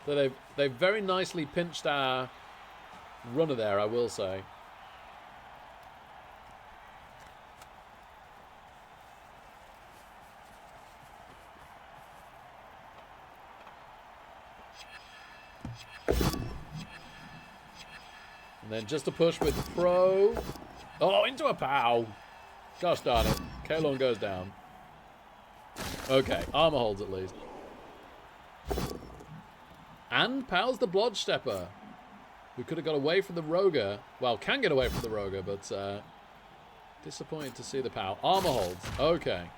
So they've very nicely pinched our runner there, I will say. And then just a push with Pro. Oh, into a pow. Gosh darn it. Kalon goes down. Okay, armor holds at least. And Pow's the Blodge Stepper. We could have got away from the Roger. Well, can get away from the Roger, but disappointed to see the Pow. Armor holds. Okay.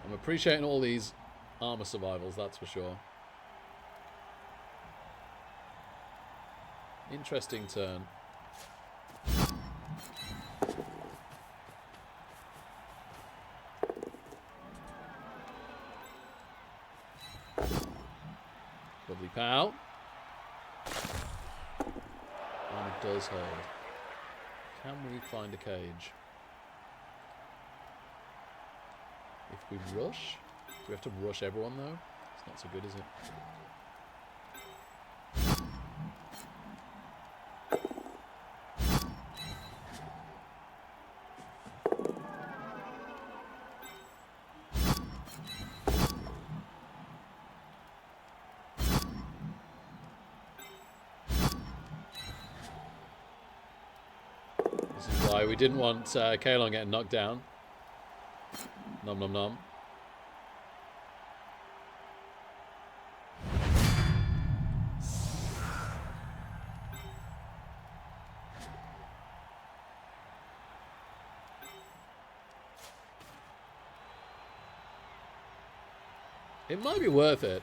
I'm appreciating all these armor survivals, that's for sure. Interesting turn. Lovely pow. And it does hold. Can we find a cage? If we rush? Do we have to rush everyone though? It's not so good, is it? We didn't want Kalon getting knocked down. Nom nom nom. It might be worth it.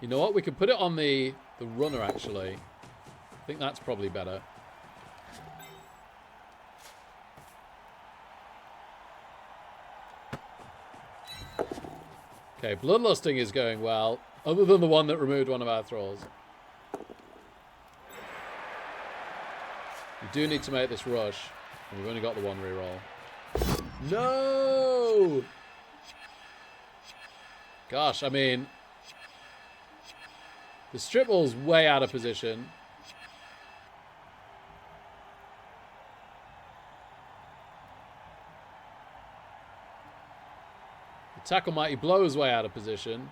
You know what? We could put it on the runner, actually. I think that's probably better. Okay, Bloodlusting is going well, other than the one that removed one of our thralls. We do need to make this rush, and we've only got the one reroll. No! Gosh, I mean... The strip ball's way out of position. The tackle mighty blows way out of position.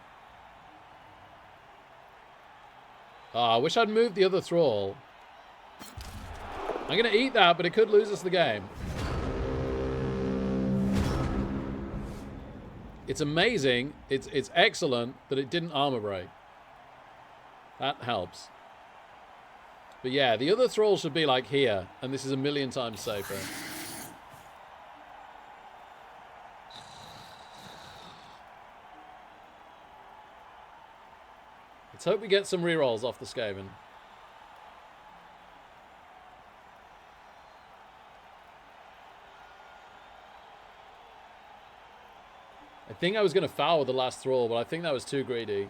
Oh, I wish I'd moved the other thrall. I'm going to eat that, but it could lose us the game. It's amazing. It's excellent that it didn't armor break. That helps. But yeah, the other thrall should be like here, and this is a million times safer. Let's hope we get some rerolls off the Skaven. I think I was going to foul with the last thrall, but I think that was too greedy.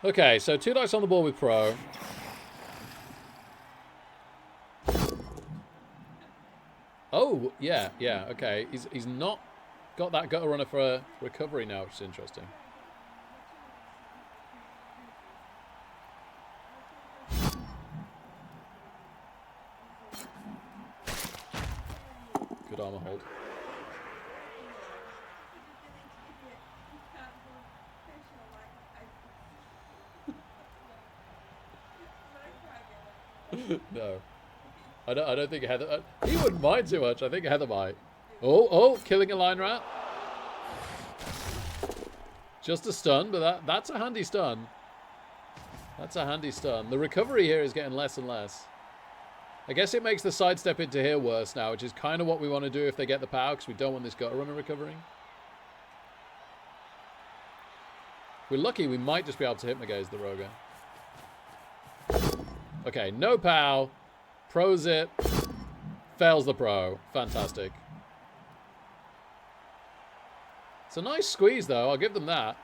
Okay, so 2 dice on the board with Pro. Oh, yeah, okay. He's not got that gutter runner for a recovery now, which is interesting. Good armor hold. No. I don't think Heather... he wouldn't mind too much. I think Heather might. Oh, killing a line rat. Just a stun, but that's a handy stun. That's a handy stun. The recovery here is getting less and less. I guess it makes the sidestep into here worse now, which is kind of what we want to do if they get the power, because we don't want this gutter runner recovering. If we're lucky, we might just be able to hypnogaze the Roger. Okay, no pow. Pros it. Fails the pro. Fantastic. It's a nice squeeze, though. I'll give them that.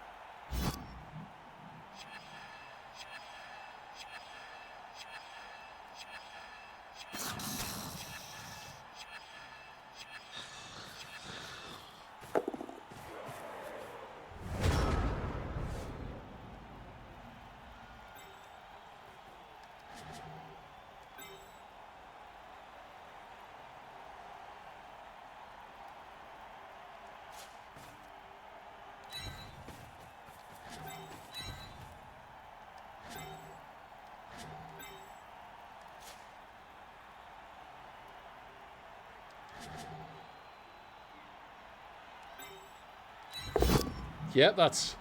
Yep, that's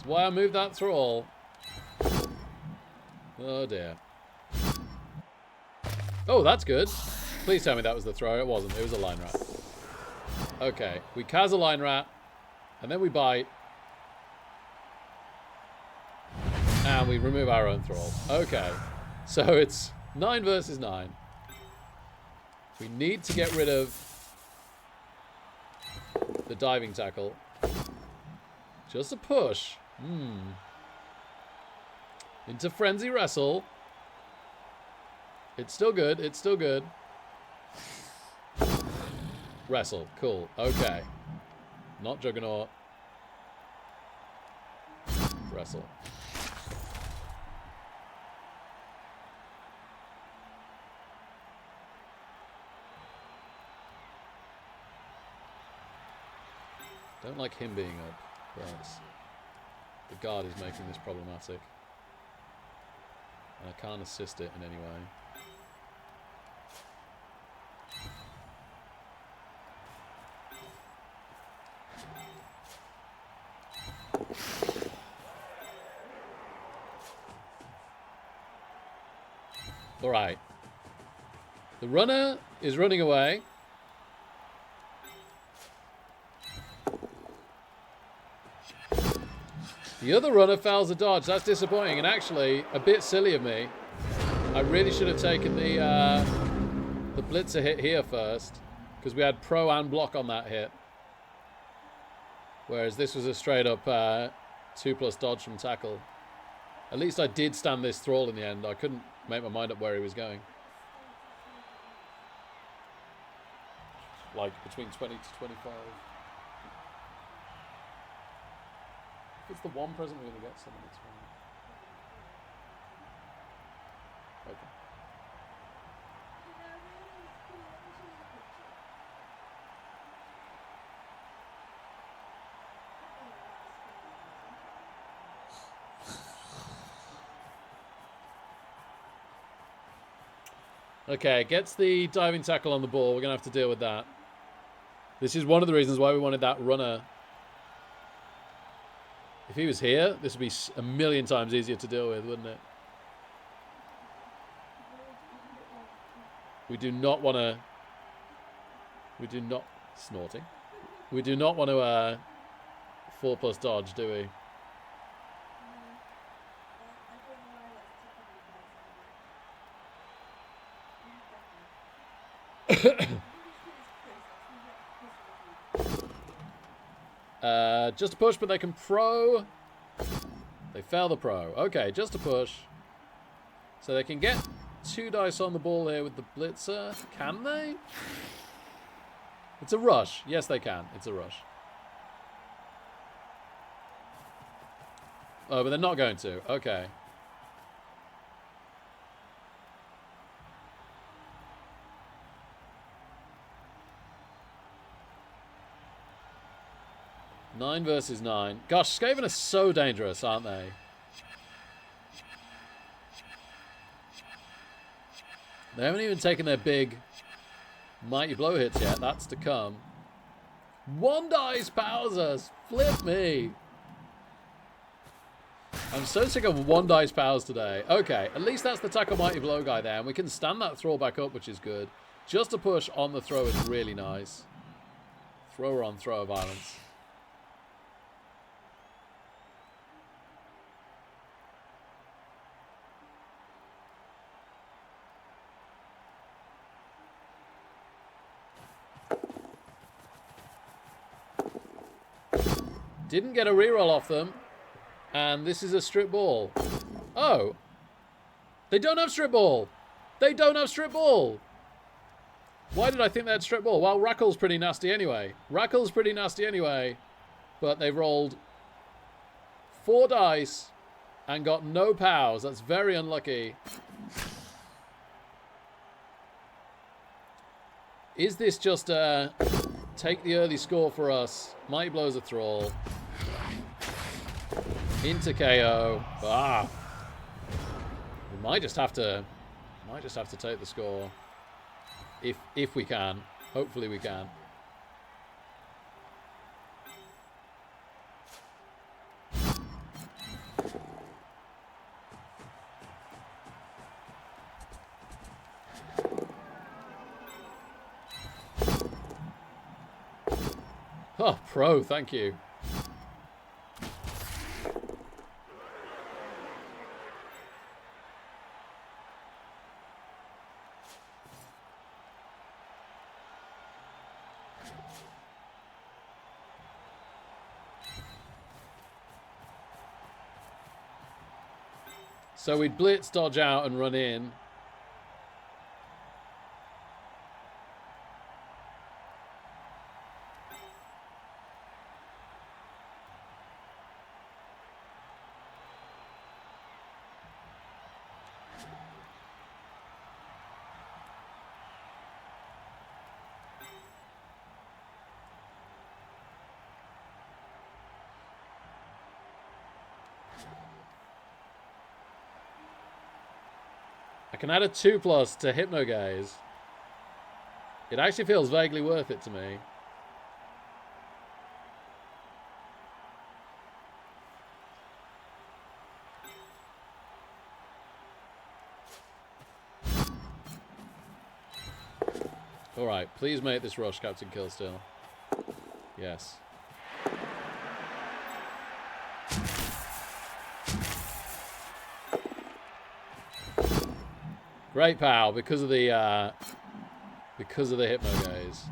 why I moved that thrall. Oh dear. Oh, that's good. Please tell me that was the throw. It wasn't. It was a line rat. Okay, we Kaz a line rat, and then we bite. And we remove our own thrall. Okay, so it's 9 versus 9. We need to get rid of the diving tackle. Just a push. Into frenzy wrestle. It's still good. It's still good. Wrestle. Cool. Okay. Not Juggernaut. Wrestle. Don't like him being up. But the guard is making this problematic. And I can't assist it in any way. Alright. The runner is running away. The other runner fouls a dodge. That's disappointing and actually a bit silly of me. I really should have taken the blitzer hit here first, because we had pro and block on that hit. Whereas this was a straight up 2+ dodge from tackle. At least I did stand this thrall in the end. I couldn't make my mind up where he was going. Like between 20 to 25. If it's the one present we're going to get someone, it's fine. Okay. Okay, gets the diving tackle on the ball. We're going to have to deal with that. This is one of the reasons why we wanted that runner. If he was here, this would be a million times easier to deal with, wouldn't it? We do not want to... We do not... Snorting. We do not want to 4+ dodge, do we? Just a push, but they can pro. They fail the pro. Okay, just a push. So they can get 2 dice on the ball here with the blitzer. Can they? It's a rush. Yes, they can. It's a rush. Oh, but they're not going to. Okay. Nine versus 9. Gosh, Skaven are so dangerous, aren't they? They haven't even taken their big mighty blow hits yet. That's to come. 1 dice powers us. Flip me. I'm so sick of 1 dice powers today. Okay, at least that's the tackle mighty blow guy there. And we can stand that throw back up, which is good. Just a push on the throw is really nice. Thrower on throw violence. Didn't get a reroll off them. And this is a strip ball. Oh. They don't have strip ball. They don't have strip ball. Why did I think they had strip ball? Well, Rackle's pretty nasty anyway. Rackle's pretty nasty anyway. But they've rolled 4 dice and got no pows. That's very unlucky. Is this just take the early score for us? Mighty blows a thrall. Into KO. Ah. We might just have to take the score. If we can. Hopefully we can. Oh, pro, thank you. So we'd blitz, dodge out, and run in. I can add a 2+ to Hypnogaze. It actually feels vaguely worth it to me. Alright, please make this rush, Captain Killstill. Yes. Great pal, because of the hypno gaze.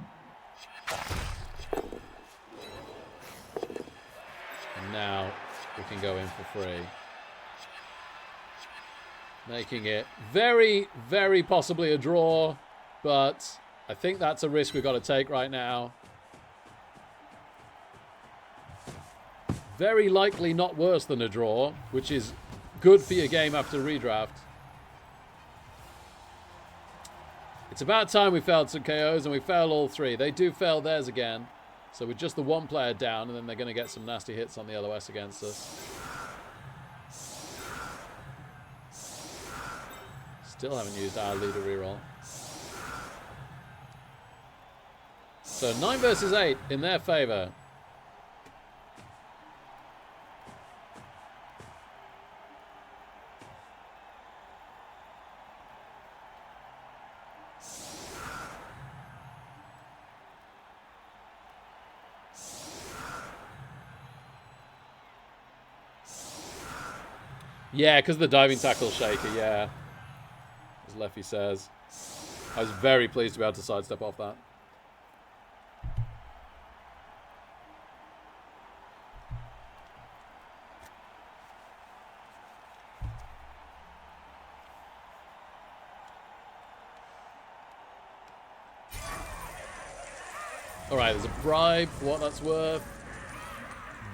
And now we can go in for free. Making it very, very possibly a draw, but I think that's a risk we've got to take right now. Very likely not worse than a draw, which is good for your game after redraft. It's about time we failed some KOs, and we failed all three. They do fail theirs again. So with just the one player down, and then they're going to get some nasty hits on the LOS against us. Still haven't used our leader reroll. So 9 versus 8 in their favor. Yeah, because the diving tackle shaker, yeah. As Leffy says. I was very pleased to be able to sidestep off that. Alright, there's a bribe for what that's worth.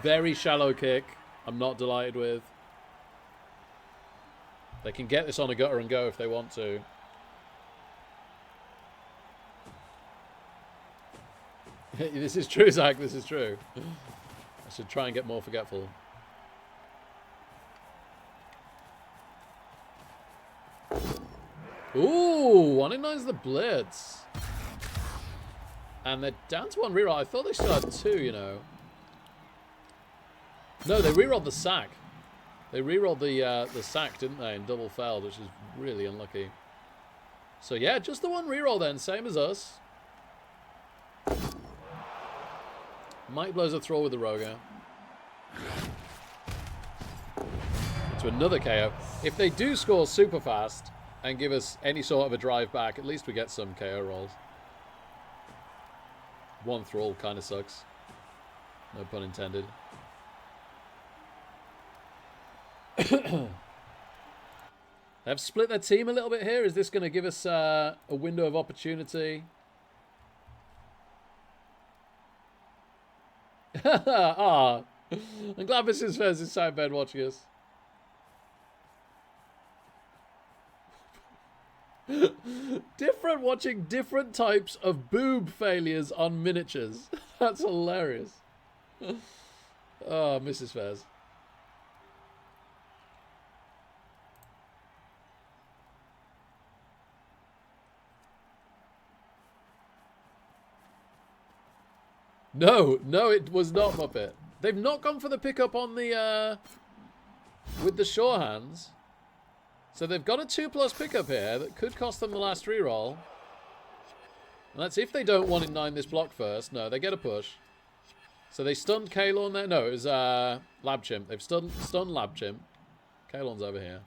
Very shallow kick. I'm not delighted with. They can get this on a gutter and go if they want to. This is true, Zach. This is true. I should try and get more forgetful. Ooh, 1 in 9's the blitz. And they're down to 1 reroll. I thought they still had 2, you know. No, they rerolled the sack. They rerolled the sack, didn't they? And double failed, which is really unlucky. So yeah, just the 1 reroll then, same as us. Mike blows a throw with the Roger. Into another KO. If they do score super fast and give us any sort of a drive back, at least we get some KO rolls. 1 thrall kind of sucks. No pun intended. They've split their team a little bit here. Is this going to give us a window of opportunity? Ah, I'm glad Mrs. Fez is sat in bed watching us. Watching different types of boob failures on miniatures. That's hilarious. Oh, Mrs. Fez. No, it was not Muppet. They've not gone for the pickup on the, with the sure hands. So they've got a 2+ pickup here that could cost them the last reroll. And that's if they don't 1 in 9 this block first. No, they get a push. So they stunned Kalorn there. No, it was Lab Chimp. They've stunned Lab Chimp. Kalorn's over here.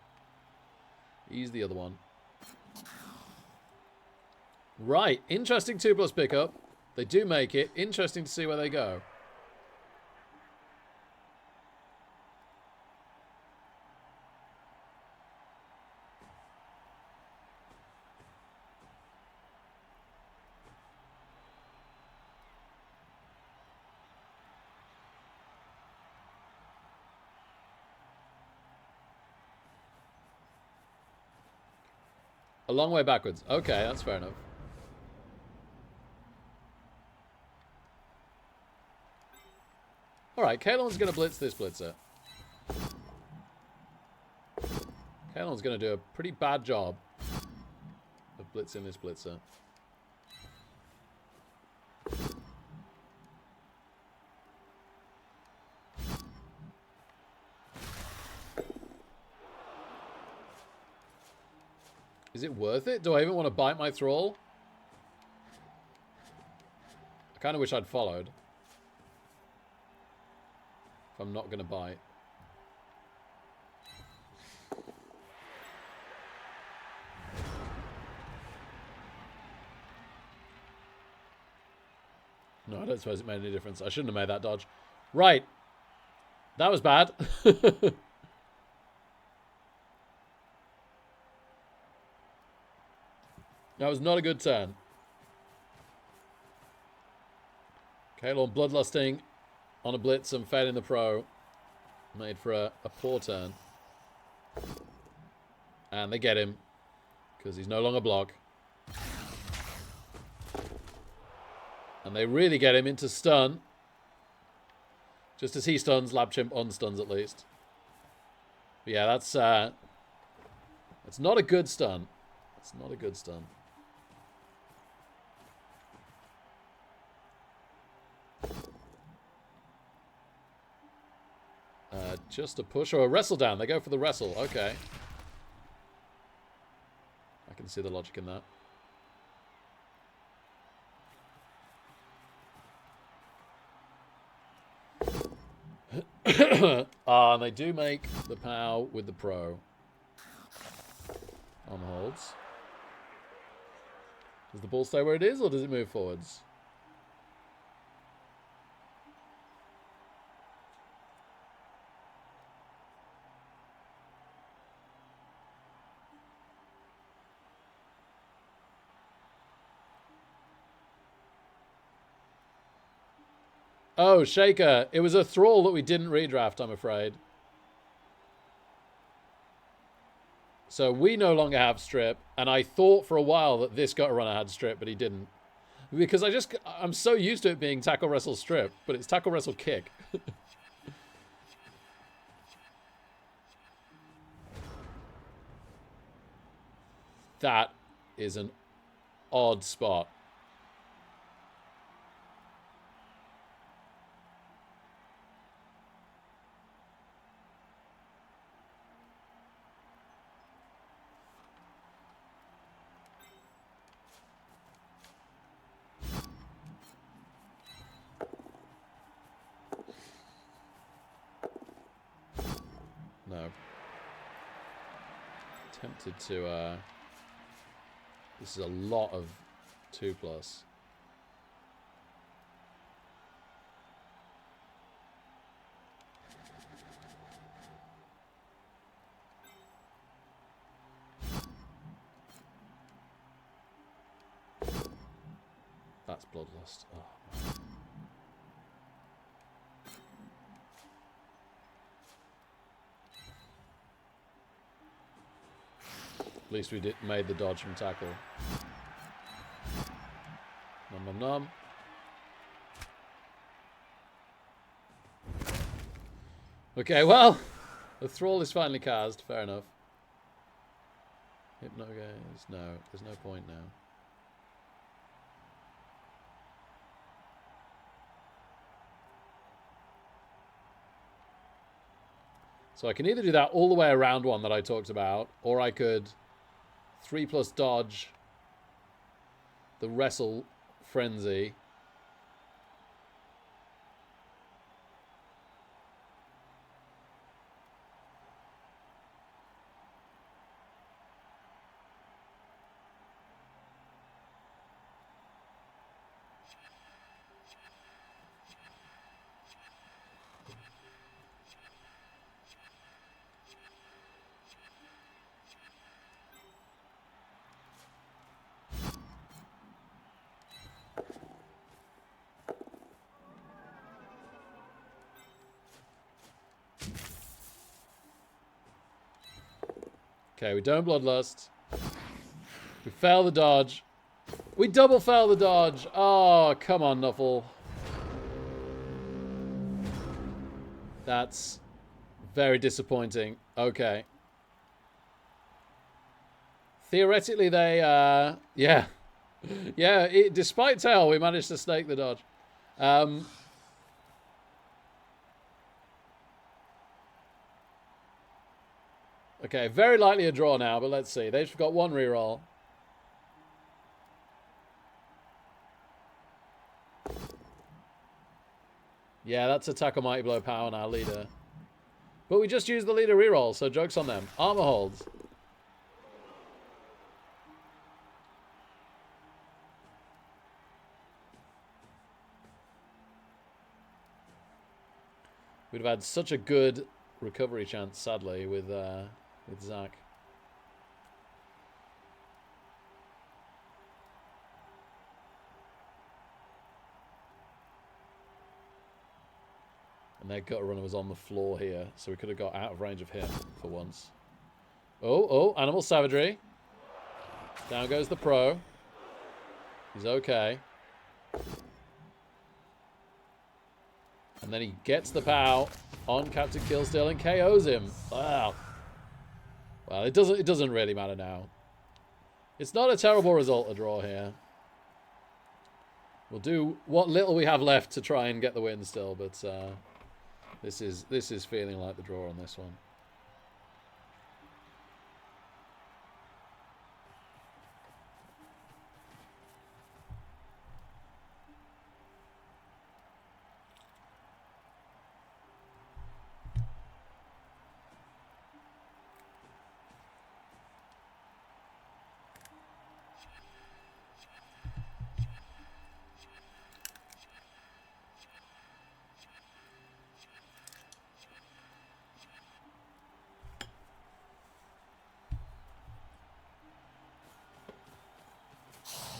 He's the other one. Right, interesting 2+ pickup. They do make it. Interesting to see where they go. A long way backwards. Okay, that's fair enough. Alright, Kalorn's going to blitz this blitzer. Kalorn's going to do a pretty bad job of blitzing this blitzer. Is it worth it? Do I even want to bite my thrall? I kind of wish I'd followed. If I'm not going to bite. No, I don't suppose it made any difference. I shouldn't have made that dodge. Right. That was bad. That was not a good turn. Kalorn bloodlusting on a blitz and failing the pro. Made for a poor turn. And they get him. Because he's no longer block. And they really get him into stun. Just as he stuns, Labchimp unstuns at least. But yeah, that's not a good stun. It's not a good stun. Just a push or a wrestle down. They go for the wrestle. Okay. I can see the logic in that. And they do make the POW with the pro. On holds. Does the ball stay where it is, or does it move forwards? Oh, Shaker. It was a thrall that we didn't redraft, I'm afraid. So we no longer have strip, and I thought for a while that this gutter runner had strip, but he didn't. Because I'm so used to it being tackle wrestle strip, but it's tackle wrestle kick. That is an odd spot. No. Tempted to, this is a lot of 2+. That's bloodlust. Oh. At least we made the dodge from tackle. Nom nom nom. Okay, well, the thrall is finally cast. Fair enough. Hypno gaze. No, there's no point now. So I can either do that all the way around one that I talked about, or I could 3+ dodge the wrestle frenzy. Okay, we don't bloodlust. We fail the dodge. We double fail the dodge. Oh, come on, Nuffle. That's very disappointing. Okay. Theoretically, they, yeah. Yeah, despite tail, we managed to snake the dodge. Okay, very likely a draw now, but let's see. They've got one reroll. Yeah, that's a tackle mighty blow power on our leader. But we just used the leader reroll, so joke's on them. Armor holds. We'd have had such a good recovery chance, sadly, with Zach. And their gutter runner was on the floor here, so we could have got out of range of him for once. Oh, animal savagery. Down goes the pro. He's okay. And then he gets the POW on Captain Killstill and KOs him. Wow. Well, it doesn't really matter now. It's not a terrible result, a draw here. We'll do what little we have left to try and get the win still, but this is feeling like the draw on this one.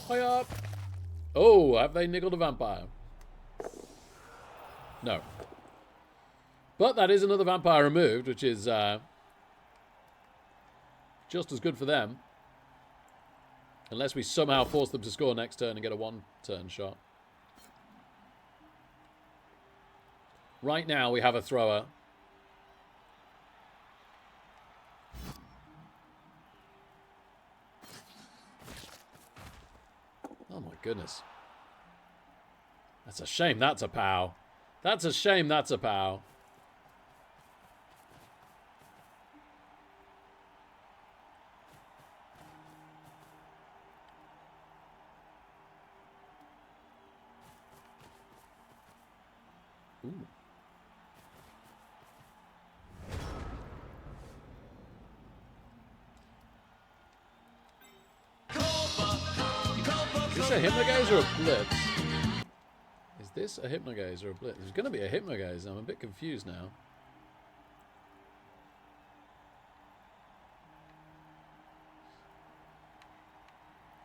Hi up. Oh, have they niggled a vampire? No. But that is another vampire removed, which is just as good for them. Unless we somehow force them to score next turn and get a one-turn shot. Right now we have a thrower. Oh my goodness. That's a shame that's a POW. That's a shame that's a POW. Ooh. Is this a Hypnogaze or a Blitz? Is this a Hypnogaze or a Blitz? There's going to be a Hypnogaze. I'm a bit confused now.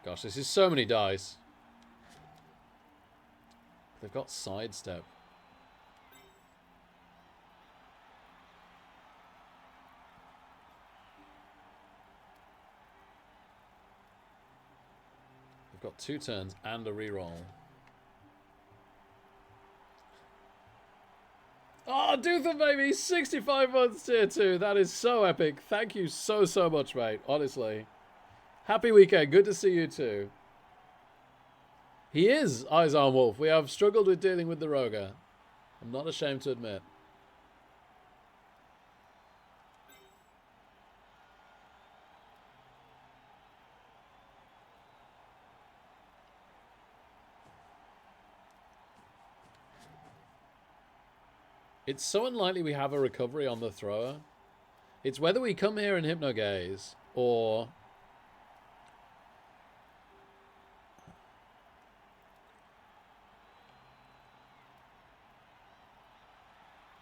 Gosh, this is so many dice. They've got Sidestep. They've got 2 turns and a reroll. Oh, Duther, baby! 65 months tier 2. That is so epic. Thank you so much, mate. Honestly. Happy weekend. Good to see you too. He is Eyes on Wolf. We have struggled with dealing with the Roger. I'm not ashamed to admit. It's so unlikely we have a recovery on the thrower. It's whether we come here and Hypnogaze or...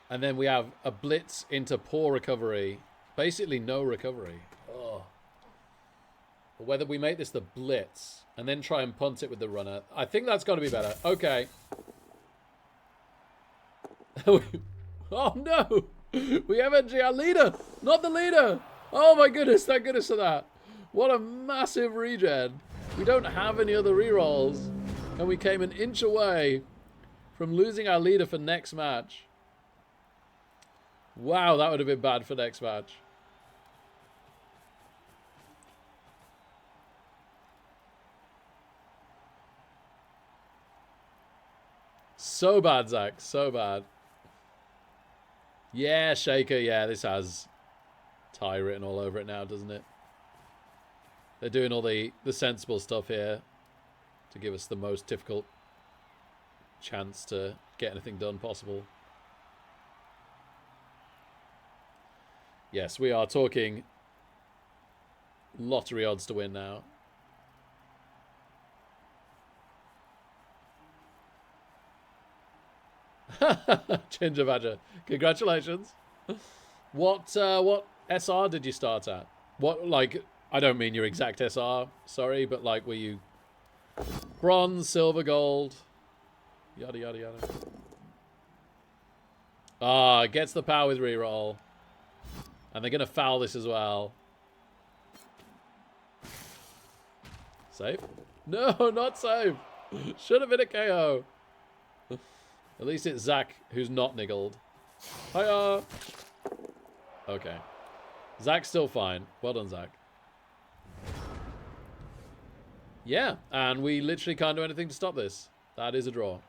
and then we have a Blitz into poor recovery. Basically no recovery. Oh. Or whether we make this the Blitz and then try and punt it with the runner. I think that's got to be better. Okay. Oh no! We have our leader! Not the leader! Oh my goodness, thank goodness for that. What a massive regen. We don't have any other rerolls. And we came an inch away from losing our leader for next match. Wow, that would have been bad for next match. So bad, Zach. So bad. Yeah, Shaker. Yeah, this has tie written all over it now, doesn't it? They're doing all the sensible stuff here to give us the most difficult chance to get anything done possible. Yes, we are talking lottery odds to win now. Ginger Badger. Congratulations. What SR did you start at? What, like, I don't mean your exact SR, sorry, but like, were you bronze, silver, gold, yada yada yada. Ah, gets the power with reroll. And they're gonna foul this as well. Save? No, not save. Should have been a KO. At least it's Zach who's not niggled. Hiya. Okay. Zach's still fine. Well done, Zach. Yeah, and we literally can't do anything to stop this. That is a draw.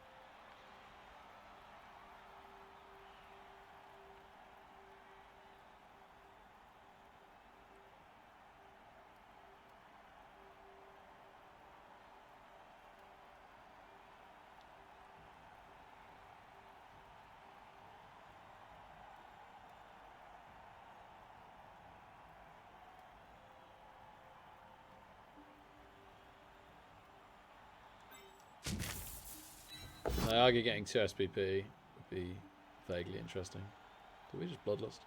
I argue getting 2 SPP would be vaguely interesting. Did we just Bloodlust?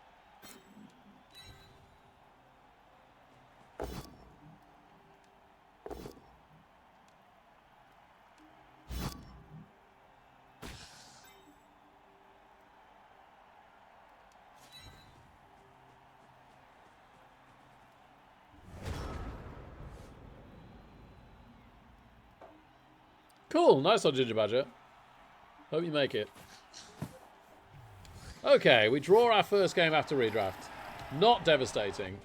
Cool, nice on Ginger Badger. Hope you make it. Okay, we draw our first game after redraft. Not devastating.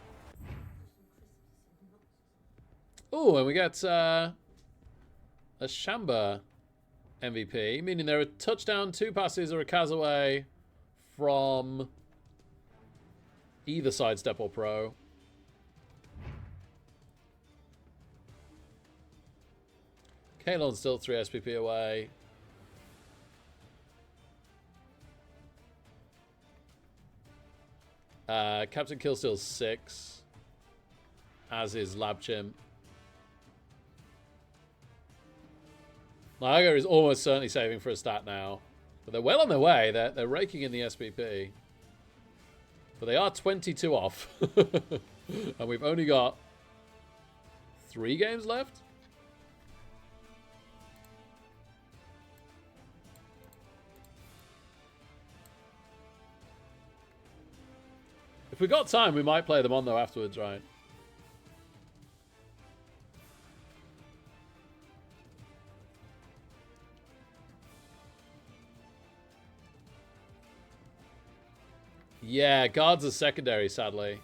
Oh, and we get a Shamba MVP, meaning they're a touchdown, 2 passes, or a cas away from either sidestep or pro. Kalon's still 3 SPP away. Captain Killstill's 6. As is Lab Chimp. Niagara is almost certainly saving for a stat now. But they're well on their way. They're raking in the SPP. But they are 22 off. And we've only got 3 games left. If we got time, we might play them on though afterwards, right? Yeah, guards are secondary, sadly.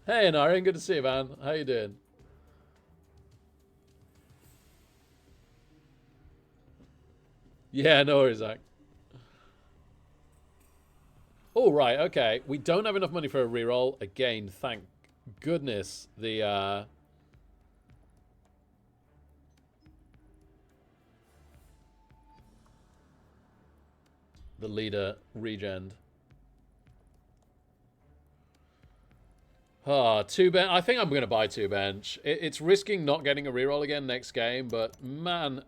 Hey, Narin, good to see you, man. How you doing? Yeah, no worries, Zach. Oh, right, okay. We don't have enough money for a reroll. Again, thank goodness the leader regened. Ah, 2 bench. I think I'm going to buy 2 bench. It's risking not getting a reroll again next game, but man,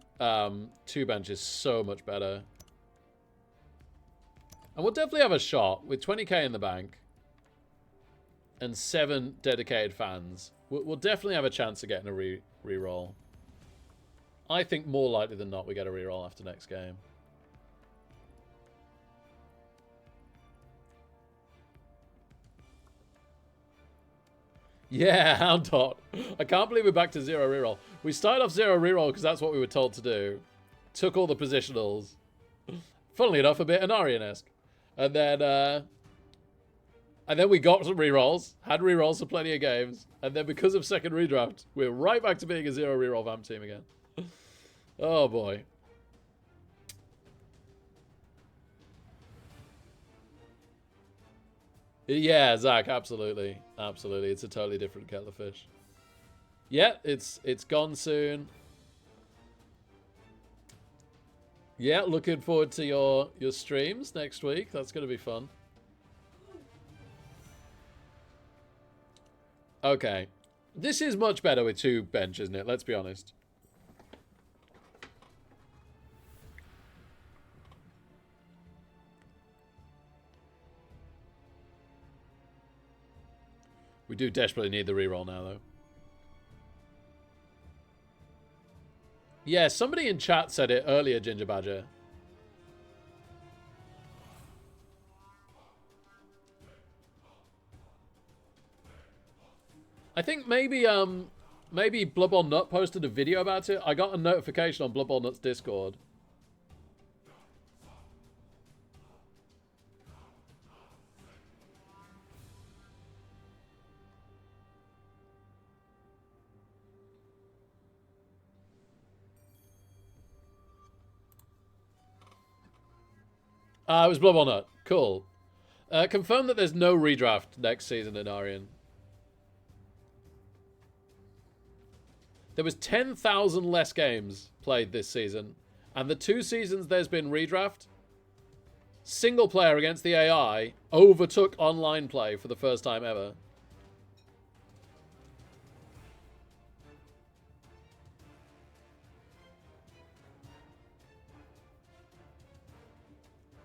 2 bench is so much better. And we'll definitely have a shot with 20k in the bank and 7 dedicated fans. We'll definitely have a chance of getting a reroll. I think more likely than not we get a reroll after next game. Yeah, Hound Dot. I can't believe we're back to 0 reroll. We started off 0 reroll because that's what we were told to do. Took all the positionals. Funnily enough, a bit Anarian-esque. And then we got some rerolls. Had rerolls for plenty of games. And then because of second redraft, we're right back to being a 0 reroll Vamp team again. Oh boy. Yeah, Zach, absolutely. Absolutely. It's a totally different kettle of fish. Yeah, it's gone soon. Yeah, looking forward to your streams next week. That's going to be fun. Okay. This is much better with 2 bench, isn't it? Let's be honest. We do desperately need the reroll now, though. Yeah, somebody in chat said it earlier, Ginger Badger. I think maybe Bloodborne Nut posted a video about it. I got a notification on Bloodborne Nut's Discord. It was Bloodborne Nut. Cool. Confirm that there's no redraft next season in Arian. There was 10,000 less games played this season. And the 2 seasons there's been redraft, single player against the AI overtook online play for the first time ever.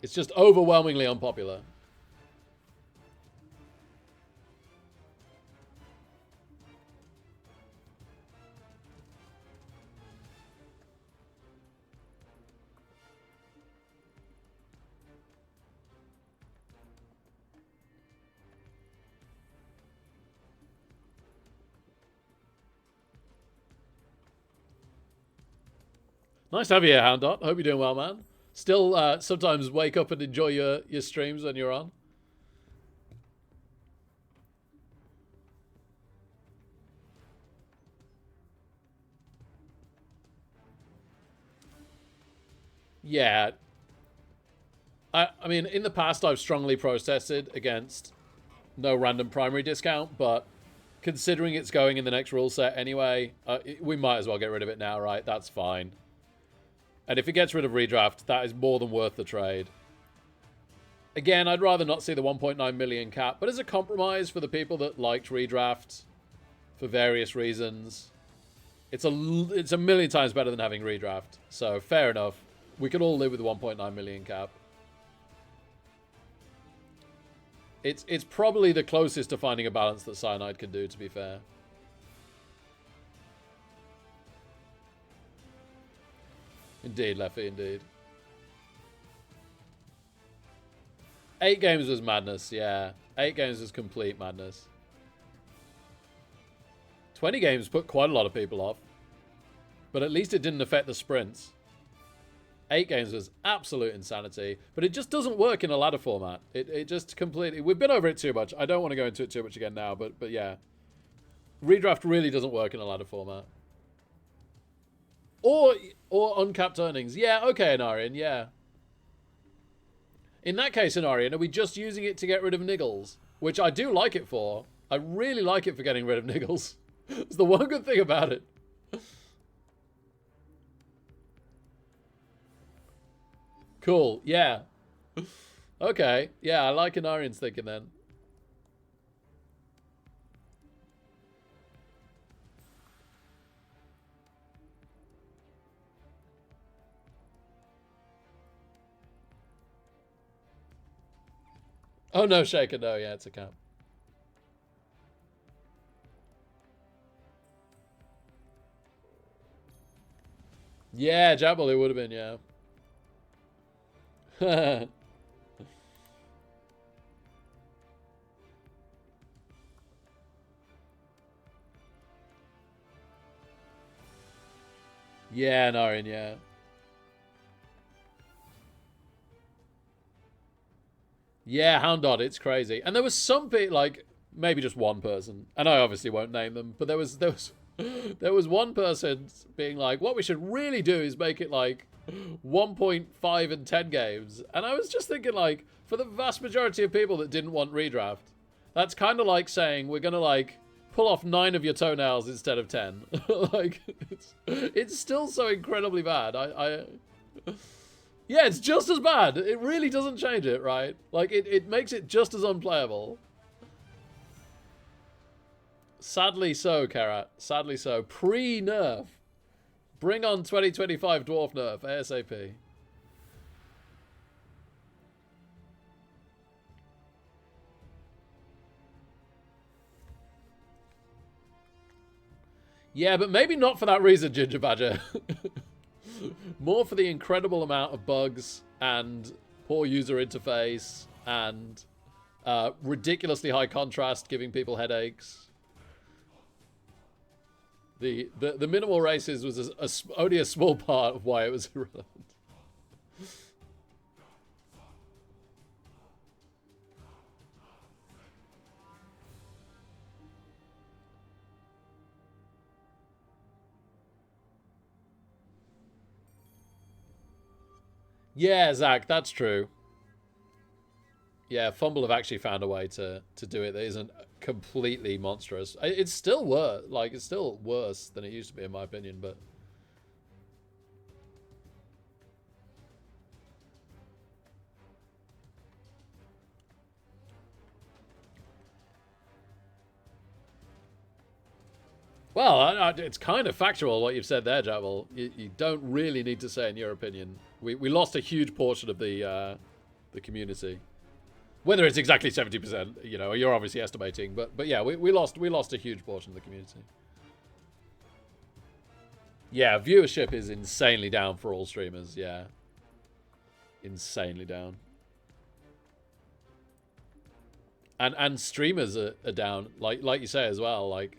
It's just overwhelmingly unpopular. Nice to have you here, Hound Dot. Hope you're doing well, man. Still sometimes wake up and enjoy your streams when you're on. Yeah. I mean, in the past, I've strongly protested against no random primary discount, but considering it's going in the next rule set anyway, we might as well get rid of it now, right? That's fine. And if it gets rid of redraft, that is more than worth the trade. Again, I'd rather not see the 1.9 million cap, but as a compromise for the people that liked redraft for various reasons, it's a million times better than having redraft. So fair enough. We could all live with the 1.9 million cap. It's probably the closest to finding a balance that Cyanide can do, to be fair. Indeed, Leffy, indeed. 8 games was madness, yeah. 8 games was complete madness. 20 games put quite a lot of people off. But at least it didn't affect the sprints. 8 games was absolute insanity. But it just doesn't work in a ladder format. It just completely... We've been over it too much. I don't want to go into it too much again now, but yeah. Redraft really doesn't work in a ladder format. Or uncapped earnings. Yeah, okay, Anarian, yeah. In that case, Anarian, are we just using it to get rid of niggles? Which I do like it for. I really like it for getting rid of niggles. It's the one good thing about it. Cool, yeah. Okay, yeah, I like Anarian's thinking then. Oh, no, Shaker, no. Yeah, it's a cap. Yeah, Jabble, it would have been, yeah. Yeah, Narin, yeah. Yeah, Hound Dog, it's crazy. And there was some people, like, maybe just one person, and I obviously won't name them, but there was one person being like, what we should really do is make it like 1.5 and 10 games. And I was just thinking, like, for the vast majority of people that didn't want redraft, that's kind of like saying we're going to, like, pull off 9 of your toenails instead of 10. Like, it's still so incredibly bad. Yeah, it's just as bad. It really doesn't change it, right? Like, it makes it just as unplayable. Sadly so, Karat. Sadly so. Pre-nerf. Bring on 2025 Dwarf nerf, ASAP. Yeah, but maybe not for that reason, Ginger Badger. More for the incredible amount of bugs and poor user interface and ridiculously high contrast giving people headaches. The minimal races was only a small part of why it was irrelevant. Yeah, Zach, that's true. Yeah, Fumble have actually found a way to do it that isn't completely monstrous. It's still worse. Like, it's still worse than it used to be, in my opinion, but... Well, it's kind of factual what you've said there, Javel. You don't really need to say in your opinion. We lost a huge portion of the community. Whether it's exactly 70%, you know, you're obviously estimating, but yeah, we lost a huge portion of the community. Yeah, viewership is insanely down for all streamers. Yeah, insanely down. And streamers are down, like you say as well. Like,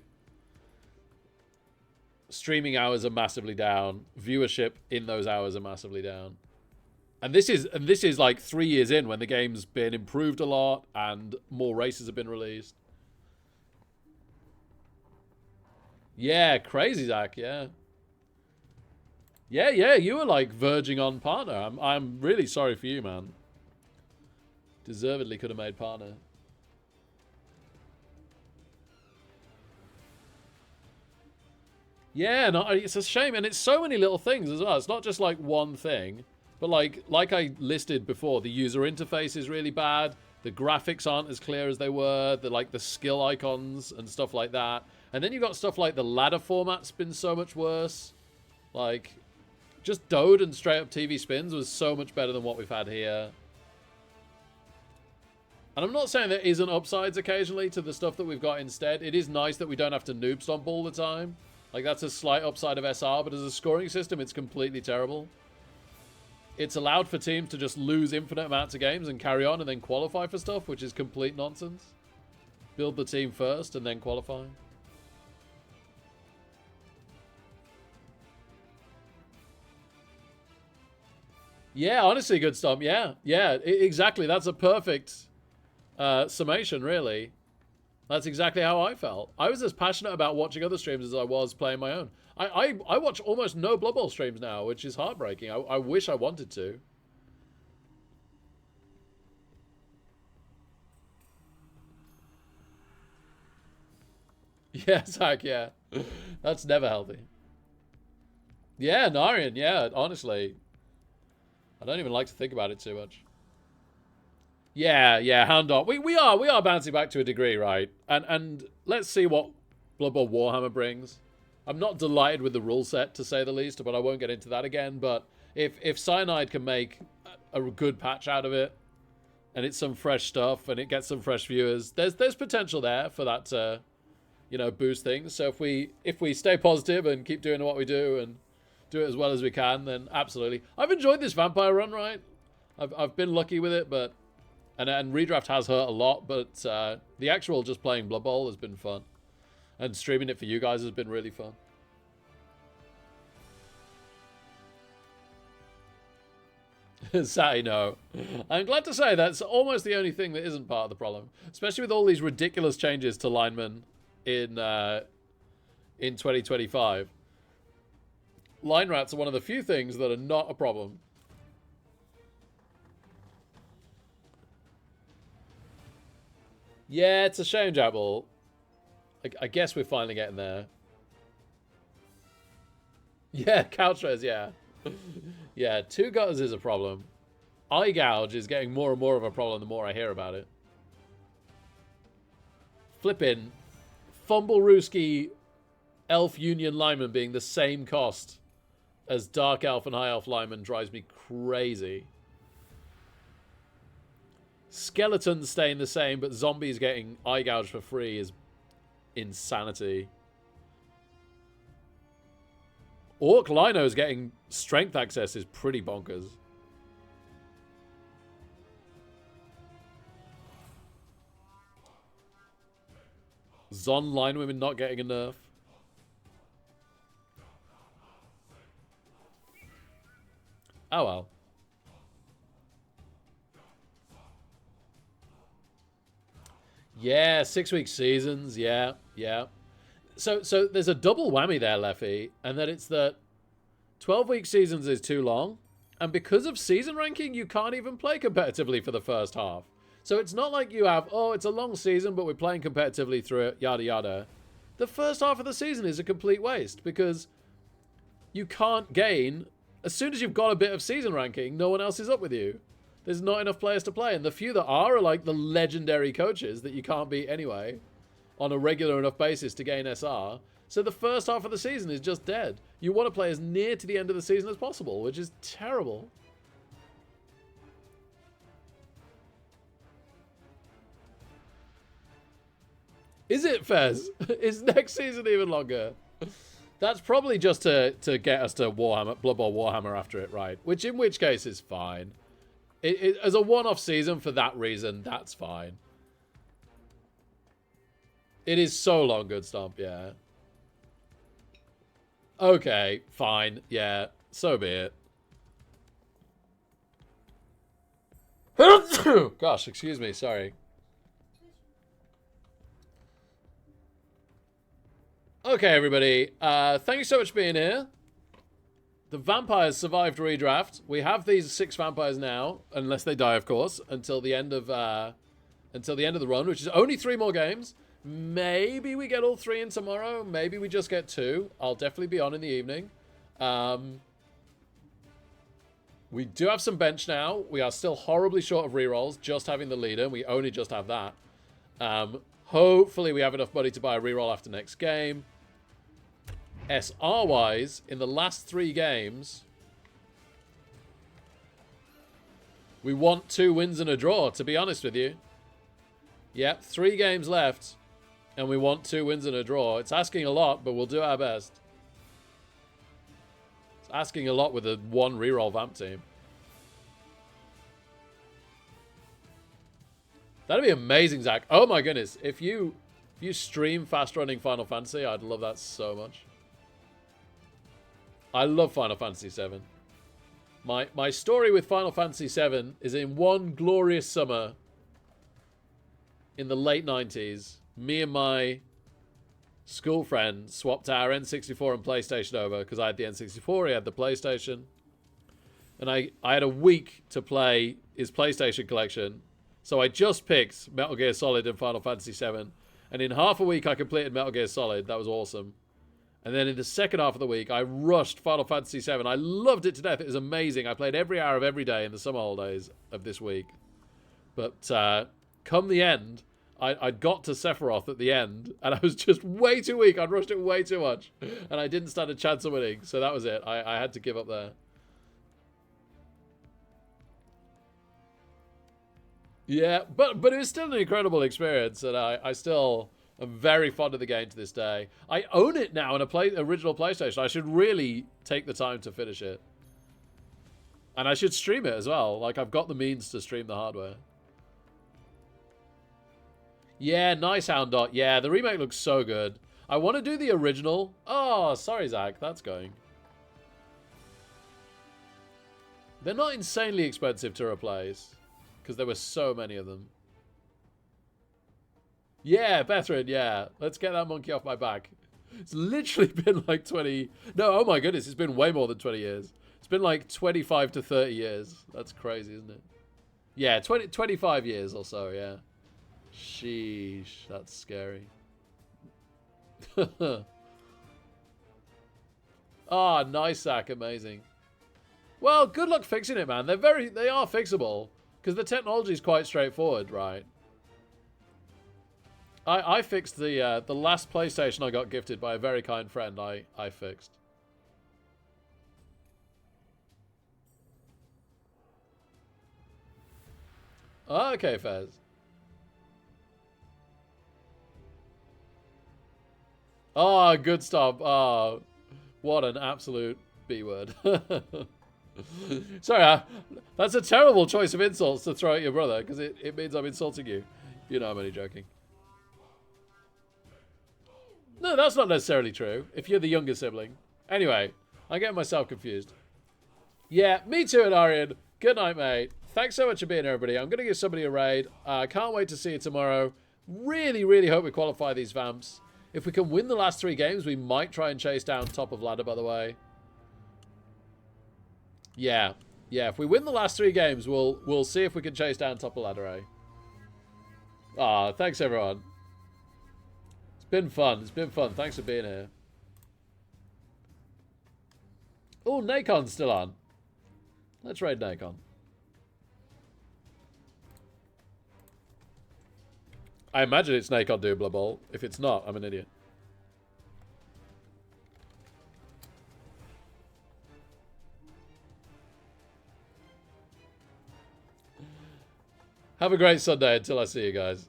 streaming hours are massively down. Viewership in those hours are massively down. And this is like 3 years in when the game's been improved a lot and more races have been released. Yeah, crazy, Zach. Yeah. Yeah, you were like verging on partner. I'm really sorry for you, man. Deservedly could have made partner. Yeah, no, it's a shame, and it's so many little things as well. It's not just like one thing. But like I listed before, the user interface is really bad. The graphics aren't as clear as they were. The skill icons and stuff like that. And then you got stuff like the ladder format's been so much worse. Like, just Dode and straight up TV spins was so much better than what we've had here. And I'm not saying there isn't upsides occasionally to the stuff that we've got instead. It is nice that we don't have to noob stomp all the time. Like, that's a slight upside of SR, but as a scoring system, it's completely terrible. It's allowed for teams to just lose infinite amounts of games and carry on and then qualify for stuff, which is complete nonsense. Build the team first and then qualify. Yeah, honestly, good Stomp. Yeah, exactly. That's a perfect summation, really. That's exactly how I felt. I was as passionate about watching other streams as I was playing my own. I watch almost no Blood Bowl streams now, which is heartbreaking. I wish I wanted to. Yeah, Zach, yeah. That's never healthy. Yeah, Narian, yeah, honestly. I don't even like to think about it too much. Yeah, Hound Dog. We are bouncing back to a degree, right? And let's see what Blood Bowl Warhammer brings. I'm not delighted with the rule set, to say the least, but I won't get into that again. But if Cyanide can make a good patch out of it, and it's some fresh stuff, and it gets some fresh viewers, there's potential there for that to, you know, boost things. So if we stay positive and keep doing what we do and do it as well as we can, then absolutely. I've enjoyed this vampire run, right? I've been lucky with it, but and Redraft has hurt a lot, but the actual just playing Blood Bowl has been fun. And streaming it for you guys has been really fun. Say no. I'm glad to say that's almost the only thing that isn't part of the problem. Especially with all these ridiculous changes to linemen in 2025. Line rats are one of the few things that are not a problem. Yeah, it's a shame, Jabble. I guess we're finally getting there. Yeah, couch res, yeah. Yeah, 2 gutters is a problem. Eye gouge is getting more and more of a problem the more I hear about it. Flipping Fumblerooski Elf Union lineman being the same cost as Dark Elf and High Elf lineman drives me crazy. Skeletons staying the same, but zombies getting eye gouged for free is insanity. Orc Linos getting strength access is pretty bonkers. Zon line women not getting a nerf. Oh well. Yeah, 6-week seasons. Yeah, yeah. So there's a double whammy there, Leffy, and that it's that 12-week seasons is too long, and because of season ranking, you can't even play competitively for the first half. So it's not like you have, oh, it's a long season, but we're playing competitively through it, yada yada. The first half of the season is a complete waste because you can't gain. As soon as you've got a bit of season ranking, no one else is up with you. There's not enough players to play, and the few that are like the legendary coaches that you can't beat anyway on a regular enough basis to gain SR. So the first half of the season is just dead. You want to play as near to the end of the season as possible, which is terrible. Is it, Fez? Is next season even longer? That's probably just to get us to Warhammer, Blood Bowl Warhammer after it, right? In which case is fine. As a one-off season for that reason, that's fine. It is so long, Good Stomp, yeah. Okay, fine, yeah, so be it. Gosh, excuse me, sorry. Okay, everybody, thank you so much for being here. The vampires survived redraft. We have these 6 vampires now, unless they die, of course, until the end of the run, which is only 3 more games. Maybe we get all 3 in tomorrow. Maybe we just get 2. I'll definitely be on in the evening. We do have some bench now. We are still horribly short of rerolls, just having the leader. We only just have that. Hopefully we have enough money to buy a reroll after next game. SR-wise, in the last 3 games, we want 2 wins and a draw, to be honest with you. Yep, 3 games left, and we want 2 wins and a draw. It's asking a lot, but we'll do our best. It's asking a lot with a 1 reroll Vamp team. That'd be amazing, Zach. Oh my goodness. If you stream fast-running Final Fantasy, I'd love that so much. I love Final Fantasy VII. My story with Final Fantasy VII is in one glorious summer in the late 90s, me and my school friend swapped our N64 and PlayStation over because I had the N64, he had the PlayStation. And I had a week to play his PlayStation collection. So I just picked Metal Gear Solid and Final Fantasy VII. And in half a week, I completed Metal Gear Solid. That was awesome. And then in the second half of the week, I rushed Final Fantasy VII. I loved it to death. It was amazing. I played every hour of every day in the summer holidays of this week. But come the end, I'd got to Sephiroth at the end, and I was just way too weak. I'd rushed it way too much. And I didn't stand a chance of winning. So that was it. I had to give up there. Yeah, but it was still an incredible experience, and I still am very fond of the game to this day. I own it now on original PlayStation. I should really take the time to finish it. And I should stream it as well. Like, I've got the means to stream the hardware. Yeah, nice Hound Dot. Yeah, the remake looks so good. I want to do the original. Oh, sorry, Zach. That's going. They're not insanely expensive to replace, because there were so many of them. Yeah, Bethrin, yeah. Let's get that monkey off my back. It's literally been like 20... No, oh my goodness, it's been way more than 20 years. It's been like 25 to 30 years. That's crazy, isn't it? Yeah, 25 years or so, yeah. Sheesh, that's scary. Ah, nice Zach, amazing. Well, good luck fixing it, man. They are fixable. Because the technology is quite straightforward, right? I fixed the last PlayStation I got gifted by a very kind friend. I fixed. Oh, okay, Fez. Oh, good stuff. Oh, what an absolute B word. Sorry, that's a terrible choice of insults to throw at your brother, because it means I'm insulting you. You know I'm only joking. No, that's not necessarily true, if you're the younger sibling. Anyway, I'm getting myself confused. Yeah, me too, and Arian. Good night, mate. Thanks so much for being here, everybody. I'm going to give somebody a raid. Can't wait to see you tomorrow. Really, really hope we qualify these Vamps. If we can win the last 3 games, we might try and chase down top of ladder, by the way. Yeah. Yeah, if we win the last 3 games, we'll see if we can chase down top of ladder, eh? Ah, thanks, everyone. It's been fun. It's been fun. Thanks for being here. Oh, Nakon's still on. Let's raid Nakon. I imagine it's Nakon doable. If it's not, I'm an idiot. Have a great Sunday until I see you guys.